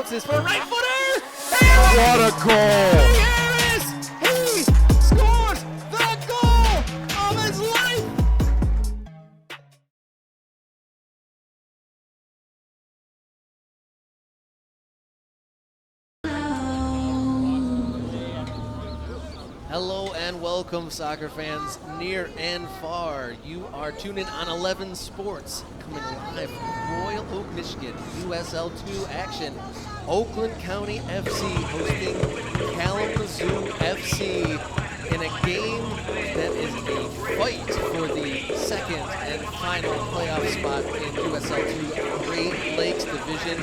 bounces for a right footer. What a goal! He scores the goal of his life. Hello and welcome, soccer fans near and far. You are tuned in on 11 Sports, coming live from Royal Oak, Michigan, USL 2 action. Oakland County FC hosting Kalamazoo FC in a game that is a fight for the second and final playoff spot in USL 2 Great Lakes Division.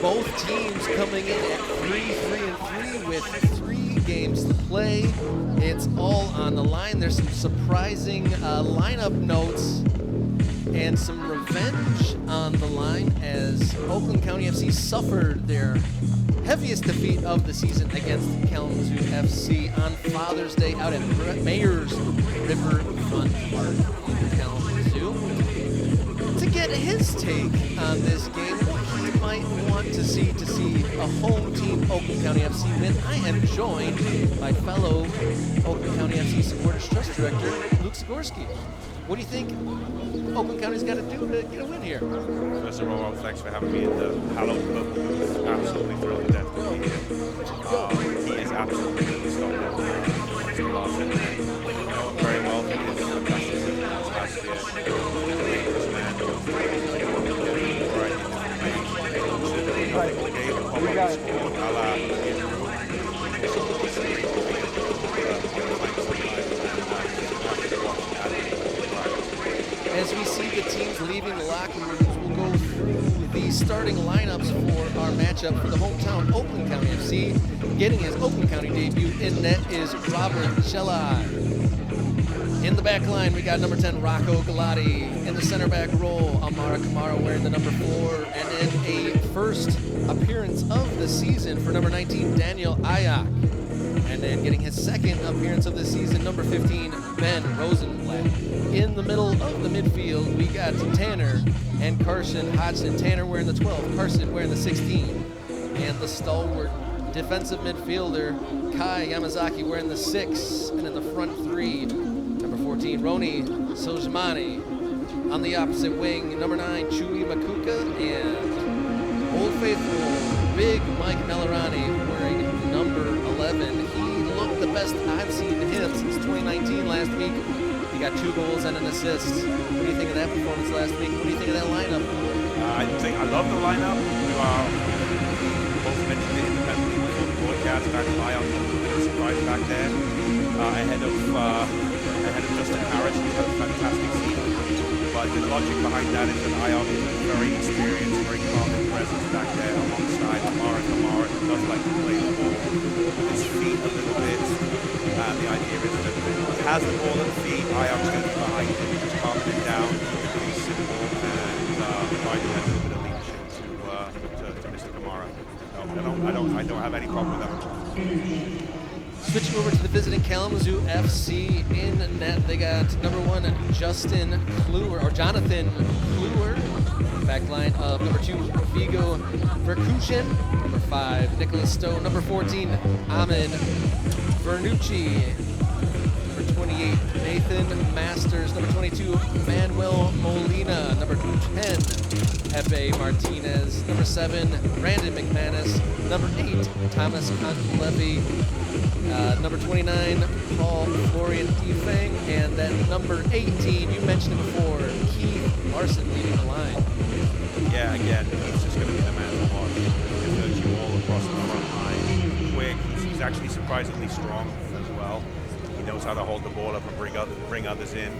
Both teams coming in at 3-3 with 3 games to play. It's all on the line. There's some surprising lineup notes and some revenge on the line as Oakland County FC suffered their heaviest defeat of the season against Kalamazoo FC on Father's Day out at Mayor's Riverfront Park in Kalamazoo. To get his take on this game, what he might want to see a home team Oakland County FC win, I am joined by fellow Oakland County FC Supporters Trust Director Luke Sikorsky. What do you think Oakland County's got to do to get a win here? First of all, thanks for having me in the Hallowed Club. Absolutely thrilled to death to be here. He is absolutely unstoppable. Mr. Larson. I know him very well. He did fantastic season last year. Dangerous man. As we see the teams leaving the locker rooms, we'll go through the starting lineups for our matchup for the hometown Oakland County FC. Getting his Oakland County debut in net is Robert Shelley. In the back line, we got number 10, Rocco Galati. In the center back role, Amara Kamara wearing the number 4. And in a first appearance of the season for number 19, Daniel Ayak. And then getting his second appearance of the season, number 15, Ben Rosenblatt. In the middle of the midfield, we got Tanner and Carson Hodgson. Tanner wearing the 12, Carson wearing the 16. And the stalwart defensive midfielder, Kai Yamazaki wearing the 6. And in the front 3, number 14, Roni Soljamani. On the opposite wing, number 9, Chui Makuka. And Old Faithful, Big Mike Melarani wearing number 11. He looked the best I've seen him since 2019 last week. He got 2 goals and an assist. What do you think of that performance last week? What do you think of that lineup? I love the lineup. Both mentioned it independently before the broadcast. I was a bit of surprise back there. Ahead of Justin Harris, who had a fantastic season. But the logic behind that is that Ion is a very experienced, very confident presence back there alongside Amara Kamara, who does like to play the ball with his feet a little bit. The idea is that he has the ball at the feet, Ion's going to be behind him, just calming it down, keep it really simple, and try to add a little bit of leadership to Mr. Kamara. I don't have any problem with that at all. Switching over to the visiting Kalamazoo FC in net, they got number 1, Jonathan Kluwer. Backline of number 2, Vigo Verkuchen. Number 5, Nicholas Stowe. Number 14, Ahmed Vernucci. Number 28, Nathan Masters. Number 22, Manuel Molina. Number 10, Pepe Martinez. Number 7, Brandon McManus. Number 8, Thomas Contlevy. Number 29, Paul Florian Defang. And then number 18, you mentioned it before, Keith Larson leading the line. Yeah, again, he's just going to be the man to watch. He'll hurt you all across the front line. Quick, he's actually surprisingly strong as well. He knows how to hold the ball up and bring others in.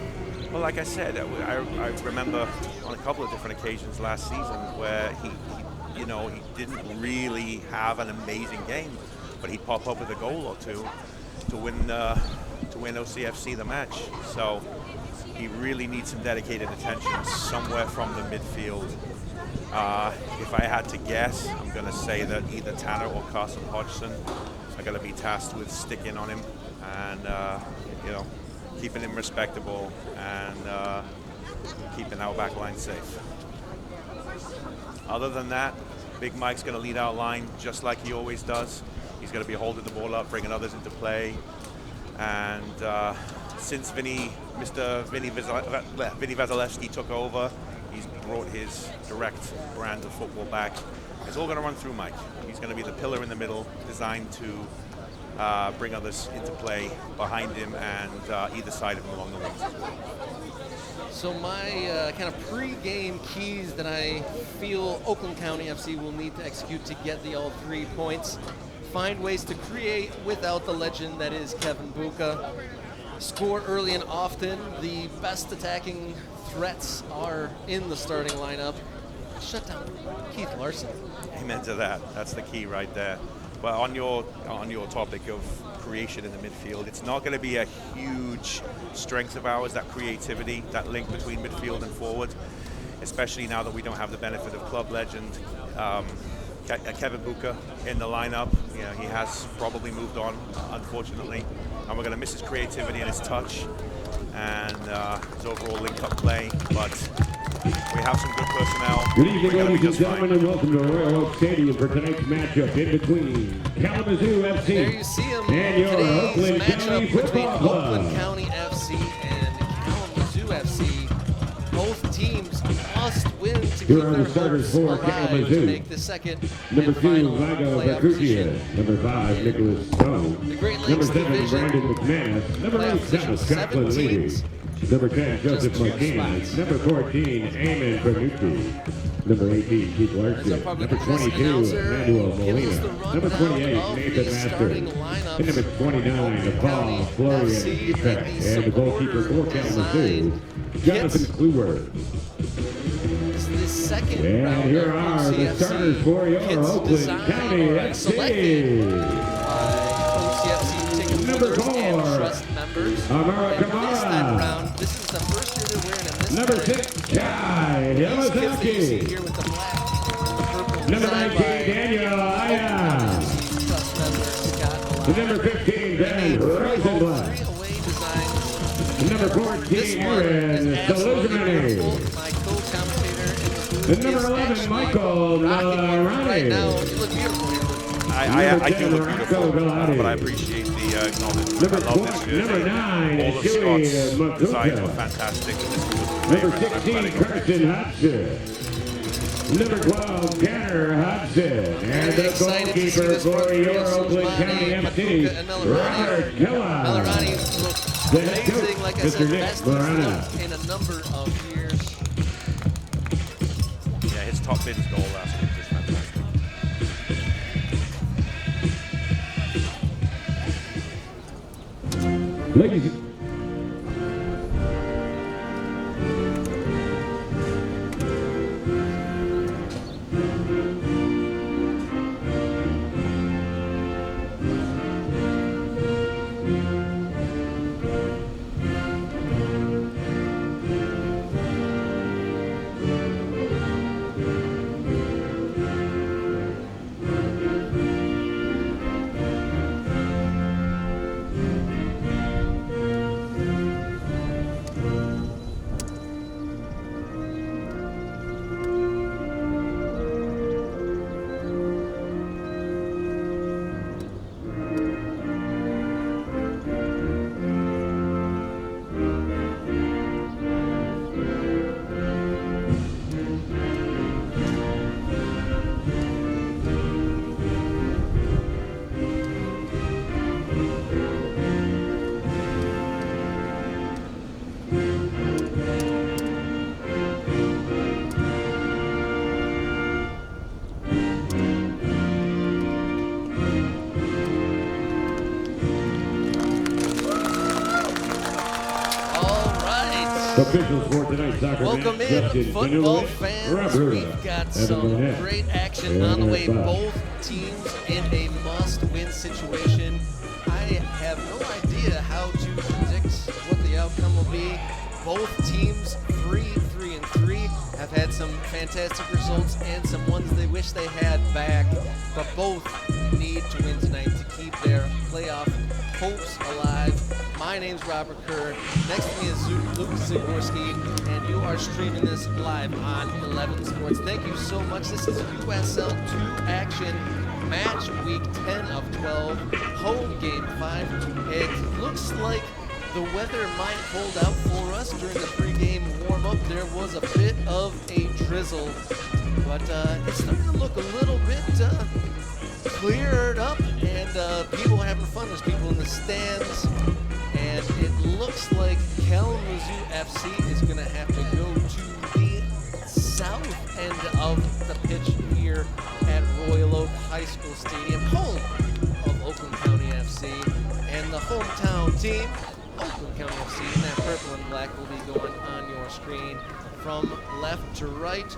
Well, like I said, I remember on a couple of different occasions last season where he didn't really have an amazing game, but he'd pop up with a goal or two to win OCFC the match. So he really needs some dedicated attention somewhere from the midfield. If I had to guess, I'm going to say that either Tanner or Carson Hodgson are going to be tasked with sticking on him and keeping him respectable and keeping our back line safe. Other than that, Big Mike's going to lead our line just like he always does. He's going to be holding the ball up, bringing others into play. And since Vinny Vasilevsky took over, he's brought his direct brand of football back. It's all going to run through Mike. He's going to be the pillar in the middle, designed to bring others into play behind him and either side of him along the wings as well. So my kind of pre-game keys that I feel Oakland County FC will need to execute to get the all 3 points: find ways to create without the legend that is Kevin Buka, score early and often. The best attacking threats are in the starting lineup. Shut down Keith Larson. Amen to that. That's the key right there. But on your topic of creation in the midfield, it's not going to be a huge strength of ours, that creativity, that link between midfield and forward, especially now that we don't have the benefit of club legend Kevin Buka in the lineup. You know, he has probably moved on, unfortunately, and we're going to miss his creativity and his touch and his overall link-up play. But we have some good personnel. Good evening, ladies and gentlemen, and welcome to Royal Oak Stadium for tonight's matchup in between Kalamazoo FC There you see him. and your Today's Oakland matchup County between Football Club. Oakland County FC and Kalamazoo FC. Both teams must win to keep Here are their the starters hopes for alive to Kalamazoo. make the second Number and 2, final Vigo playoff Bakutia. position. Number 5, Nicholas Stone. The Great Number Lakes 7, Division. Brandon McManus. Number 8, Playoff position, Thomas 7 Kaplan Levy. teams. Number 10, Joseph Just 2 Martinez. spots. Number 14, Eamon Bernucci. Number 18, Keith Larson. So probably Number the best 22, announcer Emmanuel gives us Molina. the Number rundown 28, of Nathan the Master. starting And lineups number 29, for Paul County Florian FC Epek. and the And the goalkeeper for Kalamazoo, supporter Jonathan kits. Kluwer. This is the second And round here of are the OCFC starters for your kits Oakland designed County or selected FC. by OCFC ticket Number holders and 4, trust members. Amara And this time Kamara. around, this is the first year they're wearing them. This Number time, 6, Kai these kits that you see Yamazaki. here with the black, the purple, Number designed 19, by Daniel Aya. OCFC trust members, Scott The Malone. number 15, They Ben made 3 home, Rosenblatt. 3 away designs. The number This 14, one Aaron is absolutely Saluzmani. beautiful. My co-commentator in the booth The number is 11, actually Michael rocking one right Navarani. now. You look beautiful. I do look Number 10, beautiful, Rocco but I Galati. appreciate the acknowledgement. Number I love this jersey. number 9, All of Stewie Scott's designs Makuka. were fantastic. And this was my Number favorite. 16, Carson Hudson. Number 12, Kerr Hudson. And the Excited to see goalkeeper this front for three your of Oakland Soleimani, County FC, Makuka, and Melarani. Robert Killa. Melarani looks The head amazing. coach, Like I Mr. said, Nick best he's Morana. looked in a number of years. Yeah, his top bid goal last week was fantastic. Ladies, All right. officials for tonight's soccer Welcome match, in, Justin football Dinwiddie, fans. Rob Ruda, We've got Evan some Burnett, great action and on the way. Eric Bob. Both teams in a must-win situation. I have no idea how to predict what the outcome will be. Both teams, 3-3, have had some fantastic results and some ones they wish they had back. But both need to win tonight to keep their playoff hopes alive. My name's Robert Kerr. Next to me is Luke Zagorski, and you are streaming this live on 11 Sports. Thank you so much. This is USL 2 action, match week 10 of 12, home game 5. It looks like the weather might hold out for us during the pregame warm-up. There was a bit of a drizzle, but it's starting to look a little bit cleared up, and people having fun. There's people in the stands, and it looks like Kalamazoo FC is going to have to go to the south end of the pitch here at Royal Oak High School Stadium, home of Oakland County FC, and the hometown team, Oakland County FC, in that purple and black, will be going on your screen from left to right.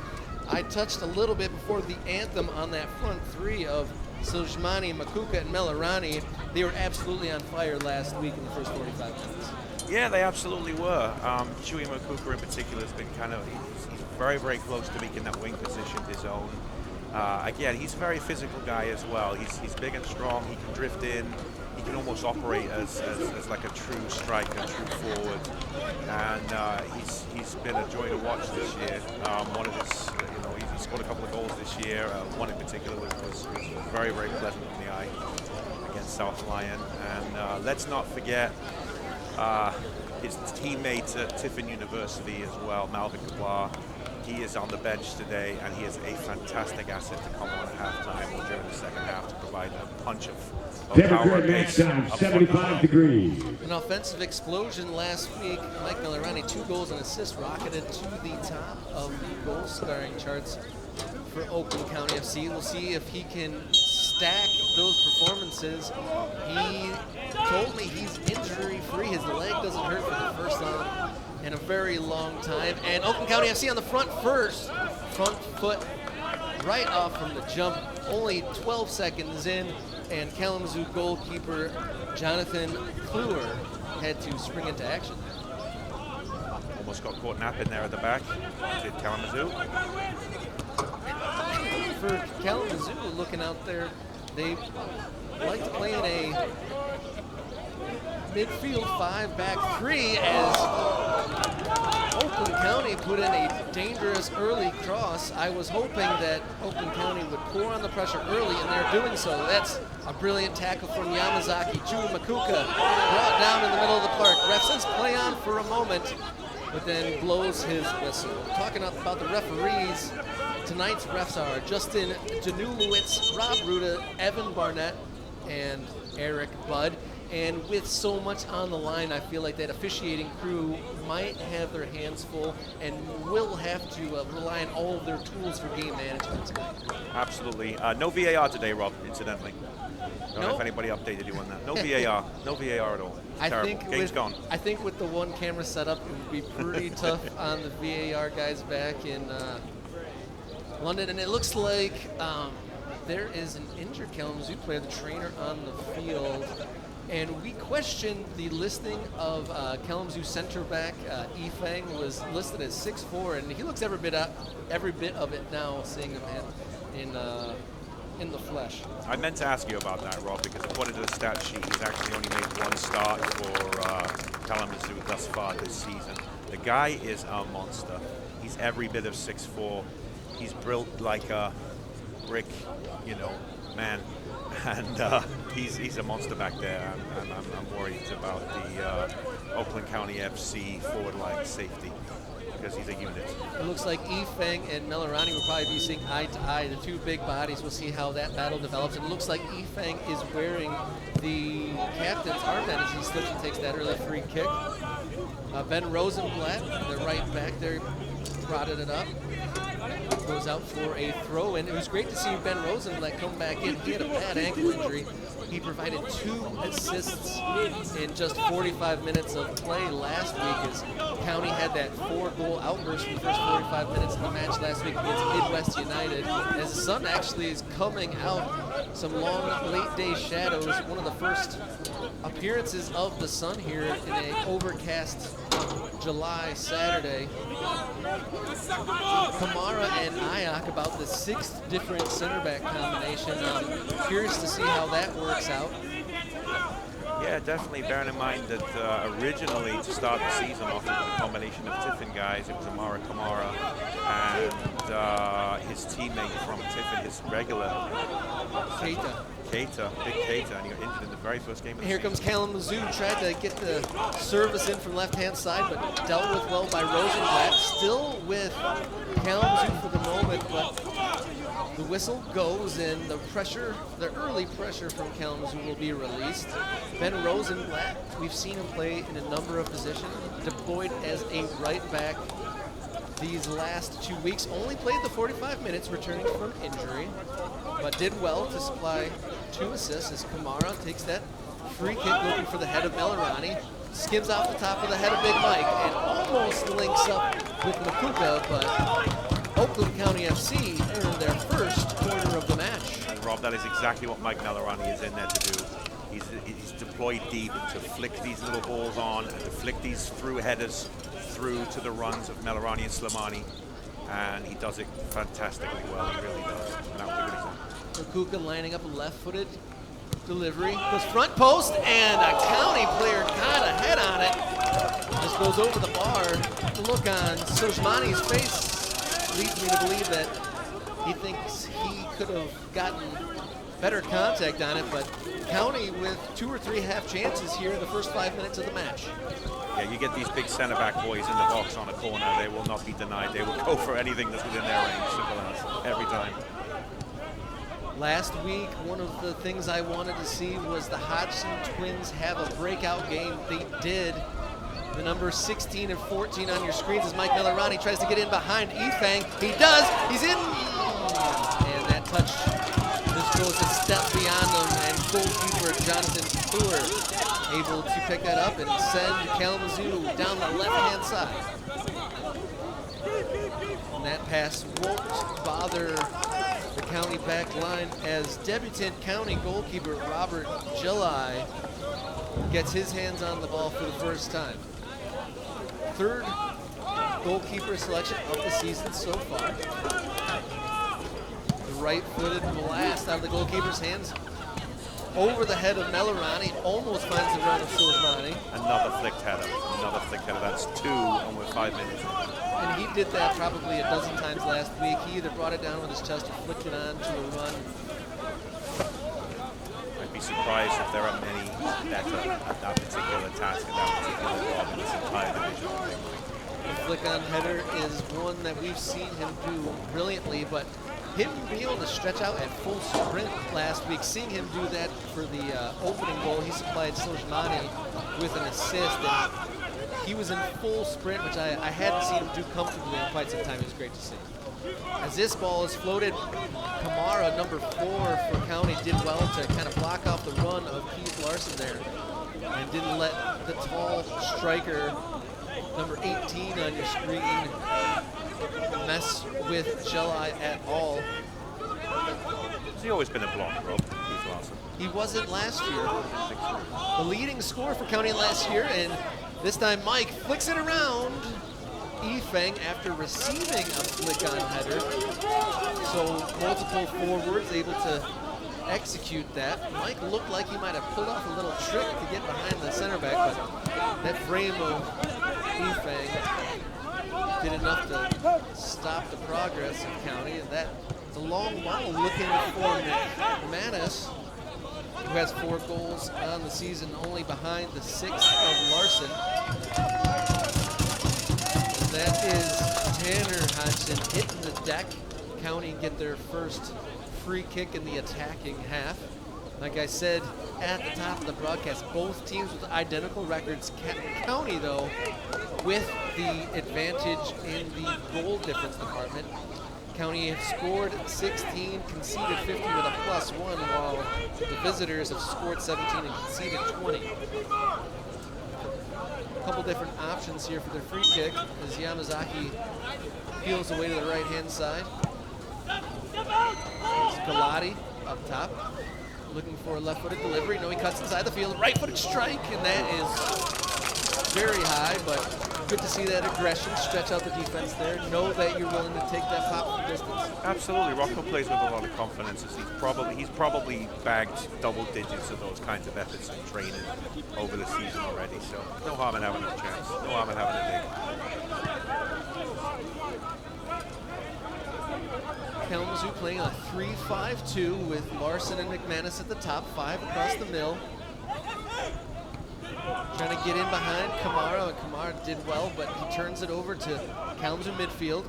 I touched a little bit before the anthem on that front three of Sojmani, Makuka, and Melarani. They were absolutely on fire last week in the first 45 minutes. Yeah, they absolutely were. Chewy Makuka in particular has been he's very, very close to making that wing position his own. Again, he's a very physical guy as well. He's big and strong. He can drift in. He can almost operate as like a true striker, true forward. And he's been a joy to watch this year. One of his, he scored a couple of goals this year. One in particular was very, very pleasant in the eye against South Lyon. And let's not forget his teammate at Tiffin University as well, Malvin Kablar. He is on the bench today, and he is a fantastic asset to come on at halftime or during the second half to provide a punch of power and pace. 75 degrees. An offensive explosion last week. Mike Melarani, 2 goals and assists, rocketed to the top of the goal-scoring charts for Oakland County FC. We'll see if he can stack those performances. He told me he's injury-free. His leg doesn't hurt for the first time in a very long time. And Oakland County FC on the front foot right off from the jump, only 12 seconds in, and Kalamazoo goalkeeper Jonathan Kluwer had to spring into action. Almost got caught napping there at the back. Did Kalamazoo. For Kalamazoo, looking out there, they like to play in a midfield 5-back 3 as Oakland County put in a dangerous early cross. I was hoping that Oakland County would pour on the pressure early, and they're doing so. That's a brilliant tackle from Yamazaki. Chewy Makuka brought down in the middle of the park. Ref says play on for a moment, but then blows his whistle. Talking about the referees, tonight's refs are Justin Janulewicz, Rob Ruda, Evan Barnett, and Eric Budd. And with so much on the line, I feel like that officiating crew might have their hands full and will have to rely on all of their tools for game management tonight. Absolutely. No VAR today, Rob, incidentally. I don't know if anybody updated you on that. No VAR. No VAR at all. Terrible. Game's gone. I think with the one camera setup, it would be pretty tough on the VAR guys back in London. And it looks like there is an injured Kalamazoo player, the trainer on the field. And we questioned the listing of Kalamazoo center back. Ifang was listed as 6'4", and he looks every bit of it now, seeing him in the flesh. I meant to ask you about that, Rob, because according to the stat sheet, he's actually only made 1 start for Kalamazoo thus far this season. The guy is a monster. He's every bit of 6'4". He's built like a brick, man. And he's a monster back there. I'm worried about the Oakland County FC forward line safety because he's a unit. It looks like Ifang and Melarani will probably be seeing eye to eye. The 2 big bodies. We'll see how that battle develops. And it looks like Ifang is wearing the captain's armband as he slips and takes that early free kick. Ben Rosenblatt, the right back there, prodded it up. Goes out for a throw, and it was great to see Ben Rosenblatt come back in. He had a bad ankle injury. He provided 2 assists in just 45 minutes of play last week as County had that 4-goal outburst in the first 45 minutes of the match last week against Midwest United. As the sun actually is coming out, some long late-day shadows. One of the first appearances of the sun here in an overcast July Saturday. Kamara and Ayak, about the 6th different center back combination. Curious to see how that works out. Yeah, definitely. Bearing in mind that originally to start the season off, it was a combination of Tiffin guys. It was Amara Kamara and his teammate from Tiffin, his regular Keita. Big Keita, and he got injured in the very first game of the Here season. comes Kalamazoo, tried to get the service in from left-hand side, but dealt with well by Rosenblatt. Still with Kalamazoo for the moment, but the whistle goes and the early pressure from Kalamazoo will be released. Ben Rosenblatt, we've seen him play in a number of positions, deployed as a right back these last 2 weeks. Only played the 45 minutes, returning from injury, but did well to supply 2 assists as Kamara takes that free kick looking for the head of Melarani, skims off the top of the head of Big Mike, and almost links up with Makuka, but Oakland County FC earned their first corner of the match. And Rob, that is exactly what Mike Melarani is in there to do. He's deployed deep to flick these little balls on and to flick these through headers through to the runs of Melarani and Slimani, and he does it fantastically well. He really does. And that was a good example. Makuka lining up a left-footed delivery, goes front post, and a County player got a head on it. Just goes over the bar. The look on Sojmani's face leads me to believe that he thinks he could have gotten better contact on it, but County with 2 or 3 half chances here in the first 5 minutes of the match. Yeah, you get these big centre-back boys in the box on a corner, they will not be denied. They will go for anything that's within their range, simple as, every time. Last week, one of the things I wanted to see was the Hodgson twins have a breakout game. They did. The numbers 16 and 14 on your screens as Mike Melarani tries to get in behind Efang. He does. He's in. And that touch just goes a step beyond him, and goalkeeper Jonathan Stewart able to pick that up and send Kalamazoo down the left-hand side. And that pass won't bother the County back line as debutant County goalkeeper Robert July gets his hands on the ball for the first time. 3rd goalkeeper selection of the season so far. The right-footed blast out of the goalkeeper's hands over the head of Melarani, almost finds the run of Sojmani. Another flicked header. That's 2, and we're 5 minutes in. And he did that probably a dozen times last week. He either brought it down with his chest or flicked it on to a run. I'd be surprised if there are many better at that particular task and that particular job in this entire division. The flick-on header is one that we've seen him do brilliantly, but him being able to stretch out at full sprint last week, seeing him do that for the opening goal, he supplied Sojmani with an assist, and he was in full sprint, which I hadn't seen him do comfortably in quite some time. It was great to see. As this ball is floated, Kamara, number 4 for County, did well to kind of block off the run of Keith Larson there and didn't let the tall striker, number 18 on your screen, mess with July at all. Has he always been a block, Rob? Keith Larson. He wasn't last year. The leading scorer for County last year, and this time Mike flicks it around Efang after receiving a flick-on header. So multiple forwards able to execute that. Mike looked like he might have pulled off a little trick to get behind the center back, but that frame of Efang did enough to stop the progress of County, and that is a long ball looking for McManus, who has 4 goals on the season, only behind the 6th of Larson. And that is Tanner Hodgson hitting the deck. County get their first free kick in the attacking half. Like I said at the top of the broadcast, both teams with identical records. County, though, with the advantage in the goal difference department. County have scored 16, conceded 50 with a +1, while the visitors have scored 17 and conceded 20. A couple different options here for their free kick as Yamazaki peels away to the right-hand side. It's Galati up top, looking for a left-footed delivery. No, he cuts inside the field, right-footed strike, and that is very high, but good to see that aggression, stretch out the defense there, know that you're willing to take that pop from distance. Absolutely, Rocco plays with a lot of confidence. As he's probably bagged double digits of those kinds of efforts in training over the season already. So no harm in having a chance, no harm in having a dig. Kalamazoo playing a 3-5-2 with Larson and McManus at the top, 5 across the middle. Trying to get in behind Kamara, and Kamara did well, but he turns it over to Kalamazoo midfield.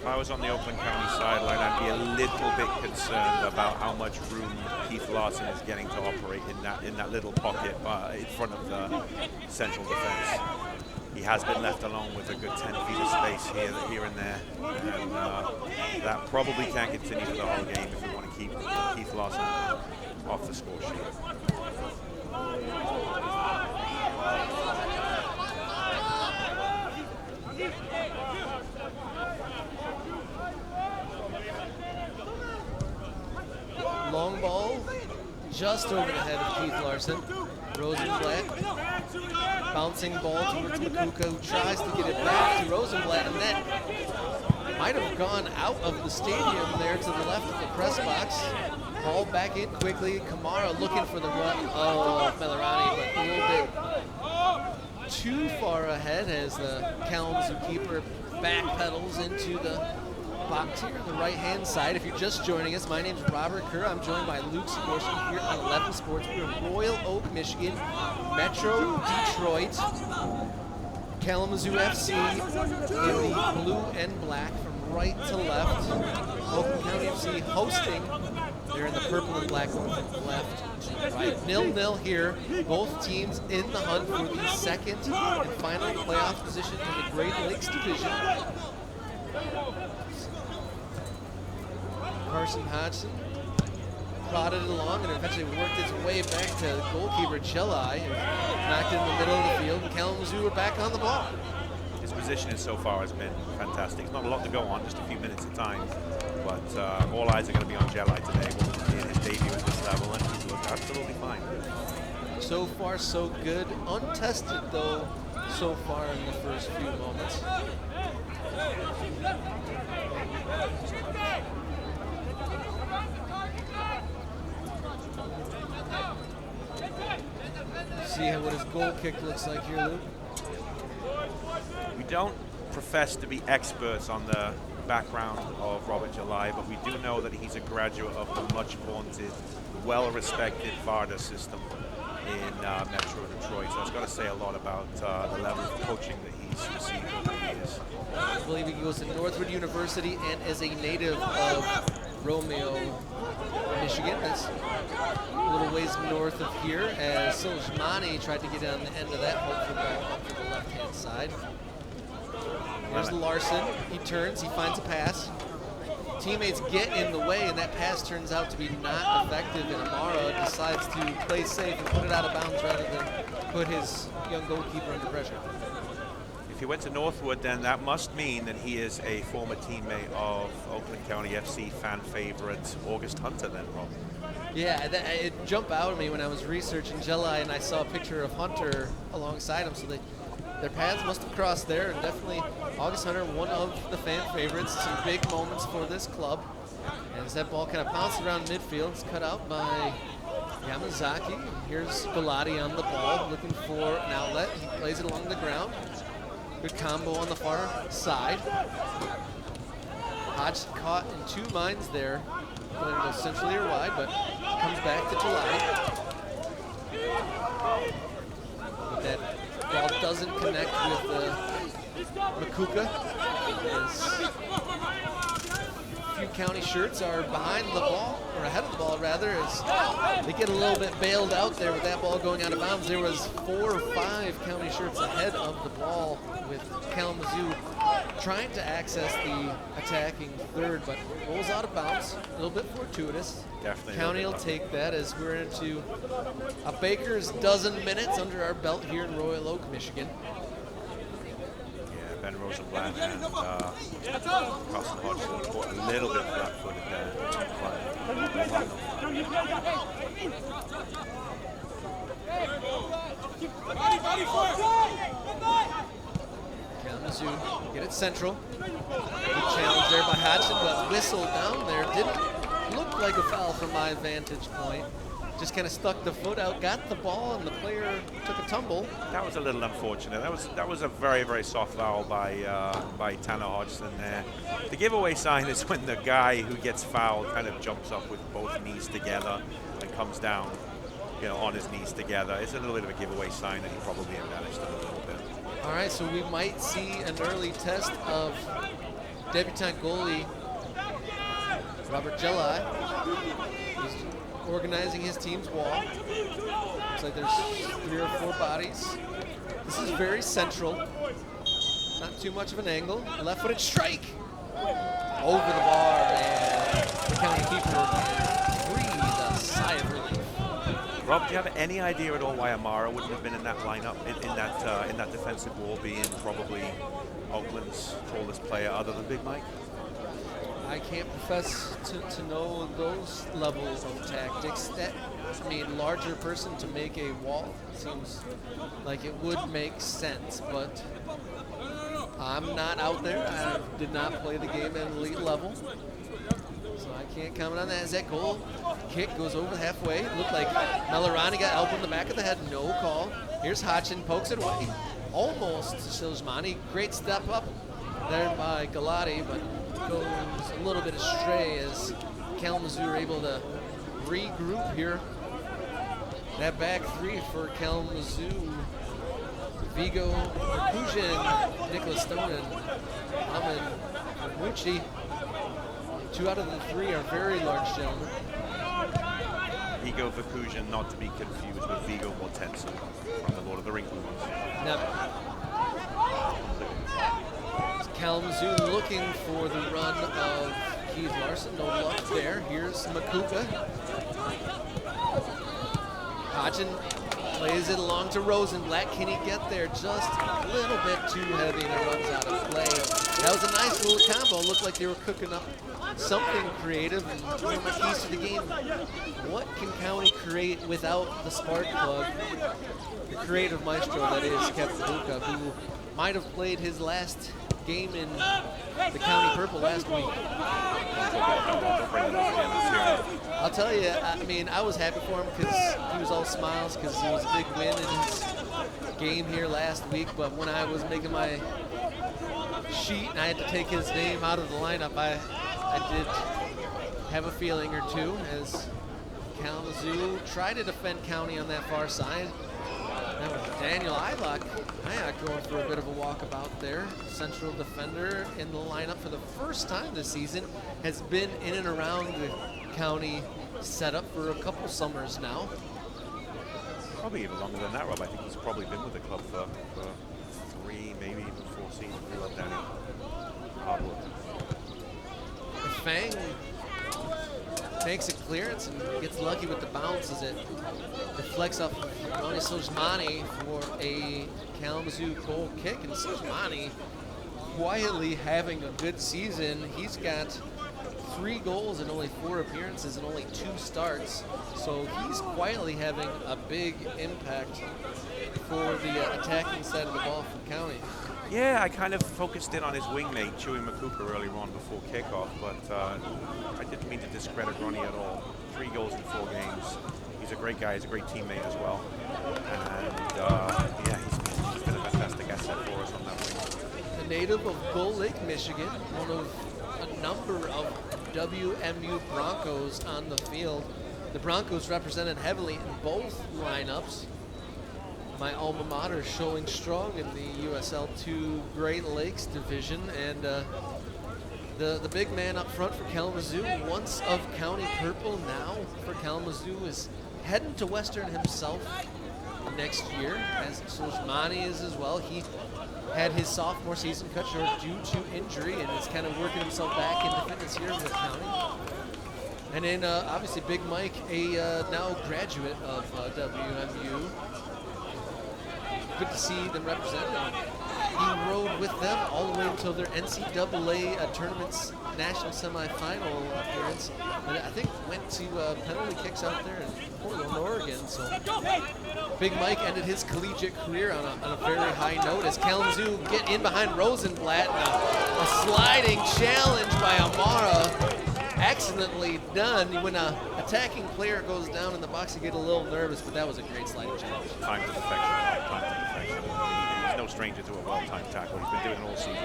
If I was on the Oakland County sideline, I'd be a little bit concerned about how much room Keith Larson is getting to operate in that little pocket in front of the central defense. He has been left alone with a good 10 feet of space here and there, and that probably can't continue for the whole game if we want to keep Keith Larson off the score sheet. Long ball, just over the head of Keith Larson. Rosenblatt, bouncing ball towards Makuka, who tries to get it back to Rosenblatt, and that might have gone out of the stadium there to the left of the press box. Ball back in quickly. Kamara looking for the run of Melarani, but a little bit too far ahead as the Kalamazoo keeper backpedals into the box here on the right-hand side. If you're just joining us, my name's Robert Kerr. I'm joined by Luke Sikorsky here on 11 Sports. We're in Royal Oak, Michigan, Metro Detroit. Kalamazoo FC in the blue and black from right to left. Oakland County FC hosting. They're in the purple and black from left to right. 0-0 here. Both teams in the hunt for the second and final playoff position in the Great Lakes Division. Carson Hodgson prodded it along and eventually worked its way back to goalkeeper Chilai, who knocked it in the middle of the field, and Kalamazoo are back on the ball. His positioning so far has been fantastic. It's not a lot to go on, just a few minutes at time, but all eyes are going to be on Chilai today. In his debut at this level, and he's looked absolutely fine. So far, so good. Untested, though, so far in the first few moments. See what his goal kick looks like here, Luke. We don't profess to be experts on the background of Robert July, but we do know that he's a graduate of the much vaunted, well-respected VARDA system in Metro Detroit. So it's got to say a lot about the level of coaching that he's received over the years. I believe he goes to Northwood University and is a native of Romeo, Michigan. That's a little ways north of here, as Soljmani tried to get on the end of that hopeful ball up to the left-hand side. There's Larson. He turns, he finds a pass. Teammates get in the way, and that pass turns out to be not effective, and Amara decides to play safe and put it out of bounds rather than put his young goalkeeper under pressure. If he went to Northwood, then that must mean that he is a former teammate of Oakland County FC fan favorite August Hunter then, Rob. Yeah, it jumped out at me when I was researching Jelai, and I saw a picture of Hunter alongside him, so their paths must have crossed there, and definitely August Hunter, one of the fan favorites. Some big moments for this club. And as that ball kind of bounced around midfield, it's cut out by Yamazaki. Here's Galati on the ball, looking for an outlet. He plays it along the ground. Good combo on the far side. Hodgson caught in two minds there. Whether to go centrally or wide, but comes back to July. But that ball doesn't connect with Makuka. A few county shirts are behind the ball, or ahead of the ball rather, as they get a little bit bailed out there with that ball going out of bounds. There was 4 or 5 county shirts ahead of the ball, with Kalamazoo trying to access the attacking third, but rolls out of bounds. A little bit fortuitous. Definitely. County will take that as we're into a baker's dozen minutes under our belt here in Royal Oak, Michigan. Yeah, Ben Rosenblatt and Carson Hodgson caught a little bit flat-footed there. Kalamazoo get it central. Good challenge there by Hodgson, but whistle down there. Didn't look like a foul from my vantage point. Just kind of stuck the foot out, got the ball, and the player took a tumble. That was a little unfortunate. That was a very, very soft foul by Tanner Hodgson there. The giveaway sign is when the guy who gets fouled kind of jumps up with both knees together and comes down, on his knees together. It's a little bit of a giveaway sign, and he probably embellished it a little bit. All right, so we might see an early test of debutant goalie Robert Jelai. He's organizing his team's wall. Looks like there's 3 or 4 bodies. This is very central. Not too much of an angle. Left-footed strike over the bar, and the county keeper breathed a sigh of relief. Rob, do you have any idea at all why Amara wouldn't have been in that lineup, in that defensive wall, being probably Oakland's tallest player other than Big Mike? I can't profess to know those levels of tactics. Larger person to make a wall seems like it would make sense, but I'm not out there. I did not play the game at an elite level, so I can't comment on that. As that goal kick goes over halfway, it looked like Melarani got elbowed in the back of the head, no call. Here's Hodgson, pokes it away, almost to Silzmani. Great step up there by Galati, but goes a little bit astray as Kalamazoo are able to regroup here. That back 3 for Kalamazoo: Vigo, Kujin, Nicholas Stone, and Ahmed Mucci. 2 out of the 3 are very large gentlemen. Vigo Vakujan, not to be confused with Vigo Mortensen from the Lord of the Rings movies. Never. Kalamazoo looking for the run of Keith Larson. No luck there. Here's Makuka. Hodgson plays it along to Rosenblatt. Can he get there? Just a little bit too heavy, and it runs out of play. That was a nice little combo. Looked like they were cooking up something creative. And one of my keys to the game: what can County create without the spark plug? The creative maestro that is Kevin Buka, who might have played his last game in the County Purple last week. I'll tell you, I was happy for him because he was all smiles because it was a big win in his game here last week. But when I was making my sheet and I had to take his name out of the lineup, I did have a feeling or two as Kalamazoo tried to defend County on that far side. That was Daniel Ilock going for a bit of a walkabout there. Central defender in the lineup for the first time this season. Has been in and around the County setup for a couple summers now. Probably even longer than that, Rob. I think he's probably been with the club for 3, maybe even 4 seasons. We love Daniel. Hard work. Fang makes a clearance and gets lucky with the bounce as it deflects off Ronnie Silzmani for a Kalamazoo goal kick. And Silzmani quietly having a good season. He's got 3 goals in only 4 appearances and only 2 starts. So he's quietly having a big impact for the attacking side of the ball for County. Yeah, I kind of focused in on his wingmate, Chewy Makuka, earlier on before kickoff, but I didn't mean to discredit Ronnie at all. 3 goals in 4 games. He's a great guy. He's a great teammate as well. And, he's been a fantastic asset for us on that wing. A native of Gull Lake, Michigan, one of a number of WMU Broncos on the field. The Broncos represented heavily in both lineups. My alma mater showing strong in the USL 2 Great Lakes division, and the big man up front for Kalamazoo, once of County Purple, now for Kalamazoo, is heading to Western himself next year, as Silzmani is as well. He had his sophomore season cut short due to injury and is kind of working himself back into fitness here with County. And then obviously Big Mike, a now graduate of WMU. Good to see them represented. he rode with them all the way until their NCAA tournament's national semifinal appearance. But I think went to penalty kicks out there in Portland, Oregon. So Big Mike ended his collegiate career on a very high note as Kalamazoo get in behind Rosenblatt. And a sliding challenge by Amara. Excellently done. When an attacking player goes down in the box, you get a little nervous, but that was a great sliding challenge. Time to perfection. He's no stranger to a well-timed tackle. He's been doing it all season.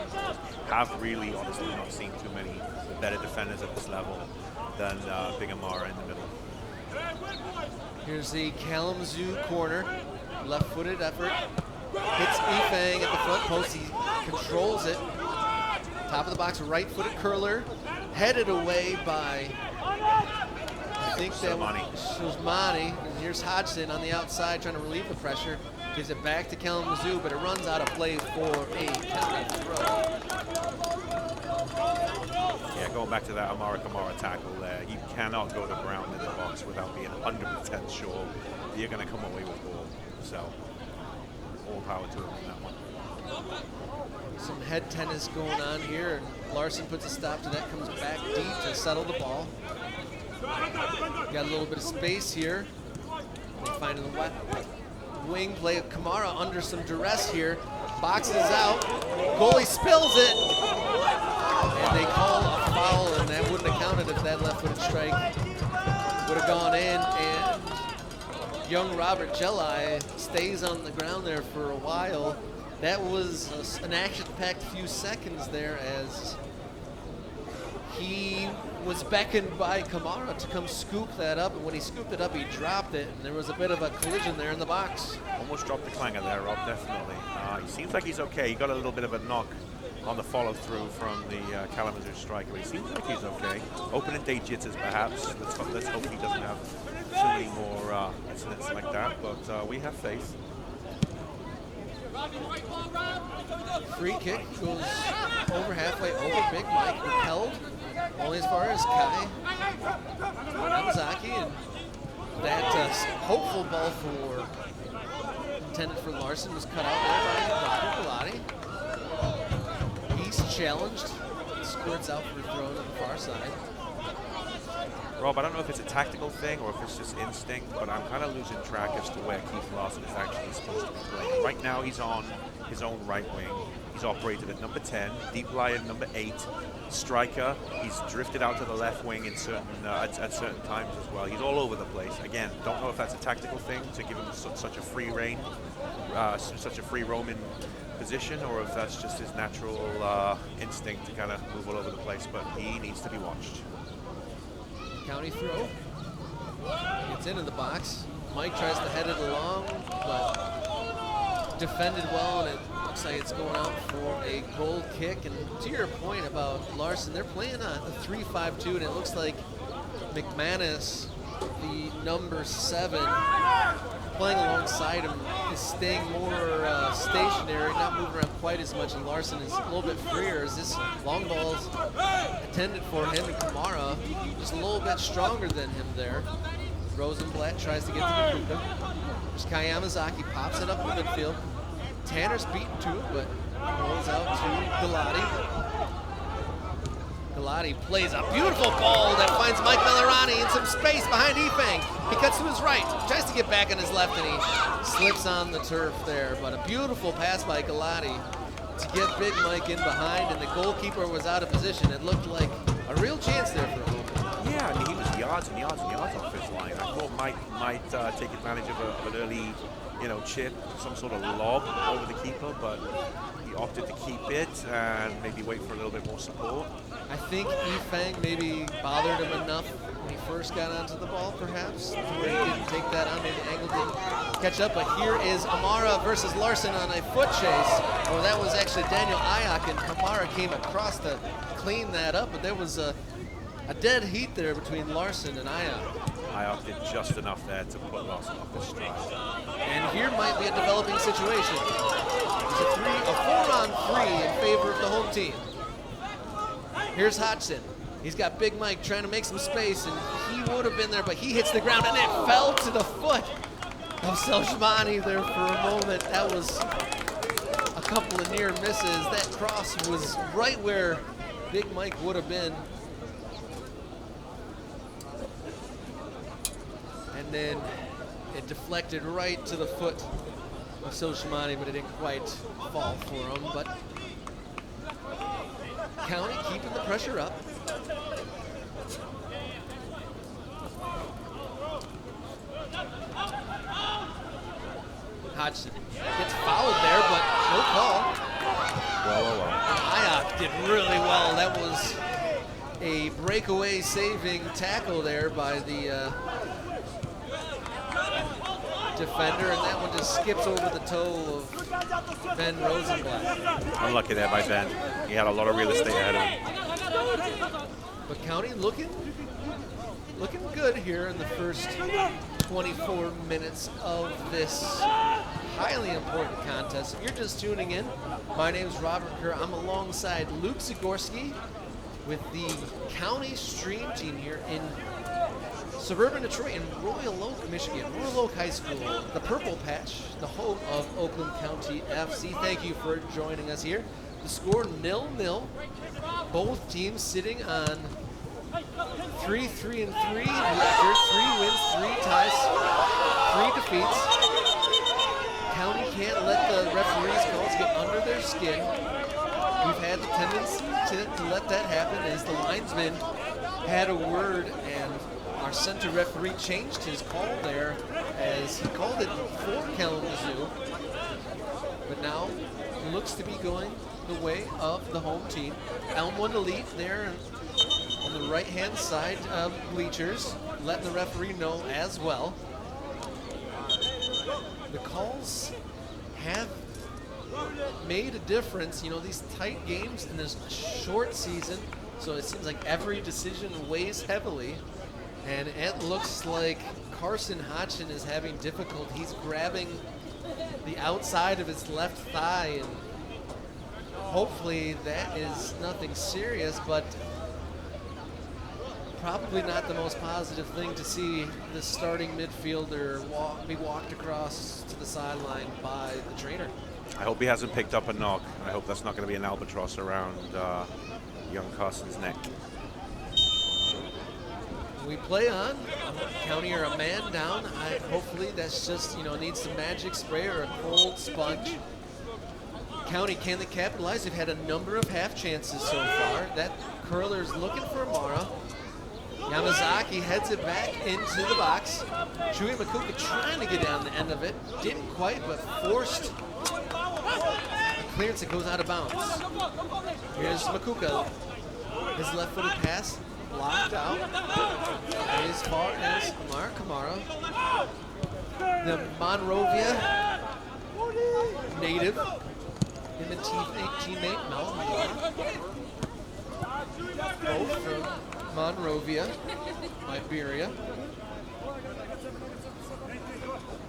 Have really, honestly, not seen too many better defenders at this level than Big Amara in the middle. Here's the Kalamazoo corner. Left-footed effort. Hits Ifang at the front post. He controls it. Top of the box, right-footed curler. Headed away by, I think that was Mani. And here's Hodgson on the outside trying to relieve the pressure. Gives it back to Kalamazoo, but it runs out of play for a county throw. Yeah, going back to that Amara Kamara tackle there, you cannot go to ground in the box without being 100% sure that you're going to come away with ball. So, all power to him on that one. Some head tennis going on here, and Larson puts a stop to that, comes back deep to settle the ball. Got a little bit of space here. Finding the wing play of Kamara under some duress here. Boxes out, goalie spills it, and they call a foul, and that wouldn't have counted if that left-footed strike would have gone in, and young Robert Jelai stays on the ground there for a while. That was an action-packed few seconds there as he was beckoned by Kamara to come scoop that up, and when he scooped it up, he dropped it, and there was a bit of a collision there in the box. Almost dropped the clanger there, Rob, definitely. He seems like he's okay. He got a little bit of a knock on the follow-through from the Kalamazoo striker. He seems like he's okay. Opening day jitters, perhaps. Let's hope he doesn't have too many more incidents like that, but we have faith. Free kick goes over halfway over Big Mike, repelled only as far as Kai Yamazaki, and that hopeful ball intended for Larson was cut out there by Galati. He's challenged, squirts out for a throw to the far side. Rob, I don't know if it's a tactical thing or if it's just instinct, but I'm kind of losing track as to where Keith Larson is actually supposed to be playing. Right now, he's on his own right wing. He's operated at number 10, deep lie at number 8, striker. He's drifted out to the left wing in certain at certain times as well. He's all over the place. Again, don't know if that's a tactical thing to give him such a free reign, such a free roaming position, or if that's just his natural instinct to kind of move all over the place. But he needs to be watched. County throw. Gets into the box. Mike tries to head it along, but defended well, and it looks like it's going out for a goal kick. And to your point about Larson, they're playing a 3-5-2, and it looks like McManus, the number 7, playing alongside him, is staying more stationary, not moving around quite as much, and Larson is a little bit freer as this long ball is intended for him, and Kamara just a little bit stronger than him there. Rosenblatt tries to get to the Kuka. There's Kai Yamazaki, pops it up in the midfield. Tanner's beaten to it, but rolls out to Galati. Galati plays a beautiful ball that finds Mike Melorani in some space behind Ifang. He cuts to his right, tries to get back on his left, and he slips on the turf there. But a beautiful pass by Galati to get Big Mike in behind, and the goalkeeper was out of position. It looked like a real chance there for a moment. Yeah, I mean, he was yards and yards and yards off his line. I thought Mike might take advantage of an early, chip, some sort of lob over the keeper, but he opted to keep it and maybe wait for a little bit more support. I think Ifang maybe bothered him enough when he first got onto the ball, perhaps, where he didn't take that on, maybe Angle didn't catch up. But here is Amara versus Larson on a foot chase. Oh, that was actually Daniel Ayak, and Kamara came across to clean that up, but there was a dead heat there between Larson and Ayak. Ayak did just enough there to put Larson off his stride. And here might be a developing situation. It's a 4-on-3 in favor of the home team. Here's Hodgson. He's got Big Mike trying to make some space, and he would have been there, but he hits the ground, and it fell to the foot of Seljmani there for a moment. That was a couple of near misses. That cross was right where Big Mike would have been. And then it deflected right to the foot of Soshimani, but it didn't quite fall for him. But County keeping the pressure up. Hodgson gets fouled there, but no call. Well. Ayak did really well. That was a breakaway saving tackle there by the defender, and that one just skips over the toe of Ben Rosenblatt. Unlucky there by Ben. He had a lot of real estate ahead of him. But County looking good here in the first 24 minutes of this highly important contest. If you're just tuning in, my name is Robert Kerr. I'm alongside Luke Zagorski with the County Stream team here in suburban Detroit in Royal Oak, Michigan. Royal Oak High School, the Purple Patch, the home of Oakland County FC. Thank you for joining us here. The score 0-0. Both teams sitting on 3-3-3 record, 3 wins, 3 ties, 3 defeats. County can't let the referees' calls get under their skin. We've had the tendency to let that happen as the linesman had a word and our center referee changed his call there as he called it for Kalamazoo. But now it looks to be going the way of the home team. Elmwood Elite there on the right-hand side of bleachers, letting the referee know as well. The calls have made a difference. You know, these tight games in this short season, so it seems like every decision weighs heavily. And it looks like Carson Hodgson is having difficulty. He's grabbing the outside of his left thigh, and hopefully that is nothing serious, but probably not the most positive thing to see the starting midfielder be walked across to the sideline by the trainer. I hope he hasn't picked up a knock. I hope that's not going to be an albatross around young Carson's neck. We play on. County are a man down. Hopefully that's just, needs some magic spray or a cold sponge. County, can they capitalize? They've had a number of half chances so far. That curler's looking for Amara. Yamazaki heads it back into the box. Chewy Makuka trying to get down the end of it. Didn't quite, but forced a clearance that goes out of bounds. Here's Makuka. His left-footed pass blocked out as far as Amar Kamara. The Monrovia native. Him and teammate Malcolm both from Monrovia, Liberia.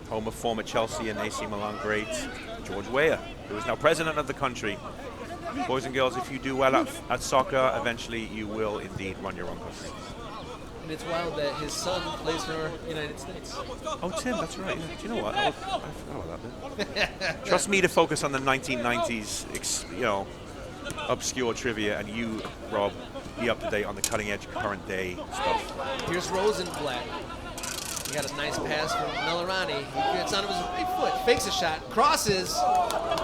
Home of former Chelsea and AC Milan great George Weah, who is now president of the country. Boys and girls, if you do well at soccer, eventually you will indeed run your own country. And it's wild that his son plays for the United States. Oh, Tim, that's right. Yeah. Do you know what? I forgot about that bit. Trust me to focus on the 1990s, obscure trivia, and you, Rob, be up to date on the cutting edge current day stuff. Here's Rosenblatt. He got a nice pass from Melarani. He gets onto his right foot, fakes a shot, crosses,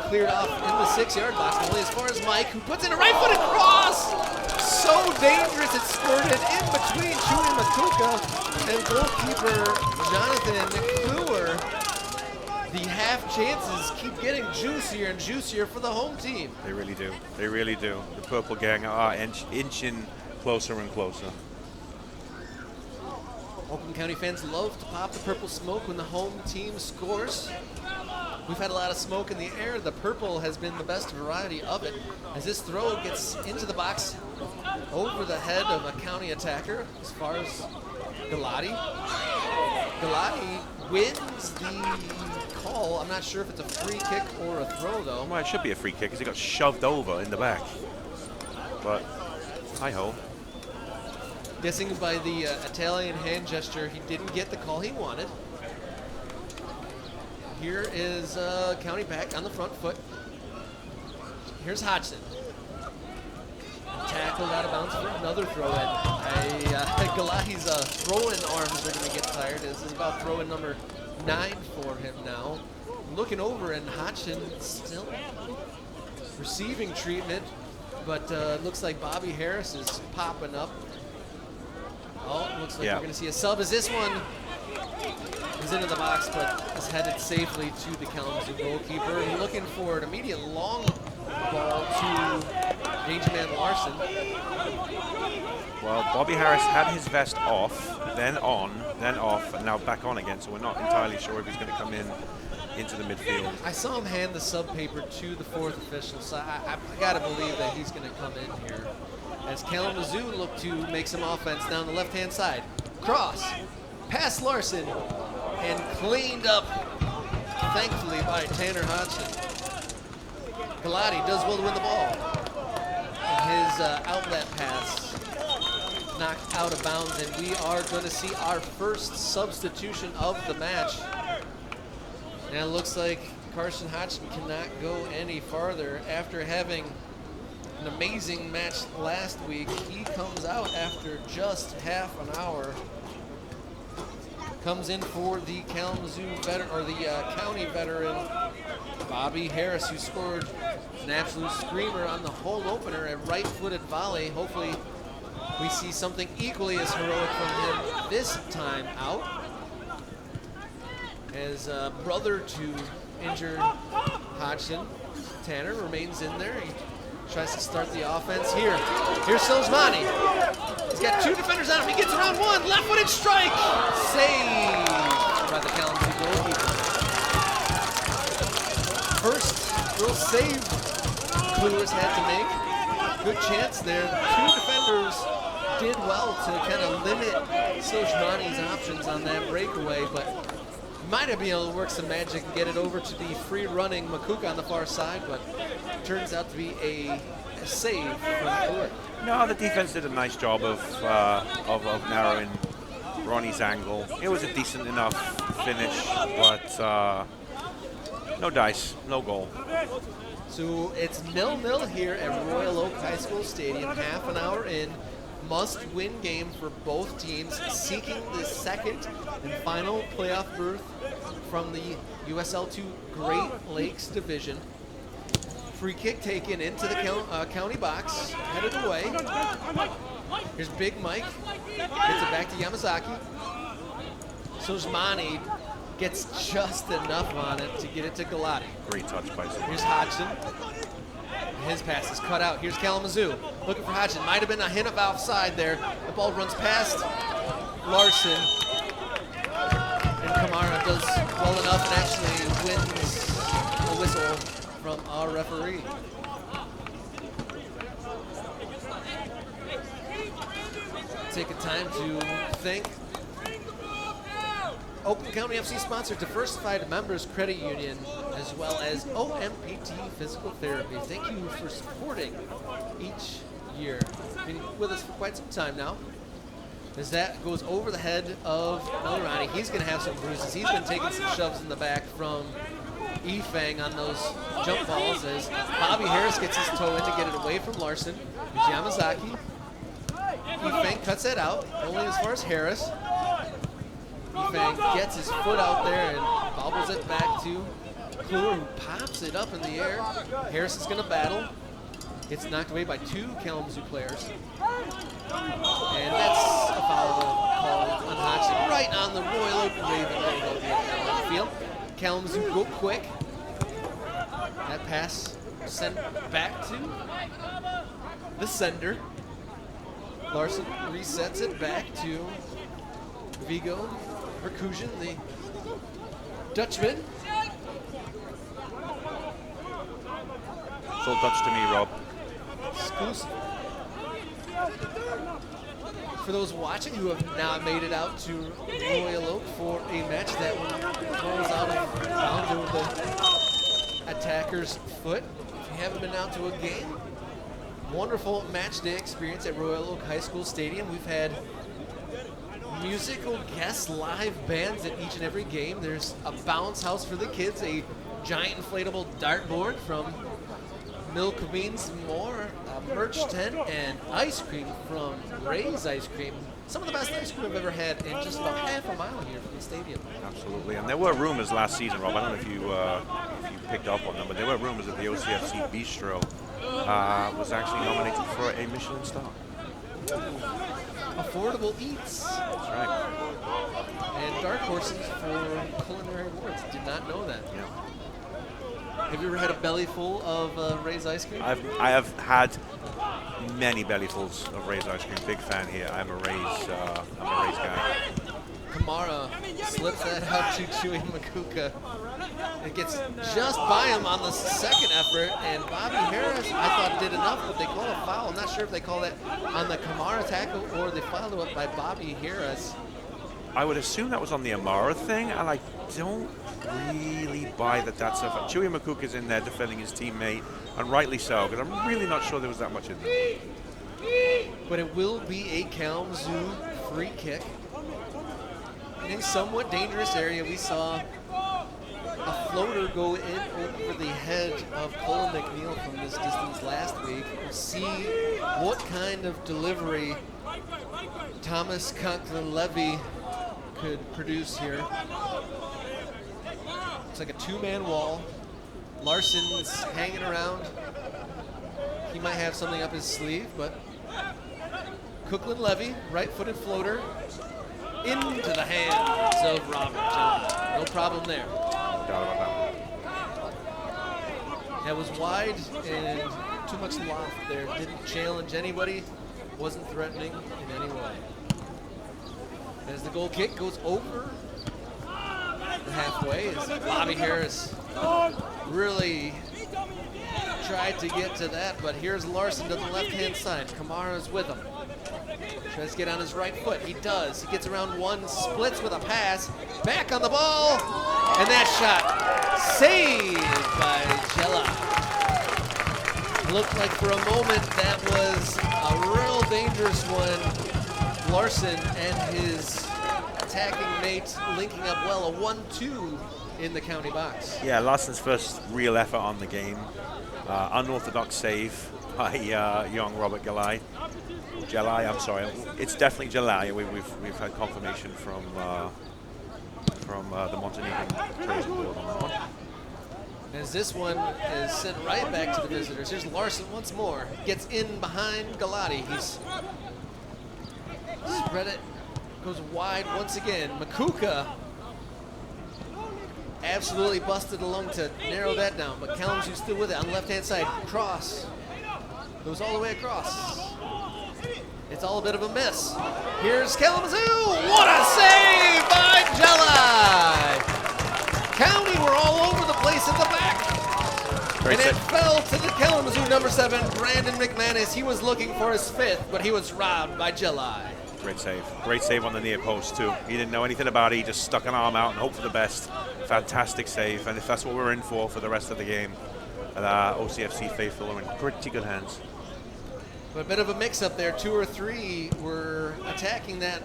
cleared off in the 6-yard box. Only as far as Mike, who puts in a right-footed cross. So dangerous, it squirted in between Chewy Makuka and goalkeeper Jonathan McClure. The half chances keep getting juicier and juicier for the home team. They really do. They really do. The Purple Gang are inching closer and closer. Oakland County fans love to pop the purple smoke when the home team scores. We've had a lot of smoke in the air. The purple has been the best variety of it. As this throw gets into the box over the head of a County attacker as far as Galati. Galati wins the call. I'm not sure if it's a free kick or a throw, though. Well, it should be a free kick because he got shoved over in the back. But, hi-ho. Guessing by the Italian hand gesture, he didn't get the call he wanted. Here is County back on the front foot. Here's Hodgson. Tackled out of bounds for another throw-in. Galati's throwing arms are going to get tired. This is about throw-in number 9 for him now. Looking over, and Hodgson still receiving treatment, but looks like Bobby Harris is popping up. Oh, looks like we're going to see a sub as this one is into the box, but is headed safely to the Kalamazoo goalkeeper. And looking for an immediate long ball to Danger Man Larson. Well, Bobby Harris had his vest off, then on, then off, and now back on again, so we're not entirely sure if he's going to come into the midfield. I saw him hand the sub paper to the 4th official, so I got to believe that he's going to come in here. As Kalamazoo look to make some offense down the left-hand side. Cross, past Larson, and cleaned up, thankfully, by Tanner Hodgson. Galati does well to win the ball. And his outlet pass knocked out of bounds, and we are going to see our first substitution of the match. And it looks like Carson Hodgson cannot go any farther. After having an amazing match last week, he comes out after just half an hour. Comes in for the Kalamazoo veteran, or the county veteran, Bobby Harris, who scored an absolute screamer on the home opener, a right-footed volley. Hopefully we see something equally as heroic from him this time out. As brother to injured Hodgson, Tanner remains in there. He tries to start the offense here. Here's Soljmani. He's got 2 defenders on him. He gets around one. Left-footed strike. Saved by the Kalamazoo goalkeeper. First real save Coolers had to make. Good chance there. 2 defenders did well to kind of limit Soljmani's options on that breakaway, but might have been able to work some magic and get it over to the free-running Makuk on the far side, but turns out to be a save from Kerr. No, the defense did a nice job of narrowing Ronnie's angle. It was a decent enough finish, but no dice, no goal. So it's 0-0 here at Royal Oak High School Stadium, half an hour in. Must-win game for both teams, seeking the second and final playoff berth from the USL 2 Great Lakes Division. Free kick taken into the county box, headed away. Here's Big Mike, gets it back to Yamazaki. Soljmani gets just enough on it to get it to Galati. Great touch by Soljmani. Here's Hodgson. His pass is cut out. Here's Kalamazoo looking for Hodgson. Might have been a hint of offside there. The ball runs past Larson. And Kamara does well enough and actually wins a whistle from our referee. Take a time to thank Oakland County FC sponsors Diversified Members Credit Union, as well as OMPT Physical Therapy. Thank you for supporting each year. Been with us for quite some time now. As that goes over the head of Melrani, he's going to have some bruises. He's been taking some shoves in the back from Efang on those jump balls as Bobby Harris gets his toe in to get it away from Larson. Here's Yamazaki. Efang cuts that out, only as far as Harris. Efang gets his foot out there and bobbles it back to Kluwer, who pops it up in the air. Harris is going to battle. Gets knocked away by 2 Kalamazoo players. And that's a foul called on Hodgson, right on the Royal Oak Raven logo here on the field. Kalamazoo go quick. That pass sent back to the sender. Larson resets it back to Vigo Verkusen, the Dutchman. It's all Dutch to me, Rob. Exclusive. For those watching who have not made it out to Royal Oak for a match, that one rolls out of bounds over the attacker's foot. If you haven't been out to a game, wonderful match day experience at Royal Oak High School Stadium. We've had musical guest live bands at each and every game. There's a bounce house for the kids, a giant inflatable dartboard from milk beans, more merch tent, and ice cream from Ray's Ice Cream. Some of the best ice cream I've ever had in just about half a mile here from the stadium. Absolutely, and there were rumors last season, Rob. I don't know if you picked up on them, but there were rumors that the OCFC Bistro was actually nominated for a Michelin star. Affordable eats. That's right. And dark horses for culinary awards. Did not know that. Yeah. Have you ever had a belly full of Ray's ice cream? I have had many bellyfuls of Ray's ice cream. Big fan here. I'm a Ray's guy. Kamara slips that out to Chewy Makuka. It gets just by him on the second effort, and Bobby Harris, I thought, did enough, but they call a foul. I'm not sure if they call that on the Kamara tackle or the follow-up by Bobby Harris. I would assume that was on the Amara thing, and I don't really buy that that's a fact. Chewy Makuka's in there defending his teammate, and rightly so, because I'm really not sure there was that much in there. But it will be a Kalamazoo free kick. In a somewhat dangerous area, we saw a floater go in over the head of Colin McNeil from this distance last week. We'll see what kind of delivery Thomas Conklin-Levy could produce here. It's like a two-man wall. Larson's hanging around. He might have something up his sleeve, but Conklin-Levy, right-footed floater, into the hands of Robert John. No problem there. No doubt about that. That was wide and too much loft there. Didn't challenge anybody. Wasn't threatening in any way. As the goal kick goes over the halfway, as Bobby Harris really tried to get to that, but here's Larson to the left-hand side. Kamara's with him. Tries to get on his right foot. He does. He gets around one, splits with a pass. Back on the ball. And that shot saved by Jella. Looked like for a moment that was a real dangerous one. Larson and his attacking mate linking up well. A 1-2 in the county box. Yeah, Larson's first real effort on the game. Unorthodox save by young Robert Gelai. I'm sorry. It's definitely Gelai. We've had confirmation from the Montenegrin tourism board on that one. As this one is sent right back to the visitors. Here's Larson once more. Gets in behind Galati. He's spread it. Goes wide once again. Makuka absolutely busted along to narrow that down. But Kalamazoo still with it on the left-hand side. Cross. Goes all the way across. It's all a bit of a miss. Here's Kalamazoo. What a save by Jella! County were all over the place at the back. Great and it save. fell to the Kalamazoo number 7, Brandon McManus. He was looking for his 5th, but he was robbed by Jella. Great save. Great save on the near post, too. He didn't know anything about it. He just stuck an arm out and hoped for the best. Fantastic save. And if that's what we're in for the rest of the game, OCFC faithful are in pretty good hands. But a bit of a mix-up there. 2 or 3 were attacking that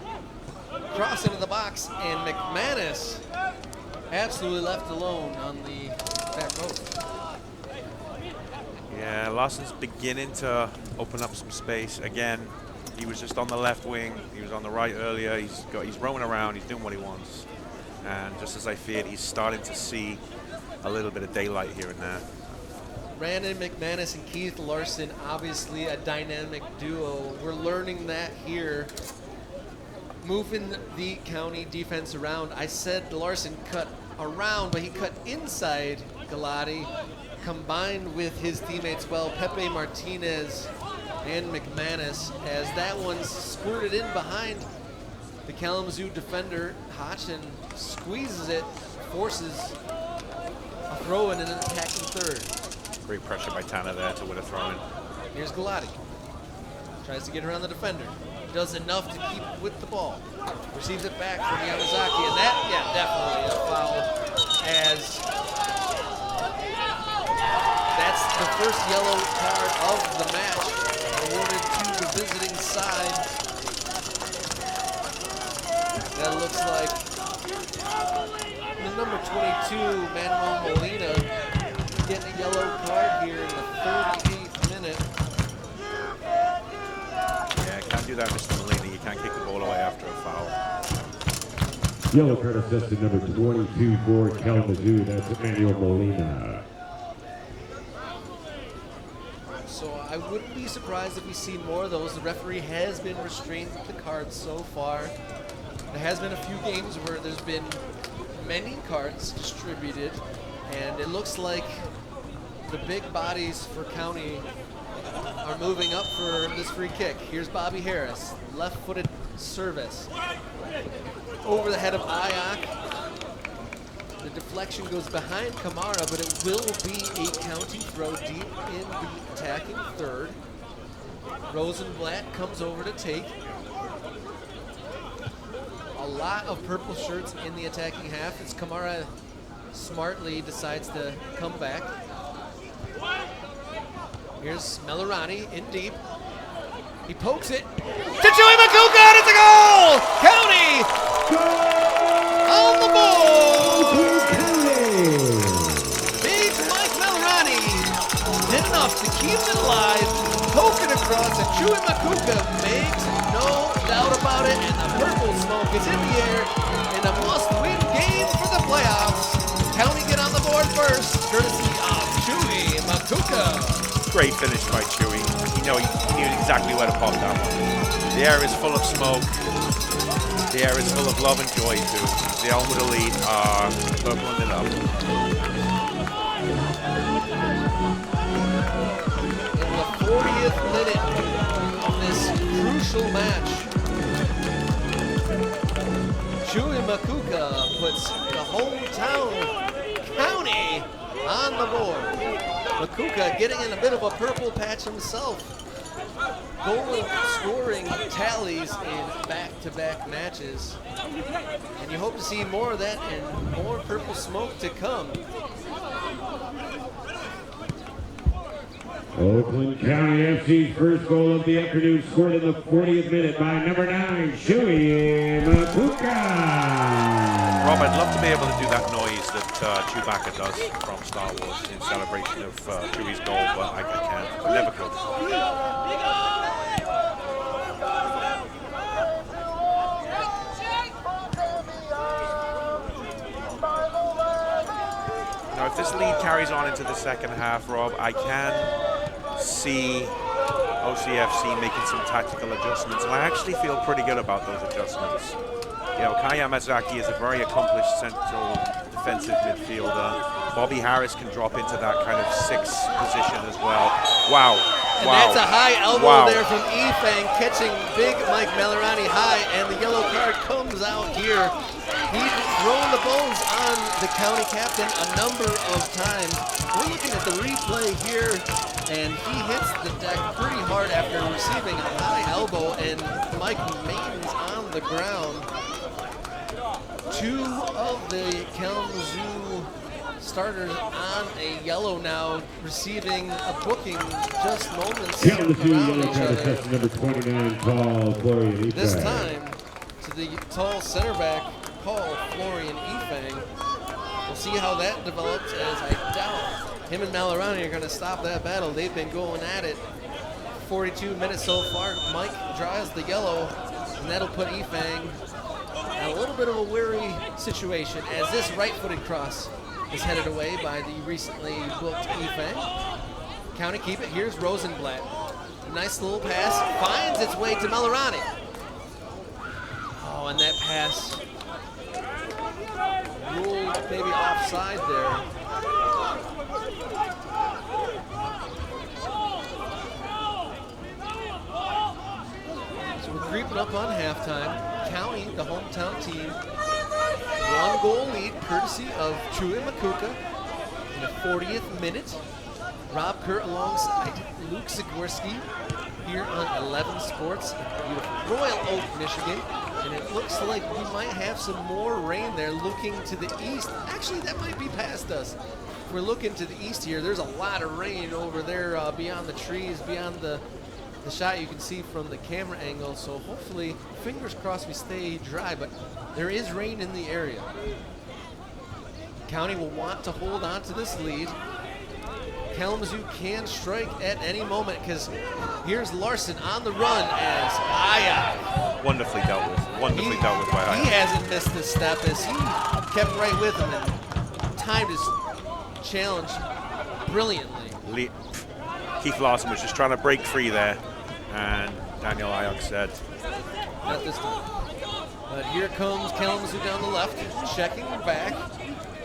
cross into the box, and McManus absolutely left alone on the back post. Yeah, Larson's beginning to open up some space. Again, he was just on the left wing. He was on the right earlier. He's roaming around. He's doing what he wants. And just as I feared, he's starting to see a little bit of daylight here and there. Brandon McManus and Keith Larson, obviously a dynamic duo. We're learning that here. Moving the county defense around. I said Larson cut around, but he cut inside Galati, combined with his teammates well, Pepe Martinez and McManus, as that one squirted in behind the Kalamazoo defender. Hodgson squeezes it, forces a throw in and an attacking third. Great pressure by Tanner there to win a throw in. Here's Galati. Tries to get around the defender. Does enough to keep with the ball. Receives it back from Yamazaki, and that, yeah, definitely a foul, as that's the first yellow card of the match, awarded to the visiting side. That looks like the number 22, Manuel Molina, getting a yellow card here in the 38th minute. Yeah, can't do that, Mr. Molina. You can't kick the ball away after a foul. Yellow card assisted number 22 for Kalamazoo. That's Emmanuel Molina. So I wouldn't be surprised if we see more of those. The referee has been restrained with the cards so far. There has been a few games where there's been many cards distributed, and it looks like the big bodies for County are moving up for this free kick. Here's Bobby Harris, left-footed service. Over the head of Ayak. The deflection goes behind Kamara, but it will be a County throw deep in the attacking third. Rosenblatt comes over to take. A lot of purple shirts in the attacking half as Kamara smartly decides to come back. Here's Melarani in deep. He pokes it to Joey Makuka, and it's a goal! County on the board! Big Mike Melarani did enough to keep it alive, poke it across, and Joey Makuka makes no doubt about it, and the purple smoke is in the air in a must-win game for the playoffs. County get on the board first, courtesy of Chewy Makuka. Great finish by Chewy. He knew exactly where to pop that one. The air is full of smoke. The air is full of love and joy too. The Elmwood Elite are purpling it up. In the 40th minute of this crucial match, Chewy Makuka puts the hometown County on the board. Makuka getting in a bit of a purple patch himself. Goal scoring tallies in back-to-back matches. And you hope to see more of that and more purple smoke to come. Oakland County FC's first goal of the afternoon scored in the 40th minute by number 9, Chewy Makuka. Rob, I'd love to be able to do that noise that Chewbacca does from Star Wars in celebration of Chewie's goal, but I can't. I never could. Now, if this lead carries on into the second half, Rob, I can see OCFC making some tactical adjustments, and I actually feel pretty good about those adjustments. You know, Kai Yamazaki is a very accomplished central defensive midfielder. Bobby Harris can drop into that kind of 6 position as well. Wow. And that's a high elbow there from Efang, catching big Mike Melarani high, and the yellow card comes out here. He's thrown the bones on the county captain a number of times. We're looking at the replay here, and he hits the deck pretty hard after receiving a high elbow, and Mike remains on the ground. 2 of the Kalamazoo starters on a yellow now, receiving a booking just moments around each other. Number 29, Paul Florian Efang. This time to the tall center back, Paul Florian Efang. We'll see how that develops, as I doubt him and Melarani are going to stop that battle. They've been going at it. 42 minutes so far. Mike draws the yellow, and that'll put Efang in a little bit of a weary situation as this right-footed cross is headed away by the recently booked Efang. County keep it. Here's Rosenblatt. Nice little pass. Finds its way to Melarani. Oh, and that pass ruled maybe offside there. So we're creeping up on halftime. County, the hometown team, 1-goal lead courtesy of Chewy Makuka in the 40th minute. Rob Kerr alongside Luke Zagorski here on 11 Sports in beautiful Royal Oak, Michigan. And it looks like we might have some more rain there looking to the east. Actually, that might be past us. If we're looking to the east here, there's a lot of rain over there beyond the trees, beyond the shot you can see from the camera angle. So hopefully, fingers crossed, we stay dry, but there is rain in the area. County will want to hold on to this lead. Kalamazoo can strike at any moment because here's Larson on the run as Aya. Wonderfully dealt with. Wonderfully dealt with by He Aya. hasn't missed a step as he kept right with him and timed his challenge brilliantly. Keith Larson was just trying to break free there, and Daniel Ayok said, Not this time. But here comes Kalamazoo down the left. Checking back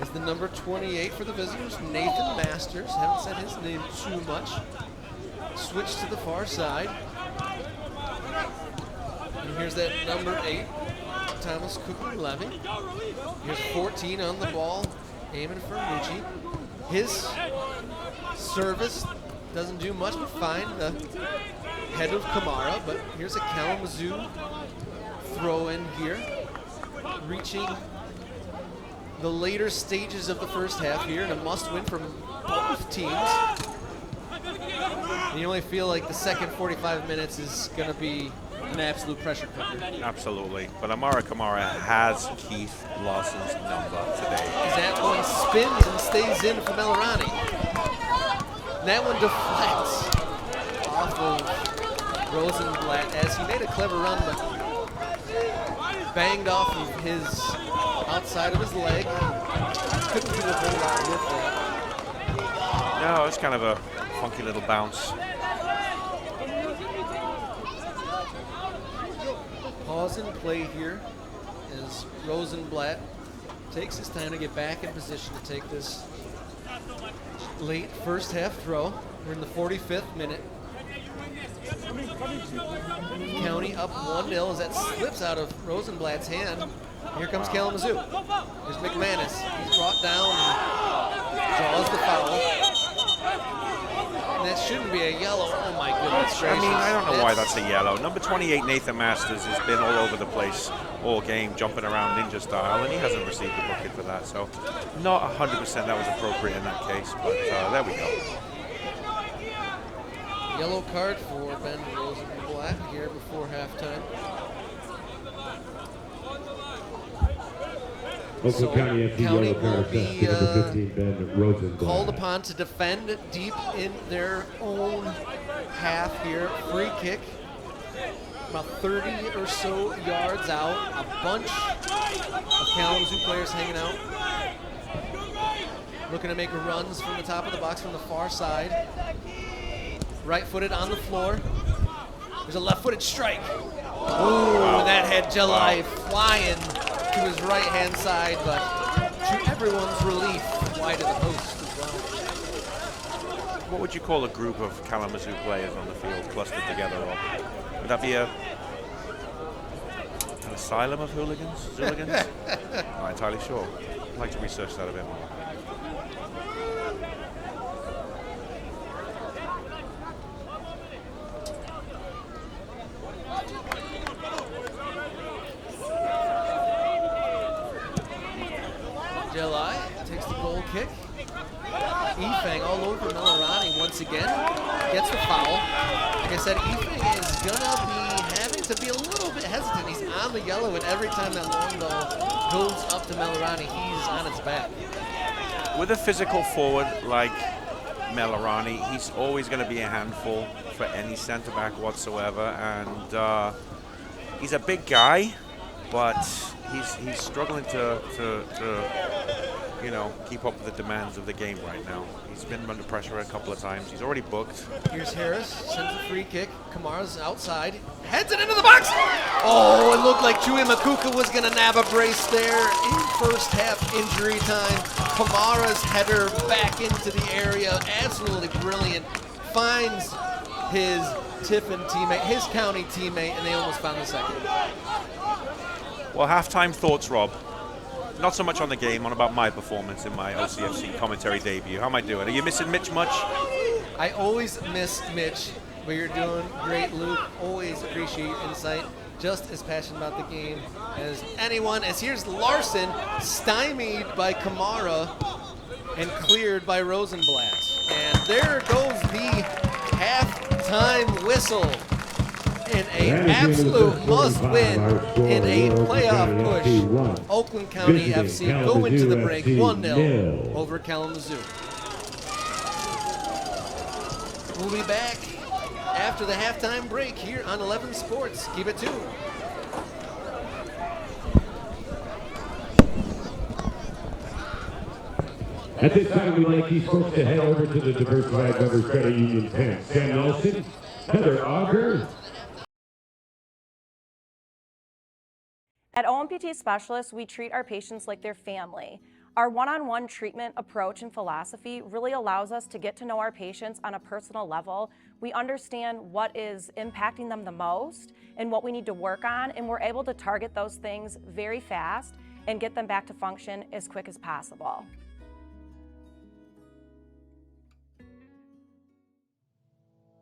is the number 28 for the visitors, Nathan Masters. Haven't said his name too much. Switch to the far side. And here's that number 8, Thomas Cooper-Levy. Here's 14 on the ball, aiming for Mucci. His service doesn't do much but find the head of Kamara, but here's a Kalamazoo throw in here, reaching the later stages of the first half here, and a must-win from both teams. And you only feel like the second 45 minutes is going to be an absolute pressure cooker. absolutely. But Amara Kamara has Keith Larson's number today. As that one spins and stays in for Melarani. And that one deflects off of Rosenblatt as he made a clever run, but banged off of his outside of his leg. Couldn't do a whole lot with it. No, it's kind of a funky little bounce. Pause and play here as Rosenblatt takes his time to get back in position to take this late first half throw. We're in the 45th minute. County up 1-0 as that slips out of Rosenblatt's hand. Here comes Kalamazoo. There's McManus. He's brought down and draws the foul. And that shouldn't be a yellow. Oh my goodness gracious. I mean, I don't know why that's a yellow. Number 28, Nathan Masters, has been all over the place all game, jumping around ninja style, and he hasn't received a booking for that. So not 100% that was appropriate in that case, but there we go. Yellow card for Ben Rosenblatt here before halftime. Oakland County FC County yellow will card be set to number 15, Ben Rosenblatt. called upon to defend deep in their own half here. Free kick, about 30 or so yards out. A bunch of Kalamazoo players hanging out. Looking to make runs from the top of the box from the far side. Right-footed on the floor. There's a left-footed strike. Ooh, that had Jalai flying to his right-hand side, but to everyone's relief, wide of the post as well. What would you call a group of Kalamazoo players on the field clustered together? Or would that be an asylum of hooligans? Zooligans? Not entirely sure. I'd like to research that a bit more. Jalai takes the goal kick. Efang all over Melarani once again. Gets the foul. Like I said, Efang is going to be having to be a little bit hesitant. He's on the yellow, and every time that long ball goes up to Melarani, he's on his back. With a physical forward like Melarani, he's always going to be a handful for any center back whatsoever. And he's a big guy, but he's struggling to you know, keep up with the demands of the game right now. He's been under pressure a couple of times. He's already booked. Here's Harris, sends a free kick. Kamara's outside, heads it into the box. Oh, it looked like Chui Makuka was gonna nab a brace there in first half injury time. Kamara's header back into the area, absolutely brilliant. Finds his Tiffin teammate, his county teammate, and they almost found the second. Well, halftime thoughts, Rob. Not so much on the game, on about my performance in my OCFC commentary debut. How am I doing? Are you missing Mitch much? I always miss Mitch, but you're doing great, Luke. Always appreciate your insight. Just as passionate about the game as anyone. As here's Larson, stymied by Kamara and cleared by Rosenblatt. And there goes the halftime whistle. In an absolute must-win in a playoff push. Oakland County FC go into the break 1-0 over Kalamazoo. We'll be back after the halftime break here on 11 Sports. Keep it tuned. At this time, we'd like these folks to head over to the Diversified Members Credit Union tent. Sam Nelson, Heather Auger. At OMPT Specialists, we treat our patients like their family. Our one-on-one treatment approach and philosophy really allows us to get to know our patients on a personal level. We understand what is impacting them the most and what we need to work on, and we're able to target those things very fast and get them back to function as quick as possible.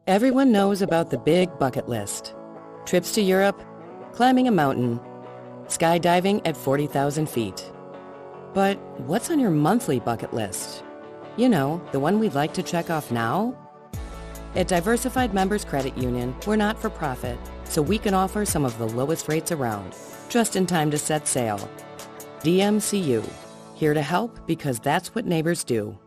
Everyone knows about the big bucket list. Trips to Europe, climbing a mountain, skydiving at 40,000 feet. But what's on your monthly bucket list? You know, the one we'd like to check off now? At Diversified Members Credit Union, we're not for profit, so we can offer some of the lowest rates around, just in time to set sail. DMCU, here to help because that's what neighbors do.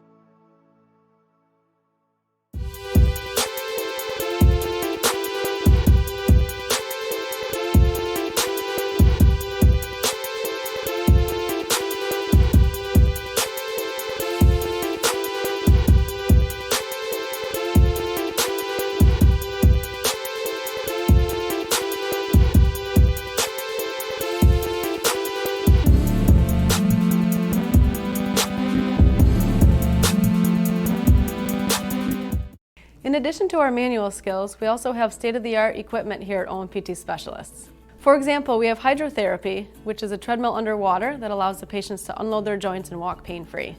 In addition to our manual skills, we also have state-of-the-art equipment here at OMPT Specialists. For example, we have hydrotherapy, which is a treadmill underwater that allows the patients to unload their joints and walk pain-free.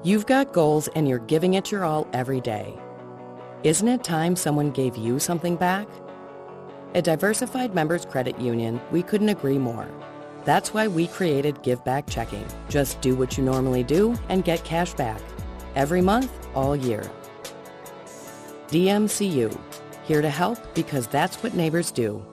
You've got goals and you're giving it your all every day. Isn't it time someone gave you something back? At Diversified Members Credit Union, we couldn't agree more. That's why we created Give Back Checking. Just do what you normally do and get cash back. Every month, all year. DMCU, here to help because that's what neighbors do.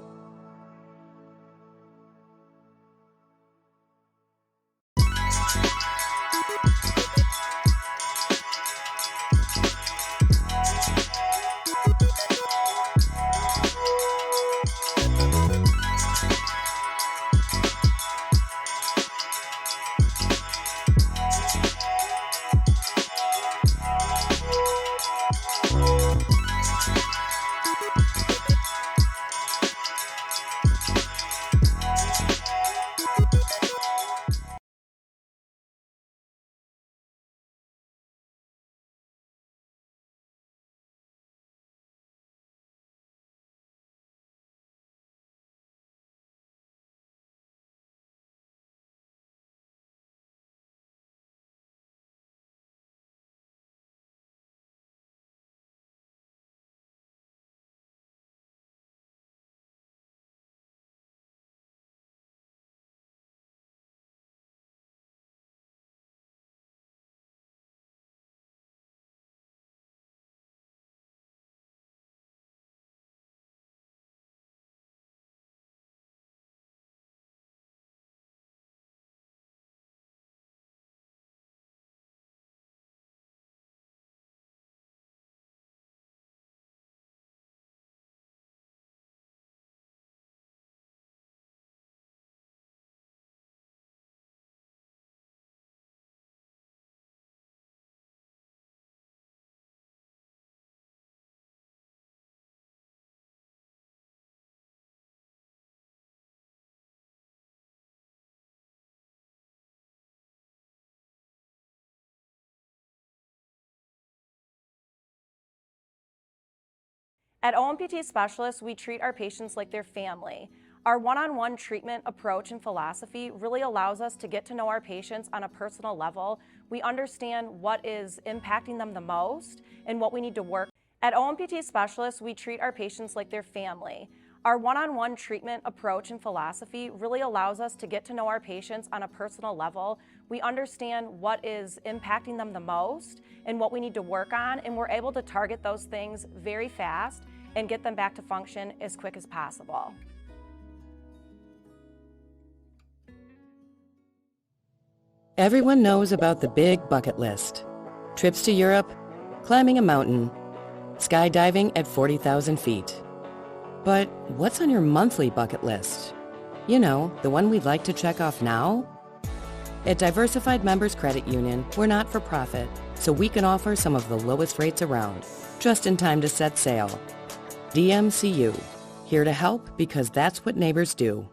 At OMPT Specialists, we treat our patients like their family. Our one-on-one treatment approach and philosophy really allows us to get to know our patients on a personal level. We understand what is impacting them the most and what we need to work. At OMPT Specialists, we treat our patients like their family. Our one-on-one treatment approach and philosophy really allows us to get to know our patients on a personal level. We understand what is impacting them the most and what we need to work on, and we're able to target those things very fast and get them back to function as quick as possible. Everyone knows about the big bucket list. Trips to Europe, climbing a mountain, skydiving at 40,000 feet. But what's on your monthly bucket list? You know, the one we'd like to check off now? At Diversified Members Credit Union, we're not for profit, so we can offer some of the lowest rates around, just in time to set sail. DMCU, here to help because that's what neighbors do.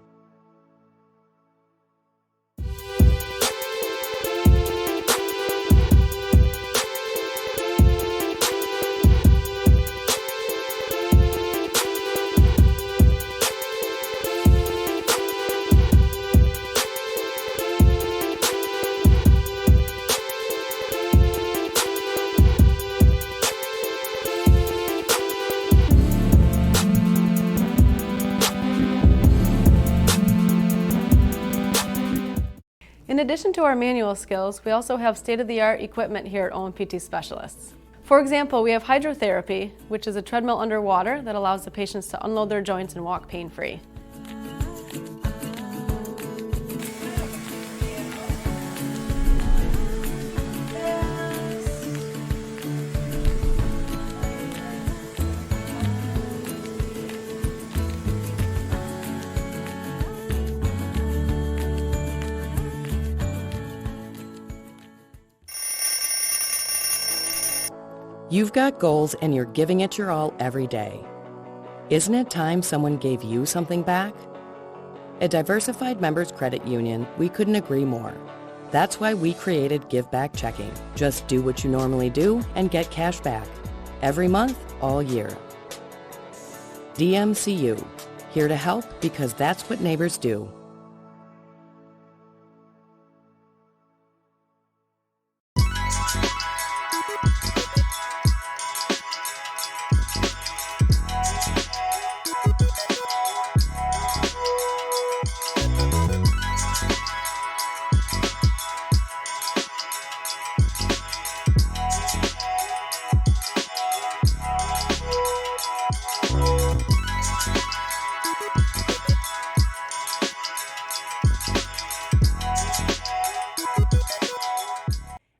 In addition to our manual skills, we also have state-of-the-art equipment here at OMPT Specialists. For example, we have hydrotherapy, which is a treadmill underwater that allows the patients to unload their joints and walk pain-free. You've got goals and you're giving it your all every day. Isn't it time someone gave you something back? At Diversified Members Credit Union, we couldn't agree more. That's why we created Give Back Checking. Just do what you normally do and get cash back. Every month, all year. DMCU, here to help because that's what neighbors do.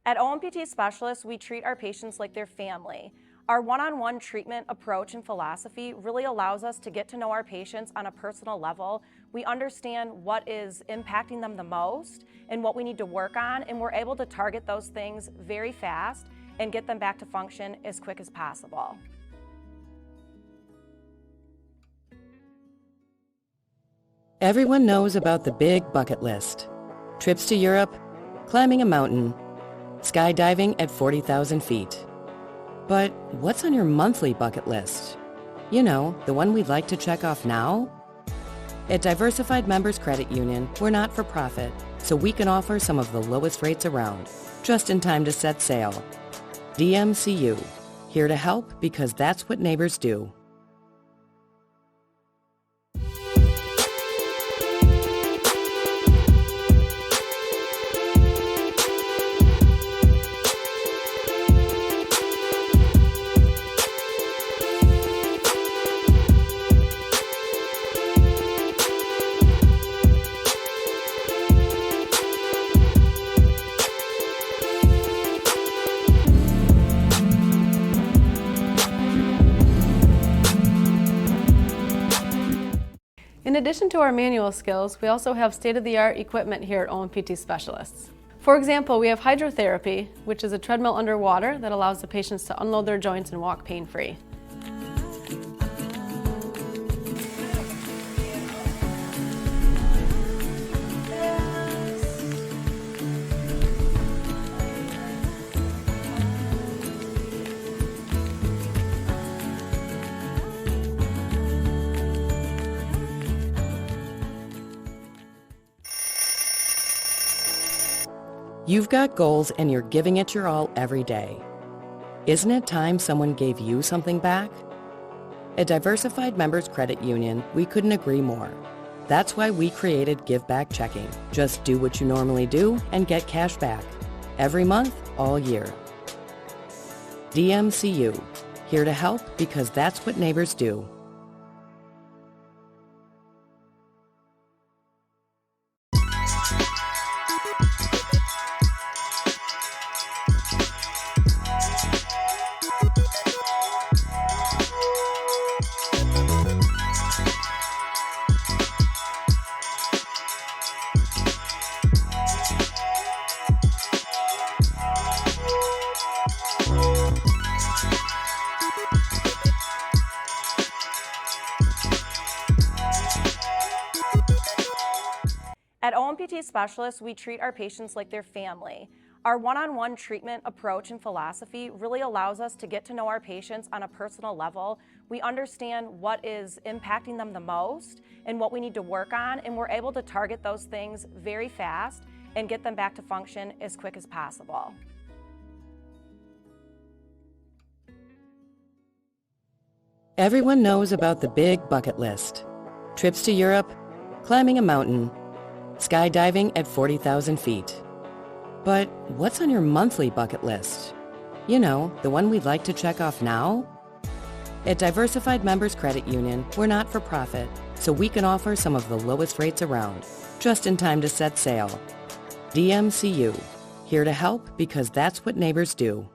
At OMPT Specialists, we treat our patients like their family. Our one-on-one treatment approach and philosophy really allows us to get to know our patients on a personal level. We understand what is impacting them the most and what we need to work on, and we're able to target those things very fast and get them back to function as quick as possible. Everyone knows about the big bucket list. Trips to Europe, climbing a mountain, skydiving at 40,000 feet. But what's on your monthly bucket list? You know, the one we'd like to check off now? At Diversified Members Credit Union, we're not for profit, so we can offer some of the lowest rates around, just in time to set sail. DMCU, here to help because that's what neighbors do. In addition to our manual skills, we also have state-of-the-art equipment here at OMPT Specialists. For example, we have hydrotherapy, which is a treadmill underwater that allows the patients to unload their joints and walk pain-free. You've got goals and you're giving it your all every day. Isn't it time someone gave you something back? At Diversified Members Credit Union, we couldn't agree more. That's why we created Give Back Checking. Just do what you normally do and get cash back. Every month, all year. DMCU, here to help because that's what neighbors do. At OMPT Specialists, we treat our patients like their family. Our one-on-one treatment approach and philosophy really allows us to get to know our patients on a personal level. We understand what is impacting them the most and what we need to work on, and we're able to target those things very fast and get them back to function as quick as possible. Everyone knows about the big bucket list. Trips to Europe, climbing a mountain, skydiving at 40,000 feet. But what's on your monthly bucket list? You know, the one we'd like to check off now? At Diversified Members Credit Union, we're not for profit, so we can offer some of the lowest rates around, just in time to set sail. DMCU, here to help because that's what neighbors do.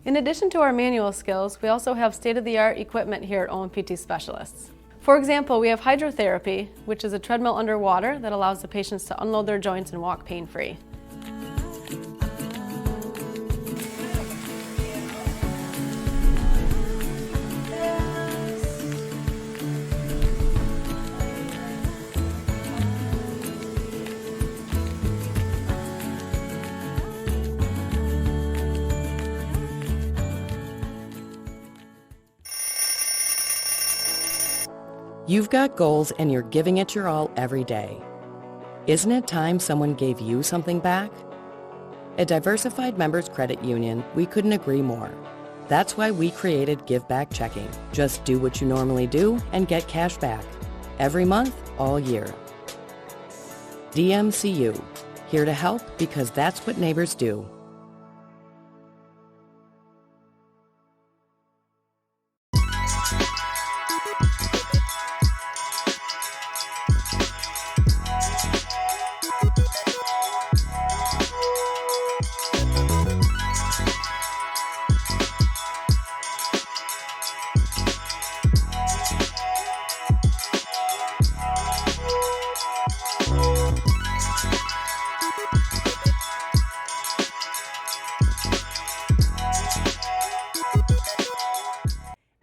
In addition to our manual skills, we also have state-of-the-art equipment here at OMPT Specialists. For example, we have hydrotherapy, which is a treadmill underwater that allows the patients to unload their joints and walk pain-free. You've got goals and you're giving it your all every day. Isn't it time someone gave you something back? At Diversified Members Credit Union, we couldn't agree more. That's why we created Give Back Checking. Just do what you normally do and get cash back. Every month, all year. DMCU, here to help because that's what neighbors do.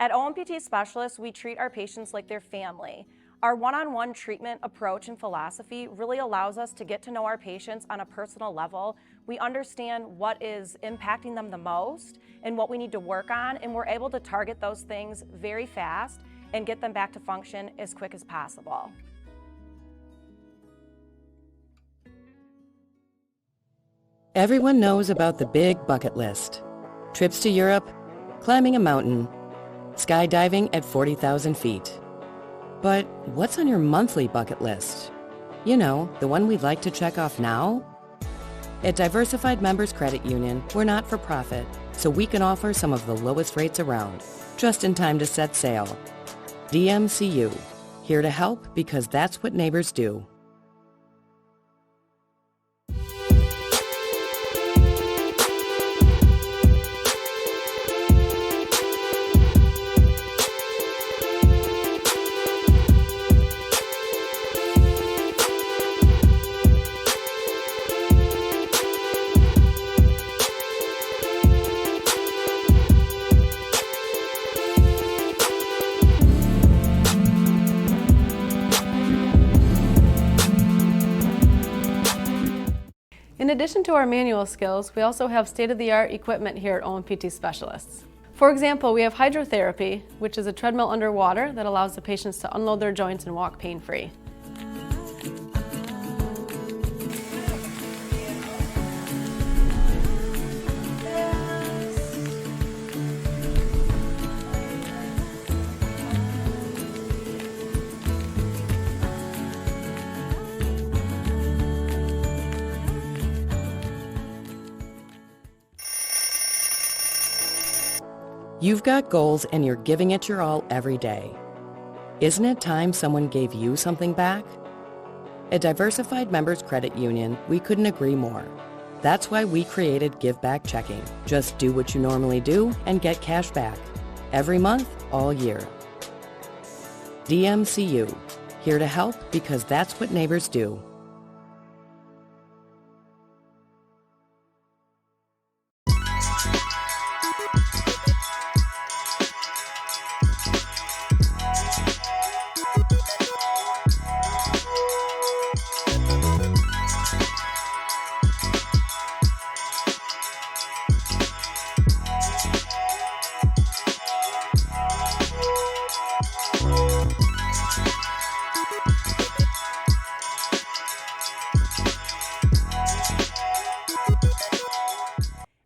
At OMPT Specialists, we treat our patients like their family. Our one-on-one treatment approach and philosophy really allows us to get to know our patients on a personal level. We understand what is impacting them the most and what we need to work on, and we're able to target those things very fast and get them back to function as quick as possible. Everyone knows about the big bucket list. Trips to Europe, climbing a mountain, skydiving at 40,000 feet. But what's on your monthly bucket list? You know, the one we'd like to check off now? At Diversified Members Credit Union, we're not for profit, so we can offer some of the lowest rates around, just in time to set sail. DMCU, here to help because that's what neighbors do. In addition to our manual skills, we also have state-of-the-art equipment here at OMPT Specialists. For example, we have hydrotherapy, which is a treadmill underwater that allows the patients to unload their joints and walk pain-free. You've got goals and you're giving it your all every day. Isn't it time someone gave you something back? At Diversified Members Credit Union, we couldn't agree more. That's why we created Give Back Checking. Just do what you normally do and get cash back. Every month, all year. DMCU, here to help because that's what neighbors do.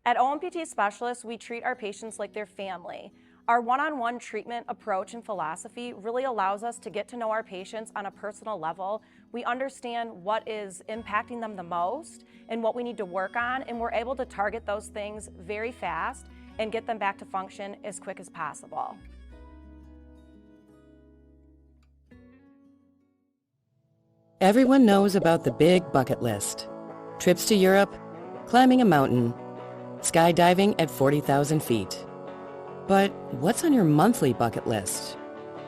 At OMPT Specialists, we treat our patients like their family. Our one-on-one treatment approach and philosophy really allows us to get to know our patients on a personal level. We understand what is impacting them the most and what we need to work on, and we're able to target those things very fast and get them back to function as quick as possible. Everyone knows about the big bucket list. Trips to Europe, climbing a mountain, skydiving at 40,000 feet. But what's on your monthly bucket list?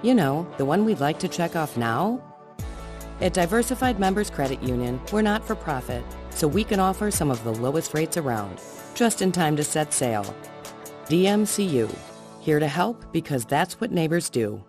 You know, the one we'd like to check off now? At Diversified Members Credit Union, we're not for profit, so we can offer some of the lowest rates around, just in time to set sail. DMCU, here to help because that's what neighbors do.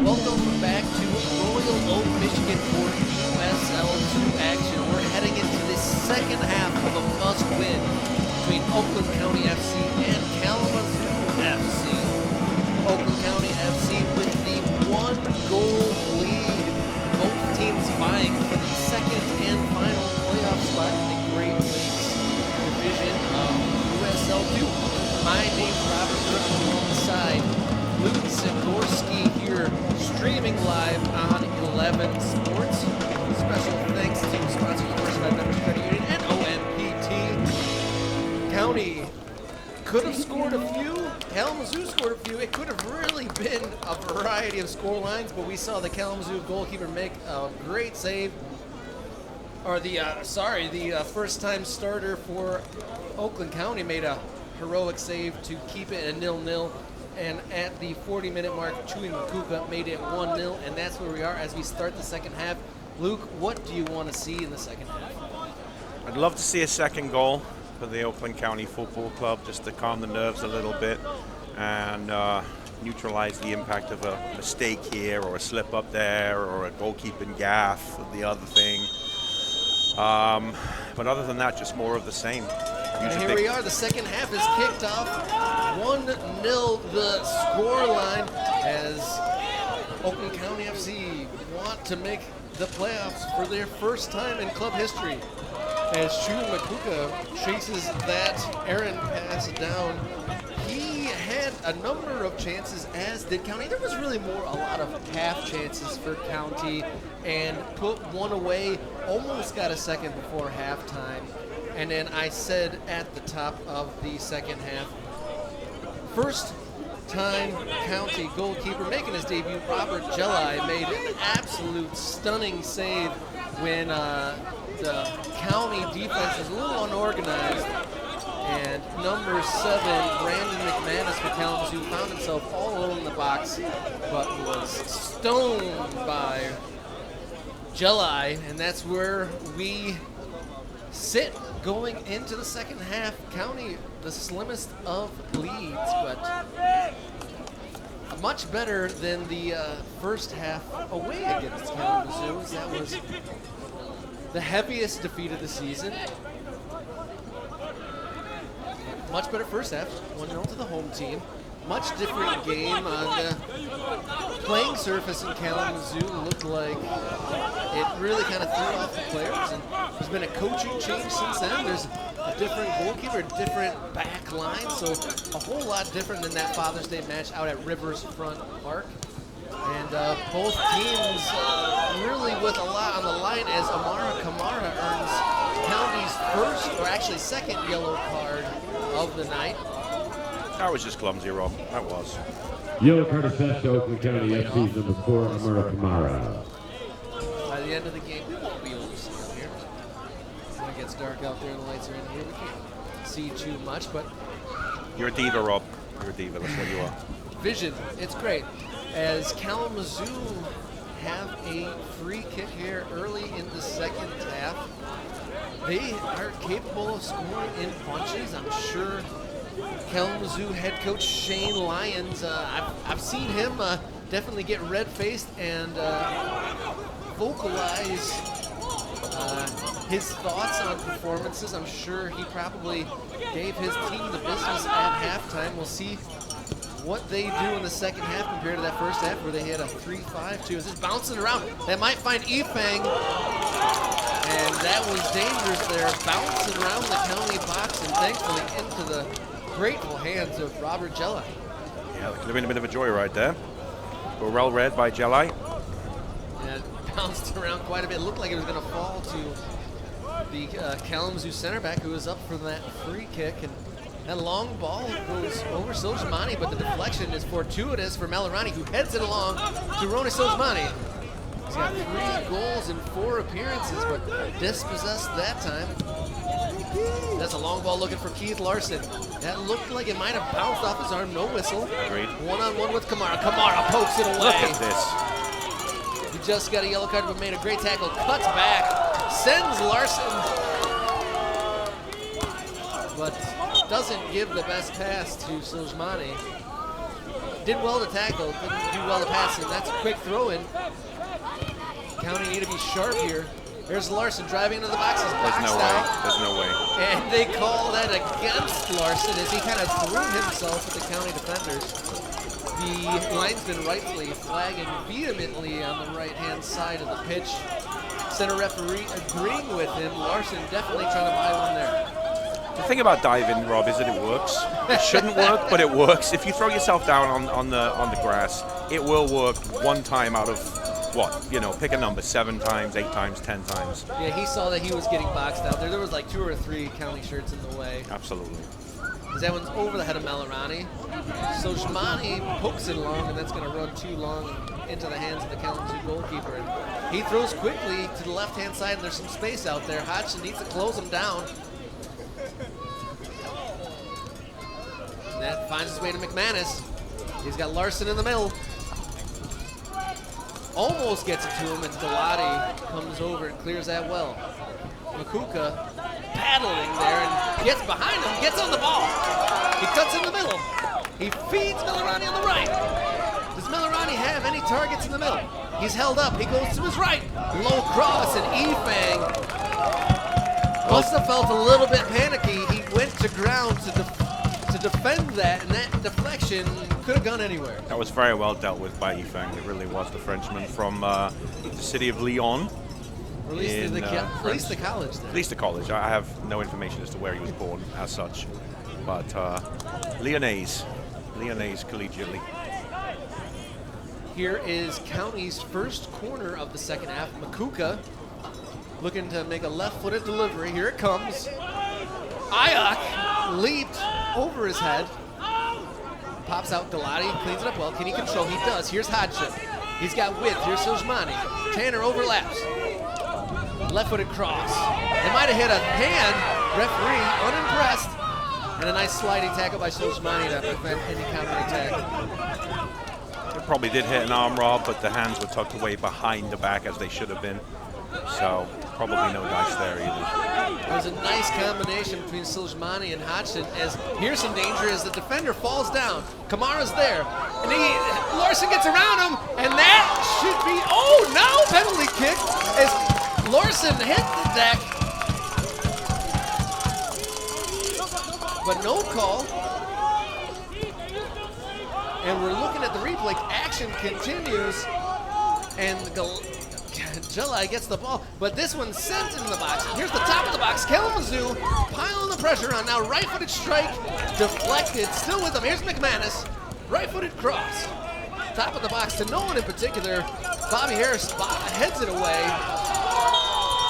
Welcome back to Royal Oak, Michigan for USL 2 action. We're heading into the second half of a must-win between Oakland County FC and Kalamazoo FC. Oakland County FC with the one-goal lead. Both teams vying for the second and final playoff spot in the Great Lakes division of USL 2. My name's Robert Griffin alongside Luke Sikorsky here, streaming live on 11 Sports. Special thanks to sponsors Diversified Members Credit Union and OMPT. County could have scored a few Kalamazoo scored a few. It could have really been a variety of score lines, but we saw the Kalamazoo goalkeeper make a great save. Or the first-time starter for Oakland County made a heroic save to keep it at 0-0. And at the 40-minute mark, Chewy Makuka made it 1-0, and that's where we are as we start the second half. Luke, what do you want to see in the second half? I'd love to see a second goal for the Oakland County Football Club, just to calm the nerves a little bit and neutralize the impact of a mistake here or a slip up there or a goalkeeping gaffe or the other thing. But other than that, just more of the same. And here we are, the second half is kicked off. 1-0 the score line as Oakland County FC want to make the playoffs for their first time in club history. As Chewy Makuka chases that errant pass down, he had a number of chances, as did County. There was really a lot of half chances for County, and put one away, almost got a second before halftime. And then I said at the top of the second half, first time County goalkeeper making his debut, Robert Jelli, made an absolute stunning save when the County defense was a little unorganized, and number 7, Brandon McManus for Kalamazoo, found himself all alone in the box, but was stoned by Jelli, and that's where we sit going into the second half. County, the slimmest of leads, but much better than the first half away against Kalamazoo, as that was the heaviest defeat of the season. Much better first half, 1-0 to the home team. Much different game. The playing surface in Kalamazoo looked like it really kind of threw off the players, and there's been a coaching change since then. There's a different goalkeeper, a different back line, so a whole lot different than that Father's Day match out at Rivers Front Park. And both teams really with a lot on the line, as Amara Kamara earns County's first, or actually second, yellow card of the night. That was just clumsy, Rob. That was. Yellow card assessed to Oakland County FC's number 4, Amara Kamara. By the end of the game, we won't be able to see out here. When it gets dark out there and the lights are in here, we can't see too much, but You're a diva, Rob. You're a diva. That's what you are. vision, it's great. As Kalamazoo have a free kick here early in the second half. They are capable of scoring in bunches. I'm sure Kalamazoo head coach Shane Lyons, I've seen him definitely get red-faced and vocalize his thoughts on performances. I'm sure he probably gave his team the business at halftime. We'll see what they do in the second half compared to that first half where they had a 3-5-2. It's just bouncing around. They might find Efang, and that was dangerous there, bouncing around the County box and thankfully into the grateful hands of Robert Jelli. Yeah, there could have been a bit of a joyride there. But well read by Jelli. And it bounced around quite a bit. It looked like it was going to fall to the Kalamazoo center back, who was up for that free kick. And that long ball goes over Sojamani, but the deflection is fortuitous for Melarani, who heads it along to Rony Sojamani. He's got 3 goals in 4 appearances, but dispossessed that time. That's a long ball looking for Keith Larson. That looked like it might have bounced off his arm. No whistle. Agreed. One-on-one with Kamara. Kamara pokes it away. Look at this. He just got a yellow card, but made a great tackle. Cuts back. Sends Larson. But doesn't give the best pass to Sojamani. Did well to tackle, didn't do well to pass, and that's a quick throw-in. County need to be sharp here. There's Larson driving into the box. He's boxed out. There's no way. And they call that against Larson as he kind of threw himself at the County defenders. The linesman rightfully flagging vehemently on the right-hand side of the pitch. Center referee agreeing with him. Larson definitely trying to buy one there. The thing about diving, Rob, is that it works. It shouldn't work, but it works. If you throw yourself down on the grass, it will work one time out of what? You know, pick a number, 7 times, 8 times, 10 times. Yeah, he saw that he was getting boxed out there. There was like 2 or 3 County shirts in the way. Absolutely. as that one's over the head of Melarani. So Shmani pokes it along, and that's going to run too long into the hands of the Kalamazoo goalkeeper. And he throws quickly to the left-hand side, and there's some space out there. Hodgson needs to close him down. And that finds his way to McManus. He's got Larson in the middle. Almost gets it to him, and Galati comes over and clears that well. Makuka paddling there and gets behind him, gets on the ball. He cuts in the middle. He feeds Melarani on the right. Does Melarani have any targets in the middle? He's held up. He goes to his right. Low cross, and Efang must have felt a little bit panicky. He went to ground to defend that, and that deflection could have gone anywhere. That was very well dealt with by Efang. It really was. The Frenchman from the city of Lyon. Or at least the college there. At least the college. I have no information as to where he was born as such. But Lyonnais collegiately. Here is County's first corner of the second half. Makuka looking to make a left-footed delivery. Here it comes. Ayak leaped over his head. Pops out Galati, cleans it up well. Can he control? He does. Here's Hodgson. He's got width. Here's Soljmani. Tanner overlaps. Left-footed cross. They might have hit a hand. Referee unimpressed. And a nice sliding tackle by Soljmani to prevent any counterattack. It probably did hit an arm, Rob, but the hands were tucked away behind the back as they should have been. So probably no dice there either. There's a nice combination between Soljmani and Hodgson, as here's some danger as the defender falls down. Kamara's there, and Larson gets around him, and that should be, oh no, penalty kick as Larson hit the deck. But no call. And we're looking at the replay. Action continues, and Jelai gets the ball, but this one's sent into the box. Here's the top of the box. Kalamazoo piling the pressure on now. Right-footed strike, deflected, still with him. Here's McManus. Right-footed cross. Top of the box to no one in particular. Bobby Harris heads it away.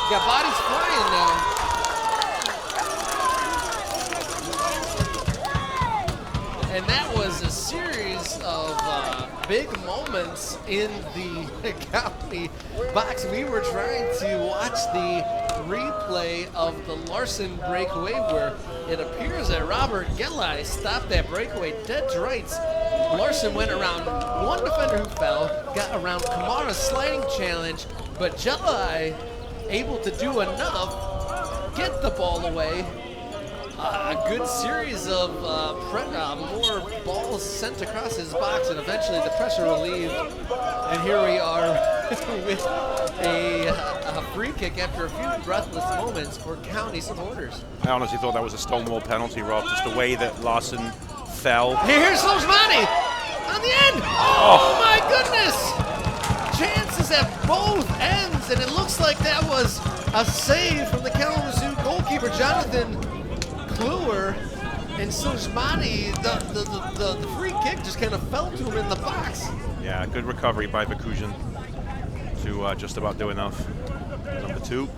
Got bodies flying now. And that was a series of big moments in the County box. We were trying to watch the replay of the Larson breakaway where it appears that Robert Gelai stopped that breakaway dead to rights. Larson went around one defender who fell, got around Kamara's sliding challenge, but Gelai able to do enough, get the ball away. A good series of more balls sent across his box, and eventually the pressure relieved. And here we are with a free kick after a few breathless moments for County supporters. I honestly thought that was a stonewall penalty, Rob, just the way that Larson fell. Here's Soljmani on the end. Oh my goodness! Chances at both ends, and it looks like that was a save from the Kalamazoo goalkeeper, Jonathan Kluwer, and Soljmani, the free kick just kind of fell to him in the box. Yeah, good recovery by Vakujan to just about do enough. Number 2.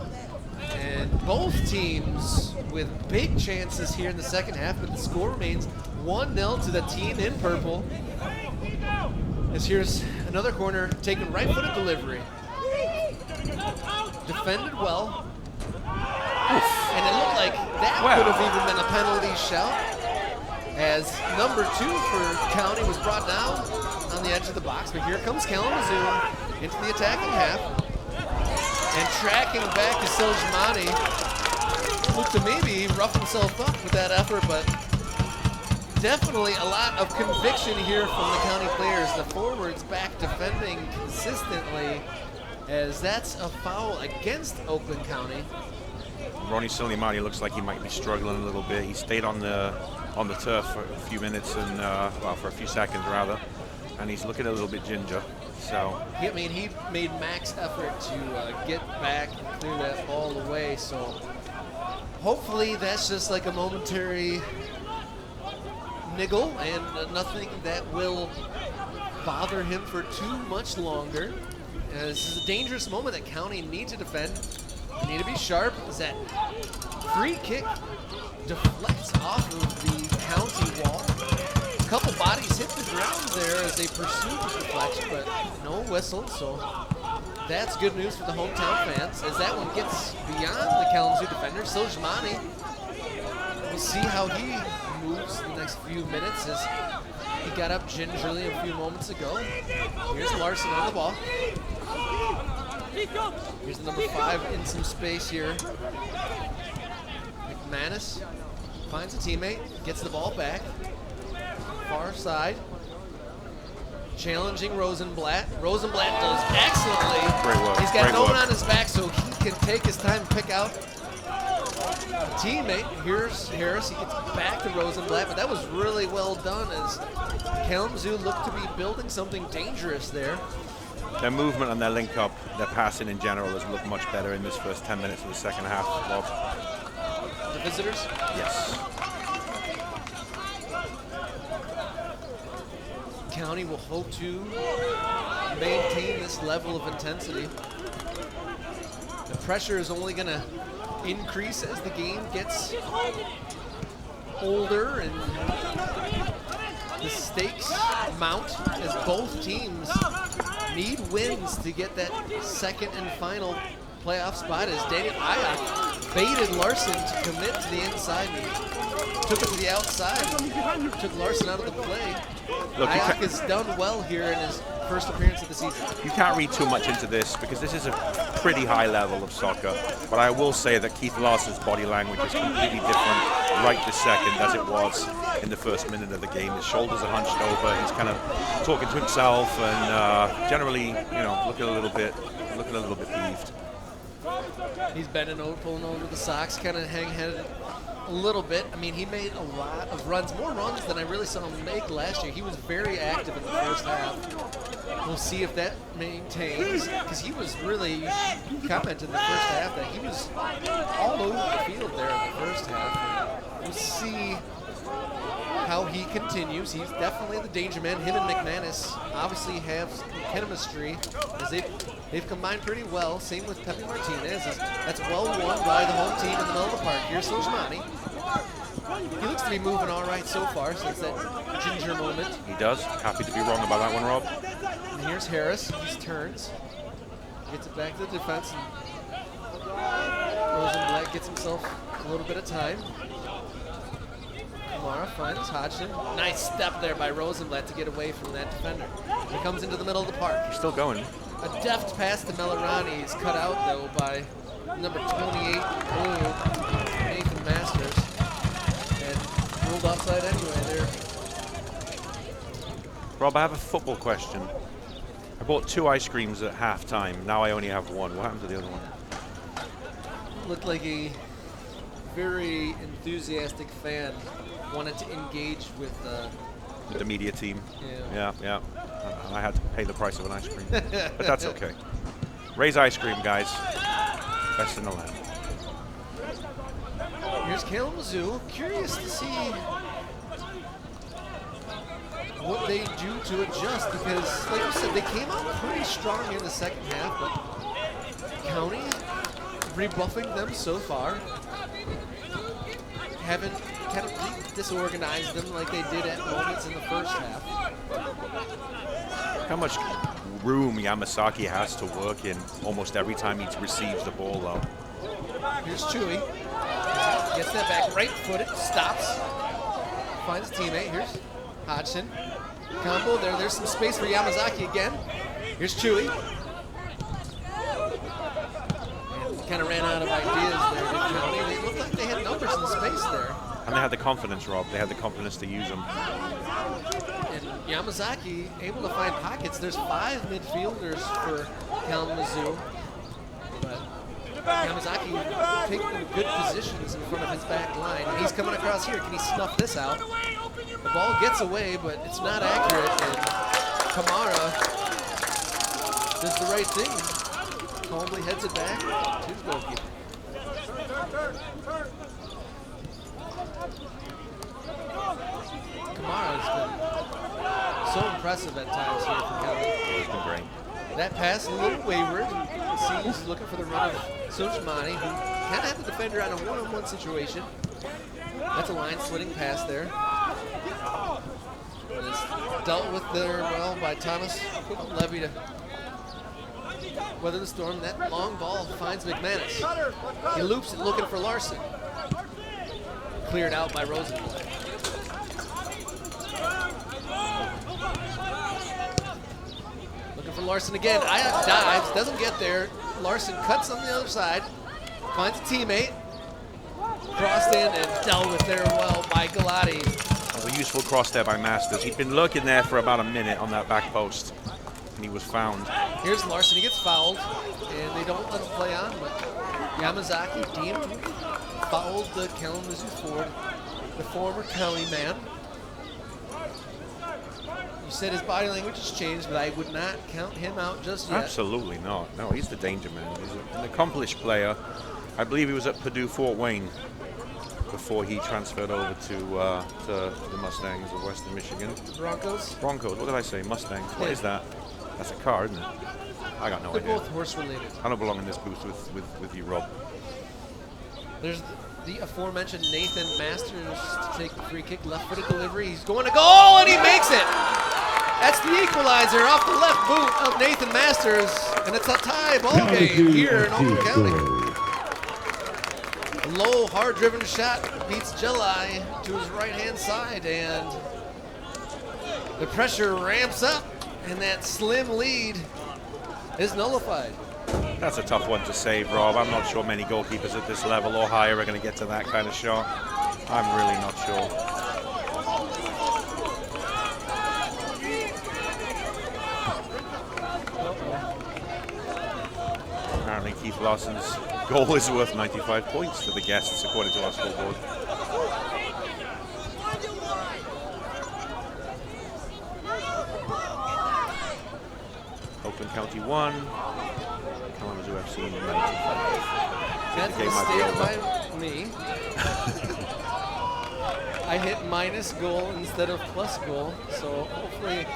And both teams with big chances here in the second half, but the score remains 1-0 to the team in purple. As here's another corner, taken right-footed delivery. Defended well. And it looked like that could have even been a penalty shout, as number 2 for County was brought down on the edge of the box. But here comes Kalamazoo into the attacking half, and tracking back to Soljmani. Looked to maybe rough himself up with that effort, but definitely a lot of conviction here from the County players. The forwards back defending consistently, as that's a foul against Oakland County. Ronnie Solimani looks like he might be struggling a little bit. He stayed on the turf for a few minutes and well, for a few seconds rather, and he's looking a little bit ginger. So I mean, he made max effort to get back and clear that ball away. So hopefully that's just like a momentary niggle and nothing that will bother him for too much longer. This is a dangerous moment that County need to defend. They need to be sharp. As that free kick deflects off of the hit the ground there as they pursued the deflection, but no whistle, so that's good news for the hometown fans as that one gets beyond the Kalamazoo defender. Soleimani, we'll see how he moves the next few minutes as he got up gingerly a few moments ago. Here's Larson on the ball. Here's the number 5 in some space here. McManus finds a teammate, gets the ball back. Far side. Challenging Rosenblatt. Rosenblatt does excellently. Great work. He's got Great no one work. on his back, so he can take his time and pick out a teammate. Here's Harris. He gets back to Rosenblatt, but that was really well done as Kalamazoo looked to be building something dangerous there. Their movement and their link up, their passing in general has looked much better in this first 10 minutes of the second half, Bob. The visitors? Yes. County will hope to maintain this level of intensity. The pressure is only going to increase as the game gets older and the stakes mount as both teams need wins to get that second and final playoff spot as Daniel Ayak baited Larson to commit to the inside and took it to the outside, took Larson out of the play. Look, Ayak has done well here in his first appearance of the season. you can't read too much into this because this is a pretty high level of soccer. But I will say that Keith Larson's body language is completely different right this second as it was in the first minute of the game. His shoulders are hunched over. He's kind of talking to himself and generally, you know, looking a little bit peeved. He's bending over, pulling over the socks, kind of hang-headed a little bit. I mean, he made a lot of runs, more runs than I really saw him make last year. He was very active in the first half. We'll see if that maintains, because he was really, you commented in the first half that he was all over the field there in the first half. We'll see how he continues. He's definitely the danger man. Him and McManus obviously have chemistry as they've combined pretty well. Same with Pepe Martinez. That's well won by the home team in the middle of the park. Here's Soleimani. He looks to be moving all right so far since that ginger moment. He does. Happy to be wrong about that one, Rob. And here's Harris. He turns, gets it back to the defense, and Rosenblatt gets himself a little bit of time. Kamara finds Hodgson. Nice step there by Rosenblatt to get away from that defender. He comes into the middle of the park. He's still going. A deft pass to Melarani is cut out though by number 28, Nathan Masters, and ruled offside anyway there. Rob, I have a football question. I bought 2 ice creams at halftime. Now I only have 1. What happened to the other one? Looked like a very enthusiastic fan wanted to engage with The media team. Yeah. Yeah. I had to pay the price of an ice cream. But that's okay. Ray's ice cream, guys. Best in the land. Here's Kalamazoo. Curious to see what they do to adjust because, like you said, they came out pretty strong in the second half, but County rebuffing them so far. Haven't kind of disorganized them like they did at moments in the first half. How much room Yamasaki has to work in almost every time he receives the ball, though. Here's Chewy. Gets that back, right-footed, stops, finds a teammate. Here's Hodgson. Combo there. There's some space for Yamazaki again. Here's Chewy. And kind of ran out of ideas there, did County. They looked like they had numbers in space there. And they had the confidence, Rob. They had the confidence to use them. And Yamazaki able to find pockets. There's 5 midfielders for Kalamazoo. But Yamazaki taking good positions in front of his back line. And he's coming across here. Can he snuff this out? The ball gets away, but it's not accurate. And Kamara does the right thing. Calmly heads it back to the goalkeeper. Kamara has been so impressive at times here for Kelly. He's been great. That pass a little wayward. Seems looking for the run of Soleimani, who kind of had the defender on a one-on-one situation. That's a line-splitting pass there. And it's dealt with there well by Thomas Levy to weather the storm. That long ball finds McManus. He loops it looking for Larson. Cleared out by Rosenblatt. Looking for Larson again. Dives, doesn't get there. Larson cuts on the other side, finds a teammate. Crossed in and dealt with there well by Galati. That was a useful cross there by Masters. He'd been lurking there for about a minute on that back post, and he was found. Here's Larson. He gets fouled, and they don't let him play on, but Yamazaki deemed fouled the Kalamazoo forward, the former county man. You said his body language has changed, but I would not count him out just yet. Absolutely not. No, he's the danger man. He's an accomplished player. I believe he was at Purdue Fort Wayne before he transferred over to the Mustangs of Western Michigan. Broncos? Broncos. What did I say? Mustangs. What is that? That's a car, isn't it? I got no They're idea. both horse related. I don't belong in this booth with you, Rob. There's the aforementioned Nathan Masters to take the free kick, left-footed delivery. He's going to goal, and he makes it. That's the equalizer off the left boot of Nathan Masters, and it's a tie ball game here in Oakland County. A low, hard-driven shot beats Jelai to his right-hand side, and the pressure ramps up, and that slim lead is nullified. That's a tough one to save, Rob. I'm not sure many goalkeepers at this level or higher are going to get to that kind of shot. I'm really not sure. Apparently Keith Larson's goal is worth 95 points to the guests, according to our scoreboard. Oakland County 1, Kalamazoo FC 95. That's a mistake by me. I hit minus goal instead of plus goal, so hopefully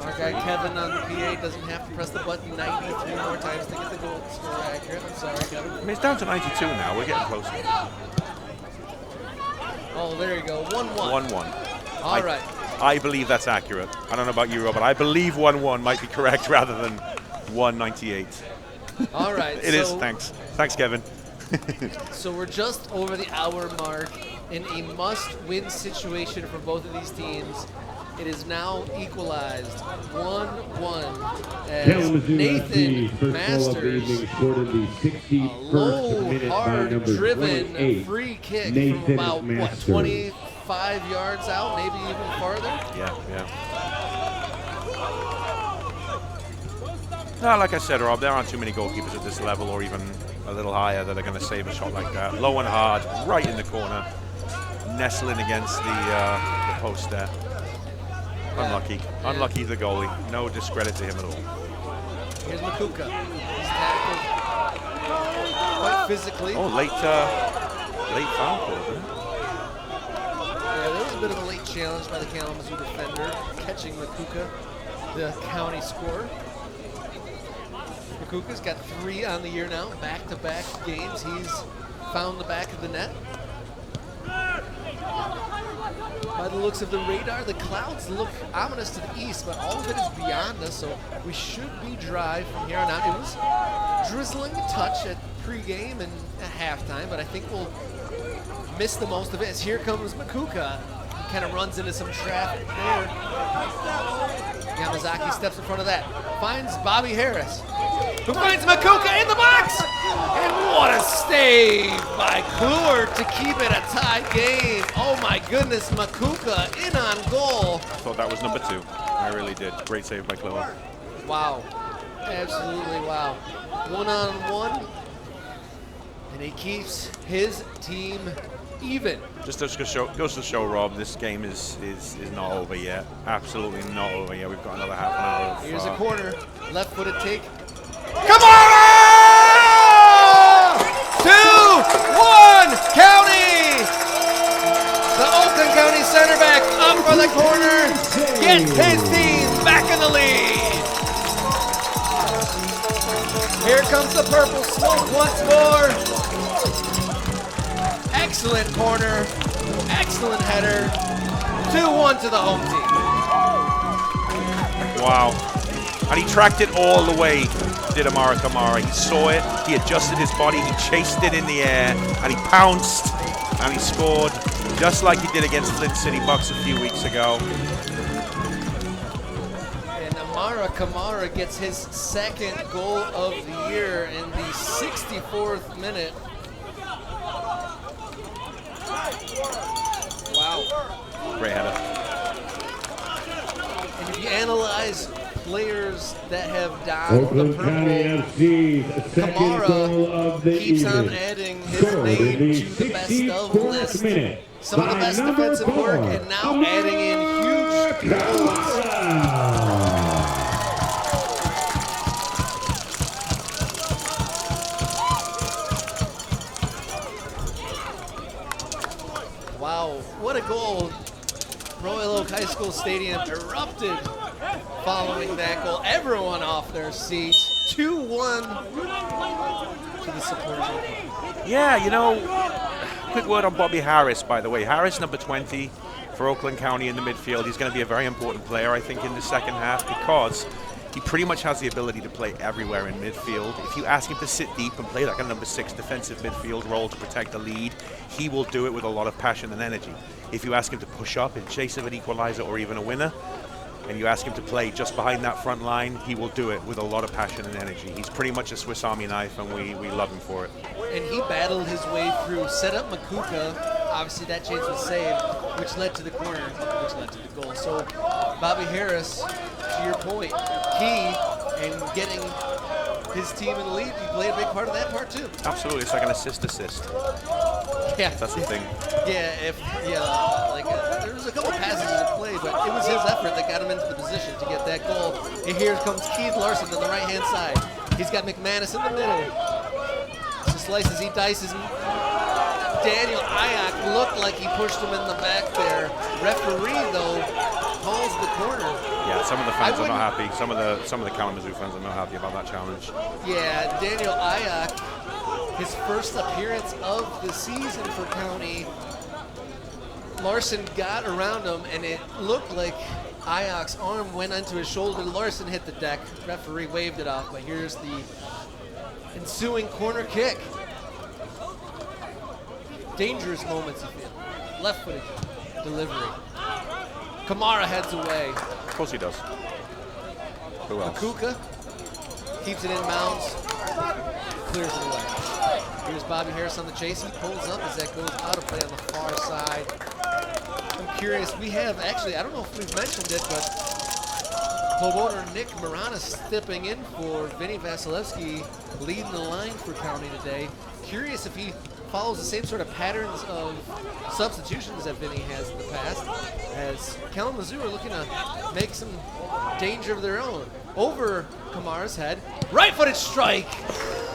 our guy Kevin on the PA doesn't have to press the button 93 more times to get the goal score accurate. I'm sorry, Kevin. I mean, it's down to 92 now. We're getting closer. Oh, there you go. 1-1. 1-1. All right. I believe that's accurate. I don't know about you, Rob, but I believe 1-1 might be correct rather than 198. All right. It is. Thanks. Thanks, Kevin. So we're just over the hour mark in a must-win situation for both of these teams. It is now equalized 1-1 as Kalamazoo Nathan FC, first goal of the Masters, evening, scored in the 61st minute by number hard-driven 28, free kick Nathan from about, Masters. 25 yards out, maybe even farther. Yeah. No, like I said, Rob, there aren't too many goalkeepers at this level or even a little higher that are going to save a shot like that. Low and hard, right in the corner, nestling against the post there. Unlucky. Unlucky the goalie. No discredit to him at all. Here's Makuka. He's tackled quite physically. Oh, late foul call, isn't it? Yeah, there was a bit of a late challenge by the Kalamazoo defender, catching Makuka, the county scorer. Makuka's got 3 on the year now, back-to-back games. He's found the back of the net. By the looks of the radar, the clouds look ominous to the east, but all of it is beyond us, so we should be dry from here on out. It was drizzling a touch at pregame and at halftime, but I think we'll miss the most of it as here comes Makuka. He kind of runs into some traffic there. Yamazaki steps in front of that, finds Bobby Harris, who finds Makuka in the box! And what a save by Kluwer to keep it a tie game. Oh my goodness, Makuka in on goal. I thought that was number 2. I really did. Great save by Kluwer. Wow, absolutely wow. 1-on-1, and he keeps his team even. Just goes to show, Rob, this game is not over yet. Absolutely not over yet. We've got another half an hour of, Here's a corner, left-footed take. Come on! 2-1 County! The Oakland County center back up for the corner, gets his team back in the lead. Here comes the purple smoke once more. Excellent corner, excellent header. 2-1 to the home team. Wow. And he tracked it all the way, did Amara Kamara. He saw it, he adjusted his body, he chased it in the air, and he pounced, and he scored, just like he did against Flint City Bucks a few weeks ago. And Amara Kamara gets his second goal of the year in the 64th minute. Wow. Great header. And if you analyze players that have donned Oakland the County purple, FC's second goal of the keeps on evening. adding his Scored name in the to the best of 64th list. minute Some of the by best number defensive 4, work, and now adding in huge goals. Wow, what a goal. Royal Oak High School Stadium erupted following that goal. Everyone off their seats. 2-1 to the supporters. Yeah, you know, quick word on Bobby Harris, by the way. Harris, number 20 for Oakland County in the midfield. He's going to be a very important player, I think, in the second half because he pretty much has the ability to play everywhere in midfield. If you ask him to sit deep and play like a number 6 defensive midfield role to protect the lead, he will do it with a lot of passion and energy. If you ask him to push up in chase of an equalizer or even a winner, and you ask him to play just behind that front line, he will do it with a lot of passion and energy. He's pretty much a Swiss Army knife, and we love him for it. And he battled his way through, set up Makuka. Obviously, that chance was saved, which led to the corner, which led to the goal. So, Bobby Harris, to your point, key in getting his team in the lead. He played a big part of that part, too. Absolutely. It's like an assist. Yeah. That's the thing. Yeah, there was a couple passes in play, but it was his effort that got him into the position to get that goal. And here comes Keith Larson on the right-hand side. He's got McManus in the middle. So slices, he dices. Daniel Ayak looked like he pushed him in the back there. Referee, though, calls the corner. Yeah, some of the fans are not happy. Some of the Kalamazoo fans are not happy about that challenge. Yeah, Daniel Ayak, his first appearance of the season for County. Larson got around him, and it looked like Ayak's arm went into his shoulder. Larson hit the deck. Referee waved it off, but here's the ensuing corner kick. Dangerous moments, you feel. Left-footed delivery. Kamara heads away. Of course he does. Who else? Makuka keeps it in bounds, clears it away. Here's Bobby Harris on the chase. He pulls up as that goes out of play on the far side. I'm curious, we have actually, I don't know if we've mentioned it, but club owner Nick Marana stepping in for Vinny Vasilevsky, leading the line for County today. Curious if he follows the same sort of patterns of substitutions that Vinny has in the past, as Kalamazoo are looking to make some danger of their own. Over Kamara's head, right-footed strike,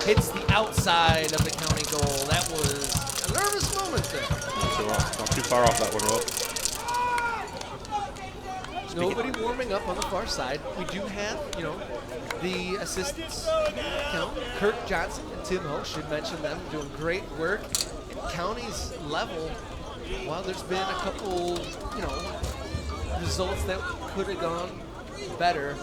hits the outside of the County goal. That was a nervous moment there. Not too far off that one, Rob. Nobody warming up on the far side. We do have, the assistants count. Kirk Johnson and Tim Ho, should mention them, doing great work. At County's level, while there's been a couple, results that could have gone better,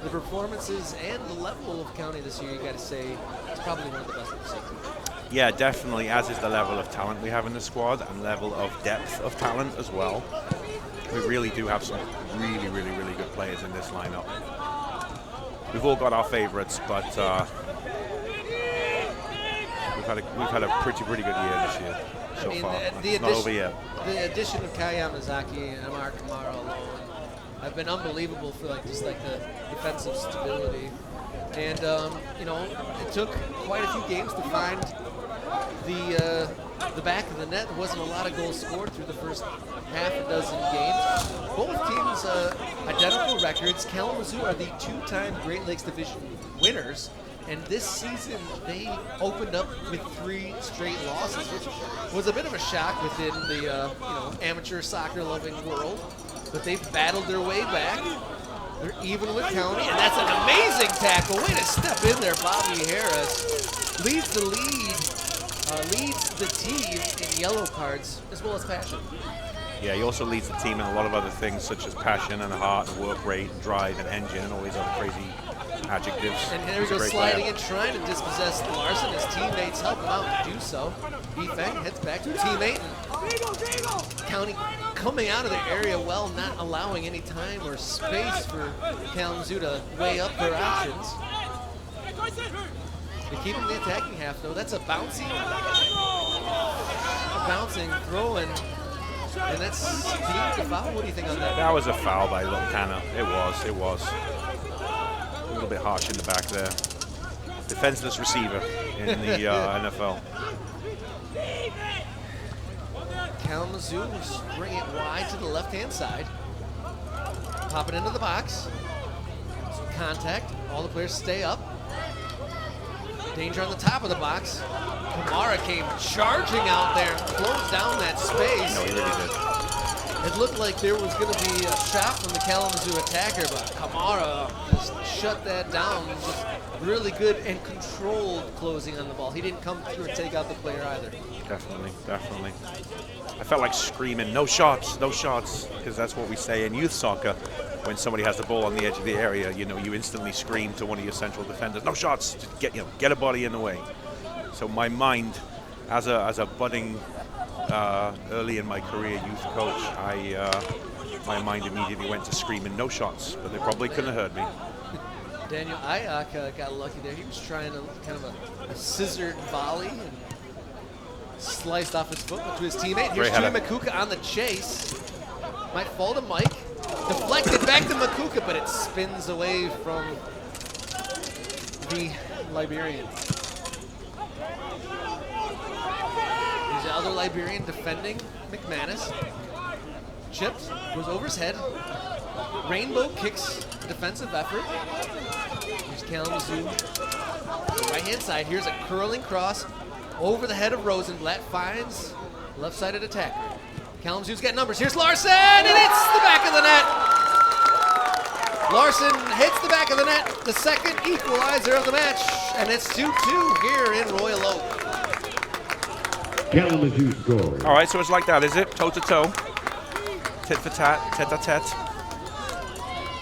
the performances and the level of County this year, you got to say, it's probably one of the best we've seen. Yeah, definitely, as is the level of talent we have in the squad and level of depth of talent as well. We really do have some really, really, really good players in this lineup. We've all got our favorites, but we've had a pretty good year this year so far. It's not over yet. The addition of Kai Yamazaki and Amar Kamara alone have been unbelievable for the defensive stability. And it took quite a few games to find the back of the net. There wasn't a lot of goals scored through the first half a dozen games. Both teams identical records. Kalamazoo are the two-time Great Lakes Division winners, and this season they opened up with 3 straight losses, which was a bit of a shock within the amateur soccer-loving world. But they've battled their way back. They're even with County, and that's an amazing tackle. Way to step in there, Bobby Harris. Leads the team in yellow cards as well as passion. Yeah, he also leads the team in a lot of other things, such as passion and heart and work rate and drive and engine and all these other crazy adjectives. And here we go, sliding and trying to dispossess Larson. His teammates help him out to do so. Bifang heads back to a teammate. And County coming out of their area well, not allowing any time or space for Kalamazoo to weigh up their options. They keep him in the attacking half, though. That's a bouncing throw, and that's the foul. What do you think on that? That was a foul by Lantana. It was. A little bit harsh in the back there. Defenseless receiver in the NFL. Kalamazoo bring it wide to the left-hand side. Pop it into the box. Some contact. All the players stay up. Danger on the top of the box. Kamara came charging out there and closed down that space. No, he really did. It looked like there was going to be a shot from the Kalamazoo attacker, but Kamara just shut that down. Just really good and controlled closing on the ball. He didn't come through and take out the player either. Definitely. I felt like screaming, no shots, because that's what we say in youth soccer. When somebody has the ball on the edge of the area, you instantly scream to one of your central defenders, no shots, just get a body in the way. So my mind, as a budding, early in my career youth coach, my mind immediately went to screaming, no shots, but they probably couldn't have heard me. Daniel Ayak got lucky there. He was trying kind of a scissored volley and sliced off his foot to his teammate. Here's Chewy Makuka on the chase. Might fall to Mike. Deflected back to Makuka, but it spins away from the Liberian. Here's the other Liberian defending McManus. Chips, goes over his head. Rainbow kicks defensive effort. Here's Kalamazoo. Right-hand side, here's a curling cross over the head of Rosenblatt. Finds left-sided attacker. Kalamazoo's got numbers. Here's Larson, and it's the back of the net. Larson hits the back of the net, the second equalizer of the match, and it's 2-2 here in Royal Oak. Kalamazoo scores. All right, so it's like that, is it? Toe-to-toe, tit for tat, tete-a-tete.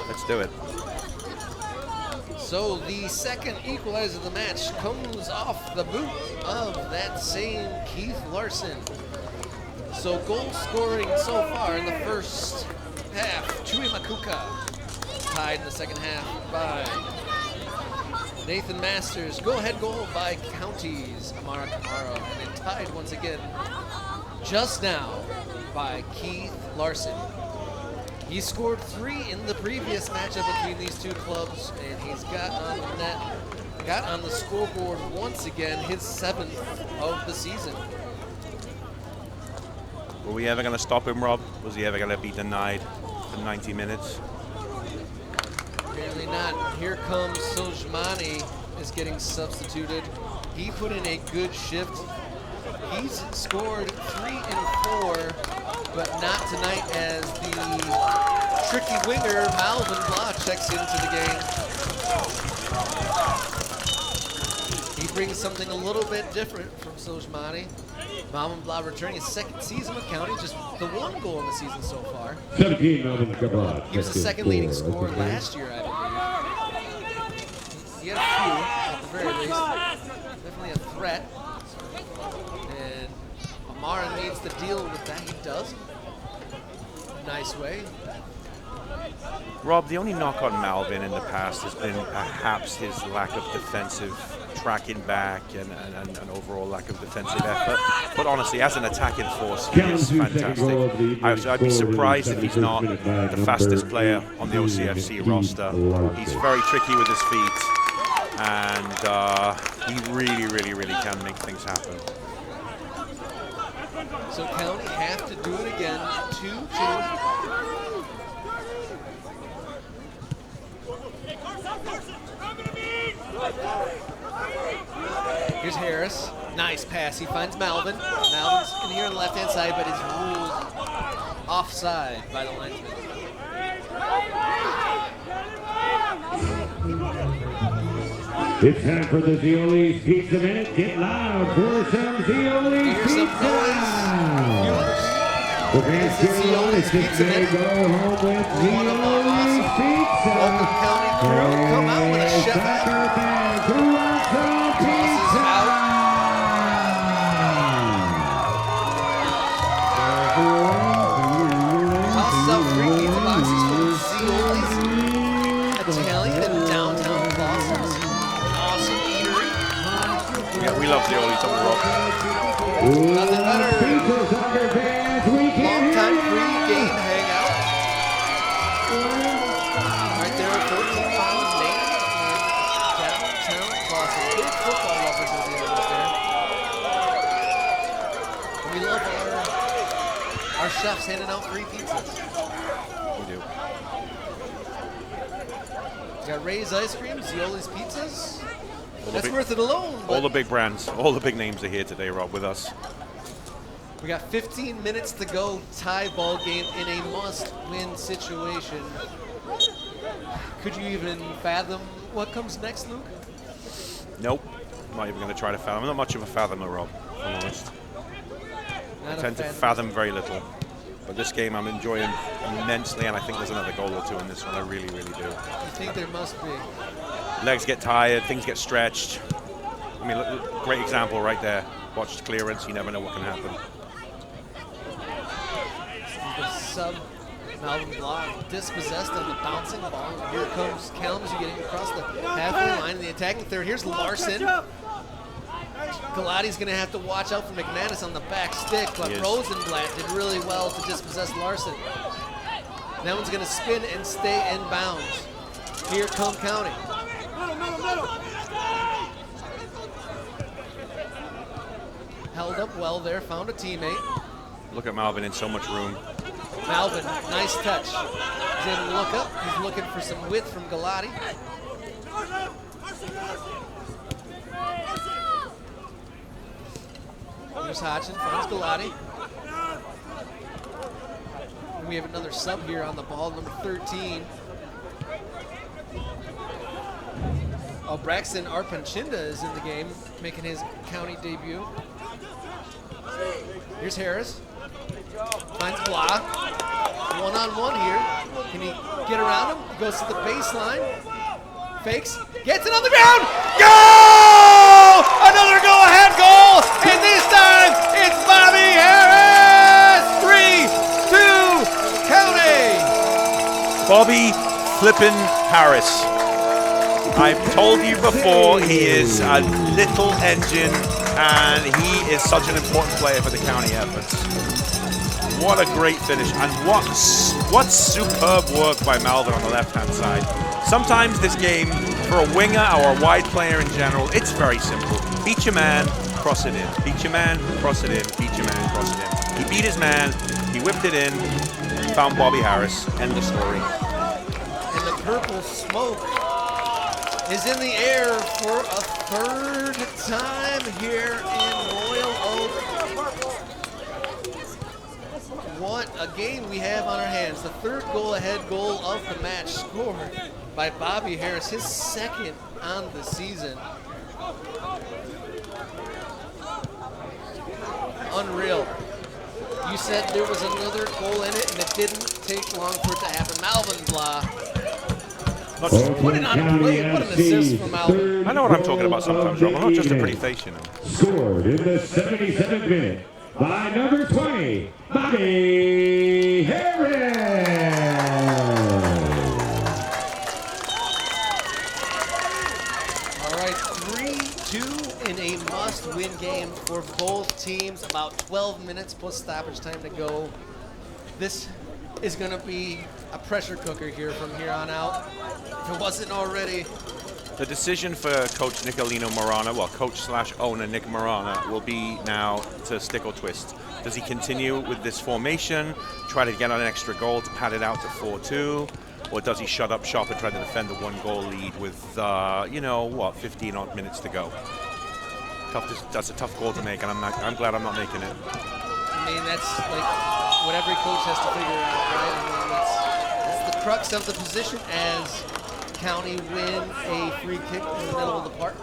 Let's do it. So the second equalizer of the match comes off the boot of that same Keith Larson. So goal scoring so far in the first half, Chewy Makuka. Tied in the second half by Nathan Masters. Go-ahead goal by Counties, Amara Kamara. And then tied once again just now by Keith Larson. He scored 3 in the previous matchup between these two clubs, and he's got on the net, got on the scoreboard once again, his 7th of the season. Were we ever going to stop him, Rob? Was he ever going to be denied for 90 minutes? Apparently not. Here comes Soljmani is getting substituted. He put in a good shift. He's scored 3 and 4, but not tonight as the tricky winger Malvin Blah checks into the game. He brings something a little bit different from Soljmani. Malvin Blah returning his second season with County, just the 1 goal in the season so far. 17, Malvin Blah. He was the second leading scorer last year, I believe. He had a few, at the very least. Definitely a threat. And Amara needs to deal with that. He does. Nice way. Rob, the only knock on Malvin in the past has been perhaps his lack of defensive tracking back and an overall lack of defensive effort. But honestly, as an attacking force, he is fantastic. I'd be surprised if he's not the fastest player on the OCFC roster. He's very tricky with his feet, and he really can make things happen. So County have to do it again. 2-2. Here's Harris. Nice pass. He finds Malvin. Malvin's in here on the left-hand side, but is ruled offside by the linesman. It's time for the Zioli's Pizza Minute. Get loud for some Zioli's Here's some Pizza. noise. This is Zioli's Pizza They Minute. go home with Zioli's Pizza. Oakland County crew come out with a chef hat. Soccer fans, who wants some pizza? Tosses out free pizza boxes from Zioli's Italian in downtown Boston. Awesome eatery. Yeah, we love the Oakland on the rock. Nothing better. Pizza, soccer fans, we can Long time hear free you. game hangout. Right there at 14 Mile Main in downtown Boston. Big football lovers will be right there. And we love our chefs handing out free pizzas. We do. We got Ray's Ice Cream, Zioli's Pizzas. All the That's big- worth it alone. All But the big brands, all the big names are here today, Rob, with us. we got 15 minutes to go. Tie ball game in a must-win situation. Could you even fathom what comes next, Luke? Nope. I'm not even going to try to fathom. I'm not much of a fathomer, Rob, if I'm honest. I Not a tend to fan. fathom very little. But this game I'm enjoying immensely, and I think there's another goal or two in this one. I really, really do. You think there must be? Legs get tired, things get stretched. I mean, look, great example right there. Watched clearance, you never know what can happen. The sub Malvin Block dispossessed of the bouncing ball. Here comes Kalamazoo getting across the halfway line in the attacking third. Here's Larson. Galati's going to have to watch out for McManus on the back stick, but He is. Rosenblatt did really well to dispossess Larson. That one's going to spin and stay in bounds. Here come County. Held up well there, found a teammate. Look at Malvin in so much room. Malvin, nice touch. He's able to look up. He's looking for some width from Galati. Here's Hodgson, finds Galati. And we have another sub here on the ball, number 13. Braxton Arpanchinda is in the game, making his county debut. Here's Harris. Finds Blah. One-on-one here. Can he get around him? He goes to the baseline. Fakes. Gets it on the ground. Goal! Another go-ahead goal. And this time, it's Bobby Harris. 3-2 County. Bobby flippin' Harris. I've told you before, he is a little engine, and he is such an important player for the county efforts. What a great finish, and what superb work by Malvin on the left-hand side. Sometimes this game, for a winger or a wide player in general, it's very simple. Beat your man, cross it in. Beat your man, cross it in. Beat your man, cross it in. He beat his man, he whipped it in, found Bobby Harris, end of story. And the purple smoke is in the air for a third time here in Royal Oak. What a game we have on our hands. The third goal-ahead goal of the match scored by Bobby Harris, his second on the season. Unreal. You said there was another goal in it, and it didn't take long for it to happen. Malvin Blah. Put it on a play. What an assist from Malvin. I know what I'm talking about sometimes, Rob. I'm not just a pretty face, you know. Scored in the 77th minute by number 20, Bobby Harris. All right, 3-2 in a must-win game for both teams. About 12 minutes plus stoppage time to go. This is going to be a pressure cooker here from here on out. If it wasn't already. The decision for Coach Nicolino Morana, well, Coach/owner Nick Morana, will be now to stick or twist. Does he continue with this formation, try to get on an extra goal to pad it out to 4-2, or does he shut up shop and try to defend the one-goal lead with, 15 odd minutes to go? That's a tough call to make, and I'm glad I'm not making it. I mean, that's like what every coach has to figure out, right? I mean, that's the crux of the position as County win a free kick in the middle of the park.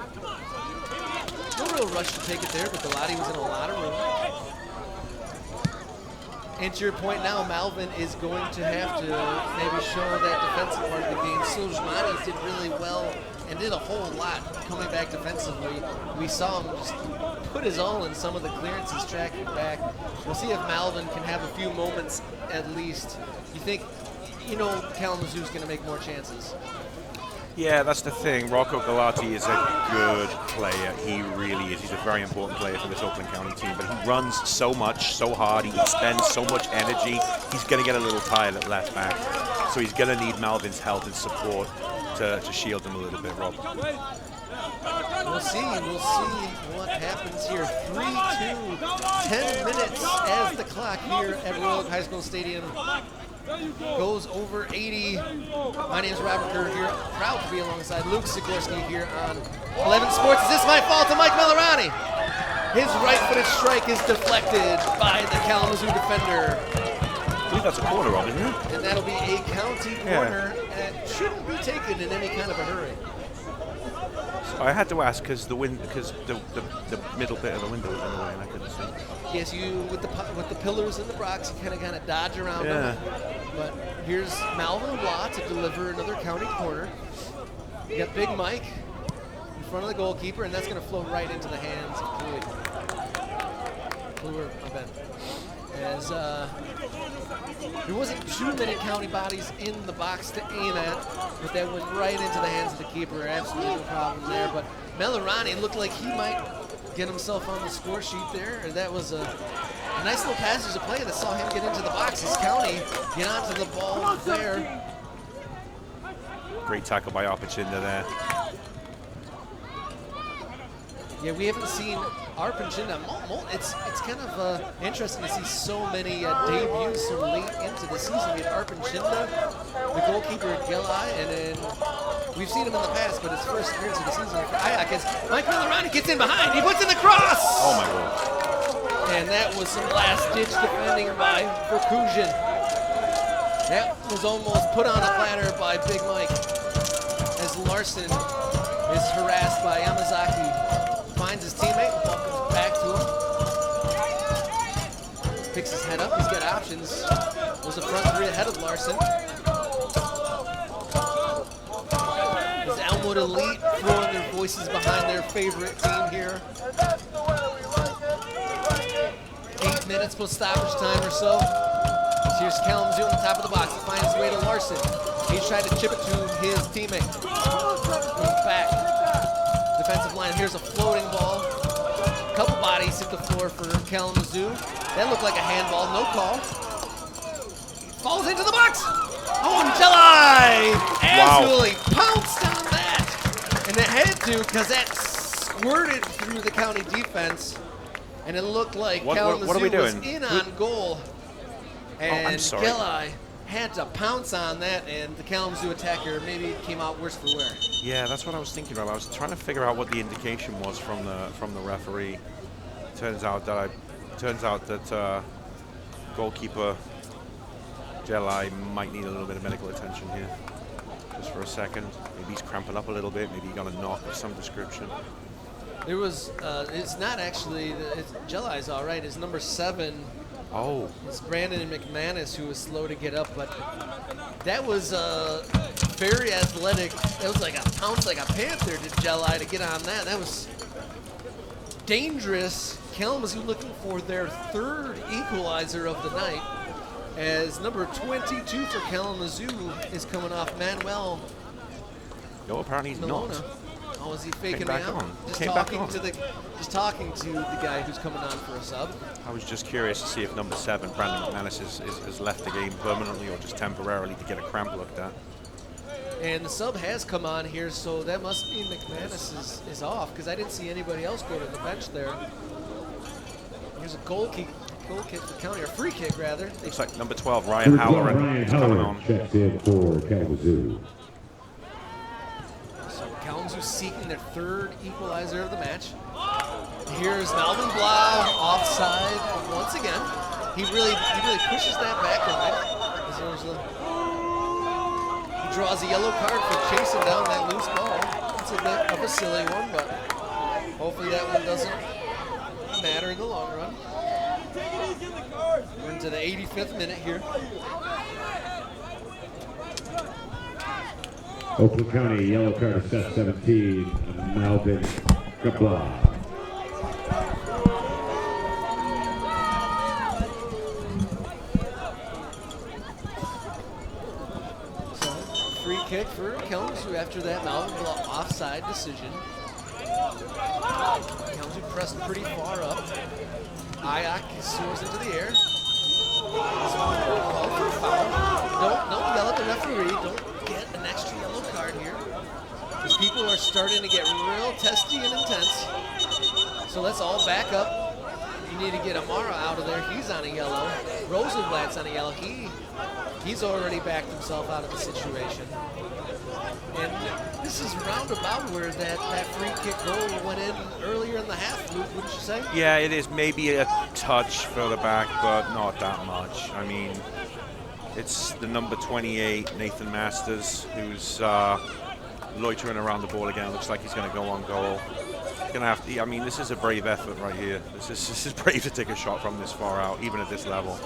No real rush to take it there, but Galati was in a lot of room. And to your point now, Malvin is going to have to maybe show that defensive part of the game. Soljmani did really well and did a whole lot coming back defensively. We saw him just put his all in some of the clearances tracking back. We'll see if Malvin can have a few moments at least. You think, Kalamazoo's going to make more chances? Yeah, that's the thing. Rocco Galati is a good player. He really is. He's a very important player for this Oakland County team. But he runs so much, so hard. He expends so much energy. He's going to get a little tired at left back. So he's going to need Malvin's help and support to shield him a little bit, Rob. We'll see what happens here. 3-2, 10 minutes as the clock here at Royal Oak High School Stadium goes over 80. My name is Robert Kerr here, proud to be alongside Luke Sikorsky here on 11 Sports. Is this my fault to Mike Melarani? His right-footed strike is deflected by the Kalamazoo defender. I believe that's a corner, Rob, isn't it? And that'll be a county corner and shouldn't be taken in any kind of a hurry. So I had to ask because the middle bit of the window was in the way and I couldn't see. Yes, with the pillars and the rocks, you kind of dodge around them. But here's Malvin Blah to deliver another county corner. You got Big Mike in front of the goalkeeper, and that's going to flow right into the hands of Kluwer. As there wasn't too many county bodies in the box to aim at, but that went right into the hands of the keeper. Absolutely no problem there. But Melarani looked like he might get himself on the score sheet there. And that was a nice little passage of play that saw him get into the box. His county get onto the ball there. Great tackle by Arpachinda there. Yeah, we haven't seen Arpachinda. It's kind of interesting to see so many debuts so late into the season. We had Arpachinda, the goalkeeper at Gillai, and then we've seen him in the past, but his first appearance of the season for Ayak. Mike Melarani gets in behind. He puts in the cross. Oh my God! And that was some last-ditch defending by Verkusen. That was almost put on a platter by Big Mike as Larson is harassed by Yamazaki. Finds his teammate, ball comes back to him. Picks his head up, he's got options. Was a front three ahead of Larson. Is Elmwood Elite throwing their voices behind their favorite team here? 8 minutes post stoppage time or so. Here's Kalamazoo on the top of the box. He finds his way to Larson. He's trying to chip it to his teammate. Goes back. Defensive line, here's a floating ball. A couple bodies hit the floor for Kalamazoo. That looked like a handball, no call. Falls into the box. Oh, and Jelai absolutely pounced on that. And it had to because that squirted through the county defense. And it looked like Kalamazoo was in on goal. And I'm sorry. Jelai had to pounce on that, and the Kalamazoo attacker maybe came out worse for wear. Yeah, that's what I was thinking of. I was trying to figure out what the indication was from the referee. Turns out that goalkeeper Jelai might need a little bit of medical attention here, just for a second. Maybe he's cramping up a little bit. Maybe he got a knock of some description. There was. It's not actually. Jelai's all right. It's number 7. Oh. It's Brandon McManus who was slow to get up, but that was very athletic. It was like a pounce like a panther to Jelai to get on that. That was dangerous. Kalamazoo looking for their 3rd equalizer of the night, as number 22 for Kalamazoo is coming off Manuel. No, apparently he's Milona. not. Oh, is he faking Came me back out? on. Just Came talking back on. to the guy who's coming on for a sub. I was just curious to see if number 7, Brandon McManus, has left the game permanently or just temporarily to get a cramp looked at. And the sub has come on here, so that must mean McManus is off, because I didn't see anybody else go to the bench there. Here's a goal kick for County, or free kick rather. Looks like number 12, Ryan Halloran, is coming on. Checks in for Kalamazoo. So Kalamazoo seeking their 3rd equalizer of the match. Here's Malvin Blau offside once again. He really pushes that back on it. He draws a yellow card for chasing down that loose ball. It's a bit of a silly one, but hopefully that one doesn't matter in the long run. We're into into the 85th minute here. Oakland County, yellow card assessed 17, Melvin Kapla. Free kick for Kalamazoo after that Melvin offside decision. Kalamazoo pressed pretty far up. Ayak soars into the air. Called for a foul. Don't yell at the referee. Don't get an extra yellow card here. Because people are starting to get real testy and intense. So let's all back up. You need to get Amara out of there. He's on a yellow. Rosenblatt's on a yellow. He's already backed himself out of the situation. And this is roundabout where that free kick goal went in earlier in the half, Luke, wouldn't you say? Yeah, it is maybe a touch further back, but not that much. I mean, it's the number 28, Nathan Masters, who's loitering around the ball again. Looks like he's going to go on goal. Gonna have to. I mean, this is a brave effort right here. This is brave to take a shot from this far out, even at this level.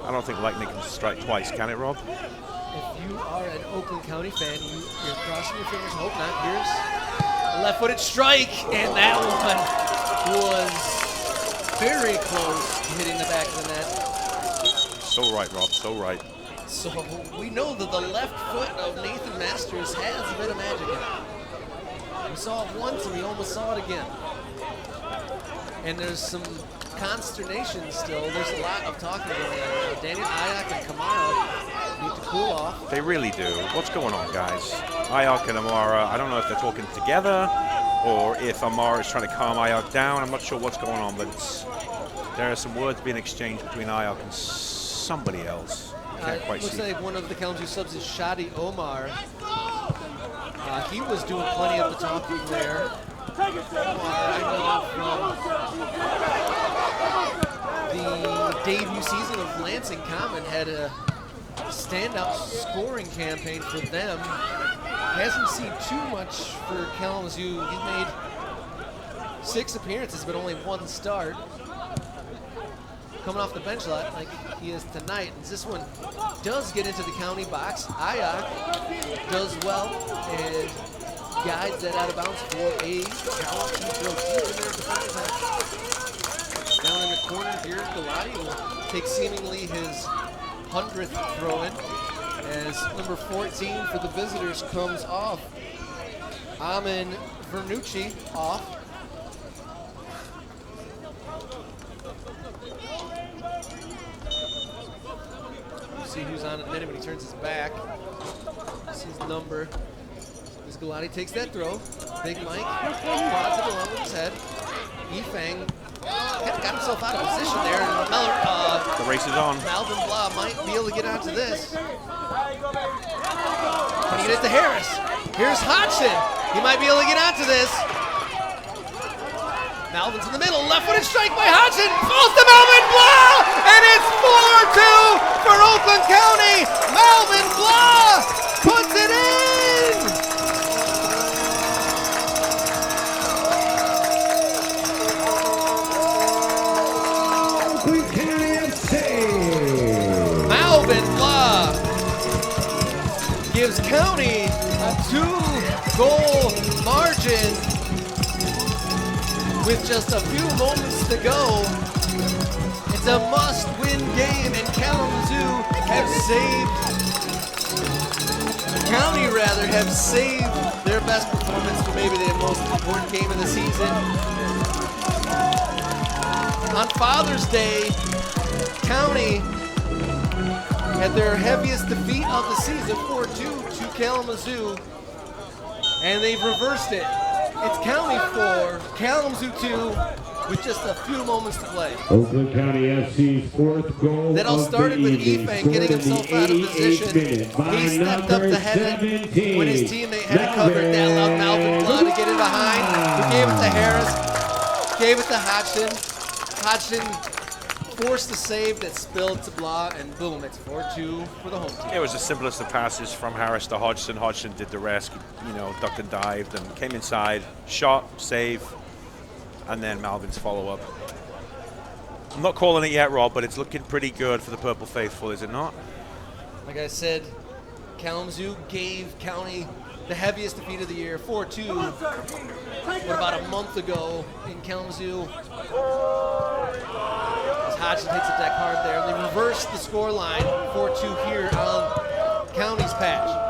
I don't think lightning can strike twice, can it, Rob? If you are an Oakland County fan, you're crossing your fingers. Hope not. Here's a left-footed strike, and that one was very close to hitting the back of the net. So right, Rob. So right. So we know that the left foot of Nathan Masters has a bit of magic in it. We saw it once and we almost saw it again. And there's some consternation still. There's a lot of talking going on right now. Daniel Ayak and Kamara need to cool off. They really do. What's going on, guys? Ayak and Amara, I don't know if they're talking together or if Amara is trying to calm Ayak down. I'm not sure what's going on, but there are some words being exchanged between Ayak and somebody else. Can't quite see. Looks like one of the Kalamazoo subs is Shadi Omar. He was doing plenty of the talking there. I know from the debut season of Lansing Common had a standout scoring campaign for them. Hasn't seen too much for Kalamazoo. He's made 6 appearances, but only 1 start. Coming off the bench a lot like he is tonight. And this one does get into the county box. Ayak does well and guides that out of bounds for a Kalamazoo throw deep in their defensive half. Down in the corner here, Galati will take seemingly his 100th throw-in as number 14 for the visitors comes off. Amin Vernucci off. See who's on in a minute when he turns his back. This is his number. As Galati takes that throw. Big Mike quads it along with his head. Efang kind of got himself out of position there. And the race is on. Malvin Blah might be able to get onto this. Can he get it to Harris? Here's Hodgson. He might be able to get onto this. Malvin's in the middle, left-footed strike by Hodgson, falls to Malvin Blah, and it's 4-2 for Oakland County. Malvin Blah puts it in. Oakland County FC. Malvin Blah gives County a 2-goal margin. With just a few moments to go, it's a must-win game, and Kalamazoo have saved their best performance for maybe the most important game of the season. On Father's Day, County had their heaviest defeat of the season, 4-2 to Kalamazoo, and they've reversed it. It's County 4, Kalamazoo 2, with just a few moments to play. Oakland County FC's 4th goal. That all started with Efang getting himself out of position. He stepped up to head it when his teammate had it covered. That allowed Malvin Blah to get in behind. He gave it to Harris, gave it to Hodgson. Hodgson forced the save that spilled to Blah, and boom, it's 4-2 for the home team. It was the simplest of passes from Harris to Hodgson. Hodgson did the rest, ducked and dived and came inside, shot, save, and then Malvin's follow-up. I'm not calling it yet, Rob, but it's looking pretty good for the Purple Faithful, is it not? Like I said, Kalamazoo gave County the heaviest defeat of the year, 4-2, about a month ago in Kalamazoo. As Hodgson hits the deck hard there. They reversed the score line, 4-2 here on County's patch.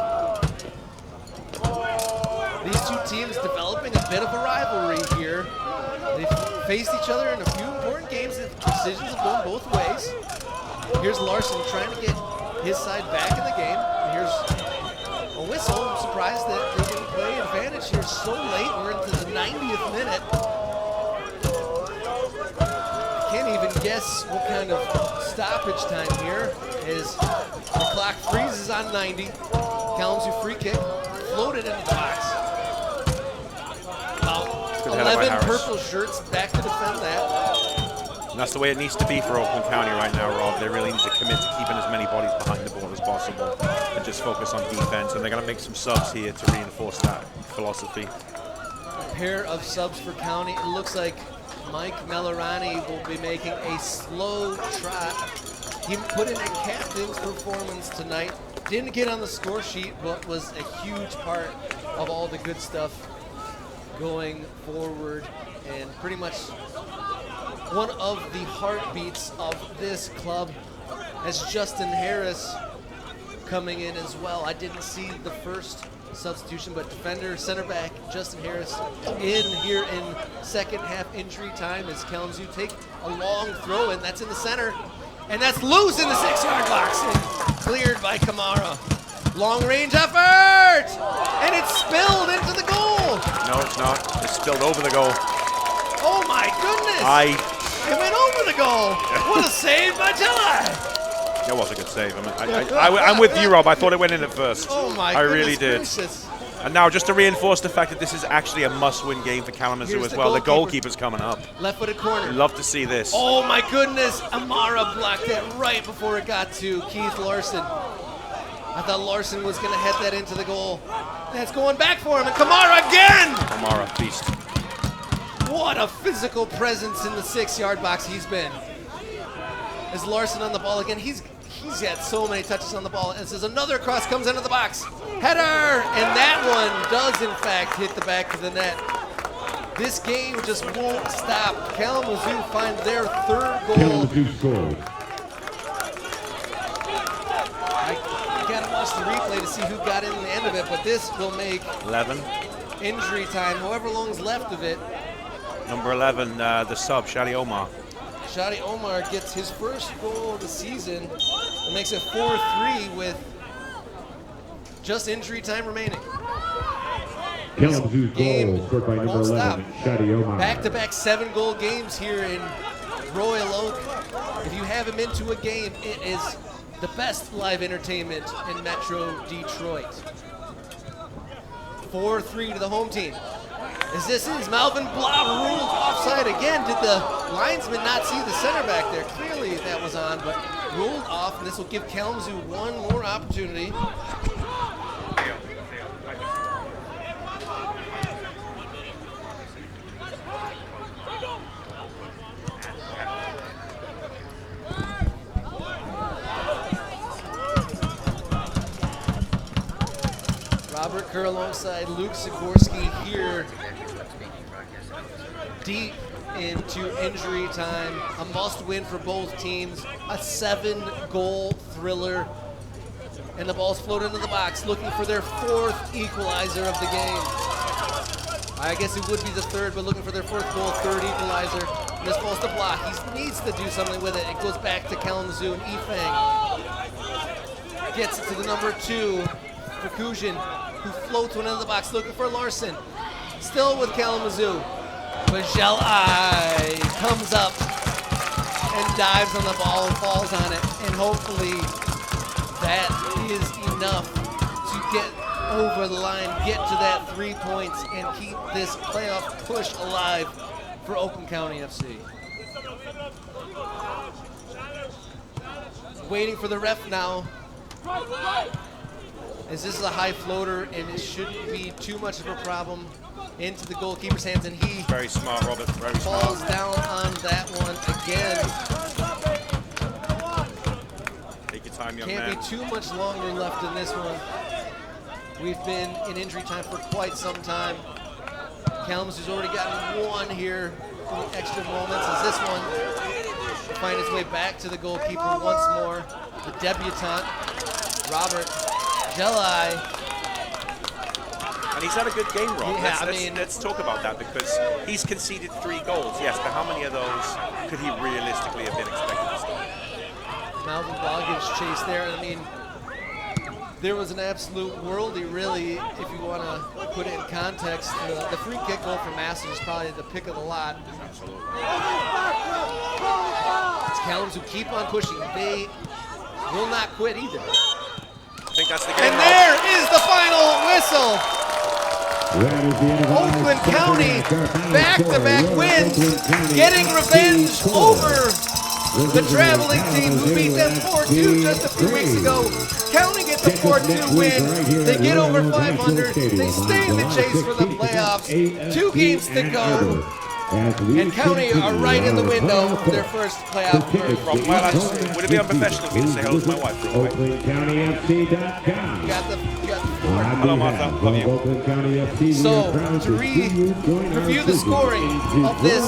These two teams developing a bit of a rivalry here. They've faced each other in a few important games. The decisions have gone both ways. Here's Larson trying to get his side back in the game. Here's a whistle. I'm surprised that they didn't play advantage here so late. We're into the 90th minute. Can't even guess what kind of stoppage time here is. The clock freezes on 90. Kalamazoo free kick, floated in the box. About 11 purple shirts back to defend that. And that's the way it needs to be for Oakland County right now, Rob. They really need to commit to keeping as many bodies behind the ball as possible and just focus on defense. And they're going to make some subs here to reinforce that philosophy. A pair of subs for County. It looks like Mike Melorani will be making a slow trot. He put in a captain's performance tonight. Didn't get on the score sheet, but was a huge part of all the good stuff going forward, and pretty much one of the heartbeats of this club as Justin Harris coming in as well. I didn't see the first substitution, but defender, center back Justin Harris in here in second half injury time as Kalamazoo take a long throw, and that's in the center, and that's loose in the 6-yard box and cleared by Kamara. Long range effort, and it's spilled into the goal. No, it's not. It's spilled over the goal. Oh my goodness! It went over the goal. What a save by July. It was a good save. I'm with you, Rob. I thought it went in at first. Oh my I really did. Gracious. And now, just to reinforce the fact that this is actually a must-win game for Kalamazoo as well. The goalkeeper's coming up. Left-footed corner. Love to see this. Oh my goodness! Amara blocked that right before it got to Keith Larson. I thought Larson was going to head that into the goal. That's going back for him, and Kamara again! Kamara, beast. What a physical presence in the 6-yard box he's been. As Larson on the ball again, he's got so many touches on the ball. And says another cross comes into the box. Header! And that one does in fact hit the back of the net. This game just won't stop. Kalamazoo find their third goal. Kalamazoo scored. I gotta watch the replay to see who got in the end of it, but this will make 11. Injury time, however long's left of it. Number 11, the sub, Shadi Omar. Shadi Omar gets his first goal of the season and makes it 4-3 with just injury time remaining. Kalamazoo's goal scored by number 11, Shadi Omar. Back-to-back 7-goal games here in Royal Oak. If you have him into a game, it is the best live entertainment in Metro Detroit. 4-3 to the home team. As this is Malvin Blah ruled offside again. Did the linesman not see the center back there? Clearly that was on, but ruled off, and this will give Kalamazoo one more opportunity. Robert Kerr alongside Luke Sikorsky here, deep into injury time. A must-win for both teams. A 7-goal thriller. And the ball's floated into the box, looking for their 4th equalizer of the game. I guess it would be the 3rd, but looking for their 4th goal, 3rd equalizer. And this ball's to block. He needs to do something with it. It goes back to Kalamazoo, and Ifang gets it to the number 2, Percussion, who floats one into the box, looking for Larson. Still with Kalamazoo. But Jelai comes up and dives on the ball and falls on it. And hopefully that is enough to get over the line, get to that 3 points, and keep this playoff push alive for Oakland County FC. Waiting for the ref now. As this is a high floater, and it shouldn't be too much of a problem. into the goalkeeper's hands, and he Very smart, Robert. Very falls smart. down on that one again. Take your time, young Can't man. be too much longer left in this one. We've been in injury time for quite some time. Kalamazoo's already gotten one here in the extra moments as this one find its way back to the goalkeeper once more. The debutant, Robert Jelai. And he's had a good game, Rob. Yeah, Let's talk about that, because he's conceded 3 goals. Yes, but how many of those could he realistically have been expected to start? Malvin Bogic chase there. I mean, there was an absolute worldie, really, if you want to put it in context. The free kick goal for Masters is probably the pick of the lot. Absolutely. It's Kalamazoo keep on pushing. They will not quit either. I think that's the game, And Rob. there is the final whistle. Oakland County, back-to-back wins, getting revenge over the traveling team who beat them 4-2 just a few weeks ago. County gets a 4-2 win. They get over 500. They stay in the chase for the playoffs. 2 games to go. And County are right in the window for their first playoff berth. Rob, would it be unprofessional for me to say hello to my wife real quick? OaklandCountyFC.com. You got the Hello, Martha. Love you. So, to review the scoring of this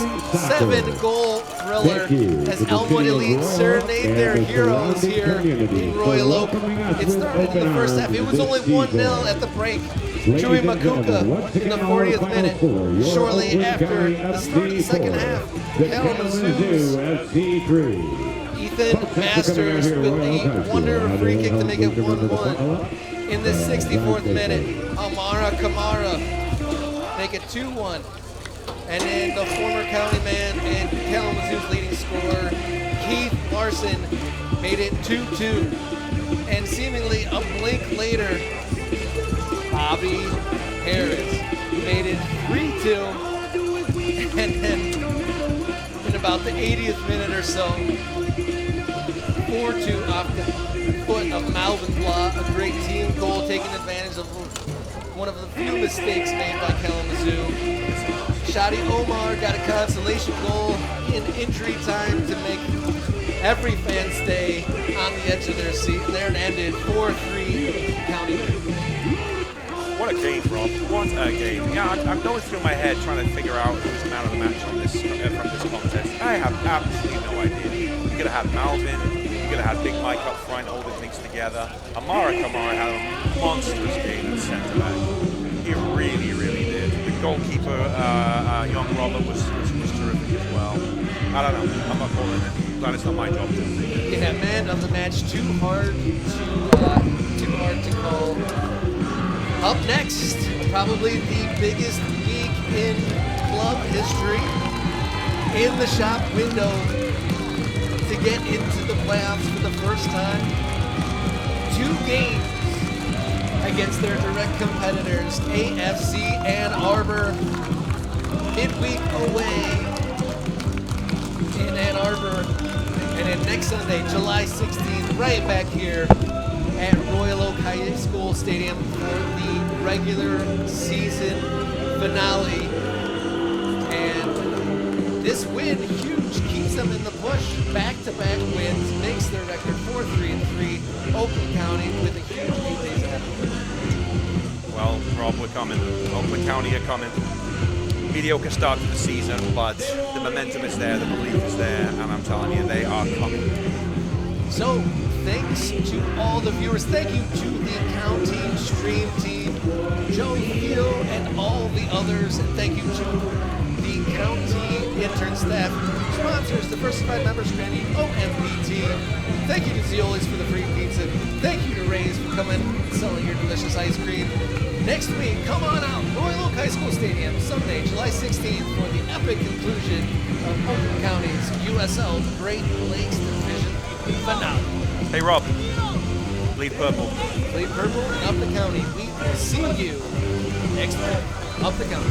7-goal thriller as Elmwood Elite serenade their heroes here in Royal Oak. It started in the first half. It was only 1-0 at the break. Chewy Makuka in the 40th minute. Shortly after the start of the second half, Kalamazoo's Ethan Masters with the wonder free kick to make it 1-1. In the 64th minute, Amara Kamara make it 2-1. And then the former County man and Kalamazoo's leading scorer, Keith Larson, made it 2-2. And seemingly a blink later, Bobby Harris made it 3-2. And then in about the 80th minute or so, 4-2 off the foot of Malvin Blah, a great team goal, taking advantage of one of the few mistakes made by Kalamazoo. Shadi Omar got a consolation goal in injury time to make every fan stay on the edge of their seat, and there it ended 4-3 County. What a game, Rob. What a game. Yeah, I'm going through my head trying to figure out who's man of the match on this from this contest. I have absolutely no idea. You could have had Malvin. You could have had Big Mike up front holding things together. Amara Kamara had a monstrous game at centre back. He really, really did. The goalkeeper, young Robert, was terrific as well. I don't know. I'm not calling it. Glad it's not my job to. Yeah, man of the match, too hard to call. Up next, probably the biggest week in club history, in the shop window to get into the playoffs for the first time. 2 games against their direct competitors, AFC Ann Arbor, midweek away in Ann Arbor, and then next Sunday, July 16th, right back here at Royal Oak High School Stadium for the regular season finale. And this win, huge, keeps them in the push. Back-to-back wins, makes their record 4-3-3. Oakland County with a huge 8 days ahead. Well, Rob, we're coming. Oakland County are coming. Mediocre start to the season, but the momentum is there, the belief is there, and I'm telling you, they are coming. So, thanks to all the viewers. Thank you to the county stream team, Joe Hill, and all the others. And thank you to the county intern staff, sponsors, diversified members training, OMPT. Thank you to Zioli's for the free pizza. Thank you to Ray's for coming and selling your delicious ice cream. Next week, come on out, Royal Oak High School Stadium, Sunday, July 16th, for the epic conclusion of Oakland County's USL Great Lakes Division finale. Hey, Rob. Bleed purple. Bleed purple and up the county. We will see you next week. Up the county.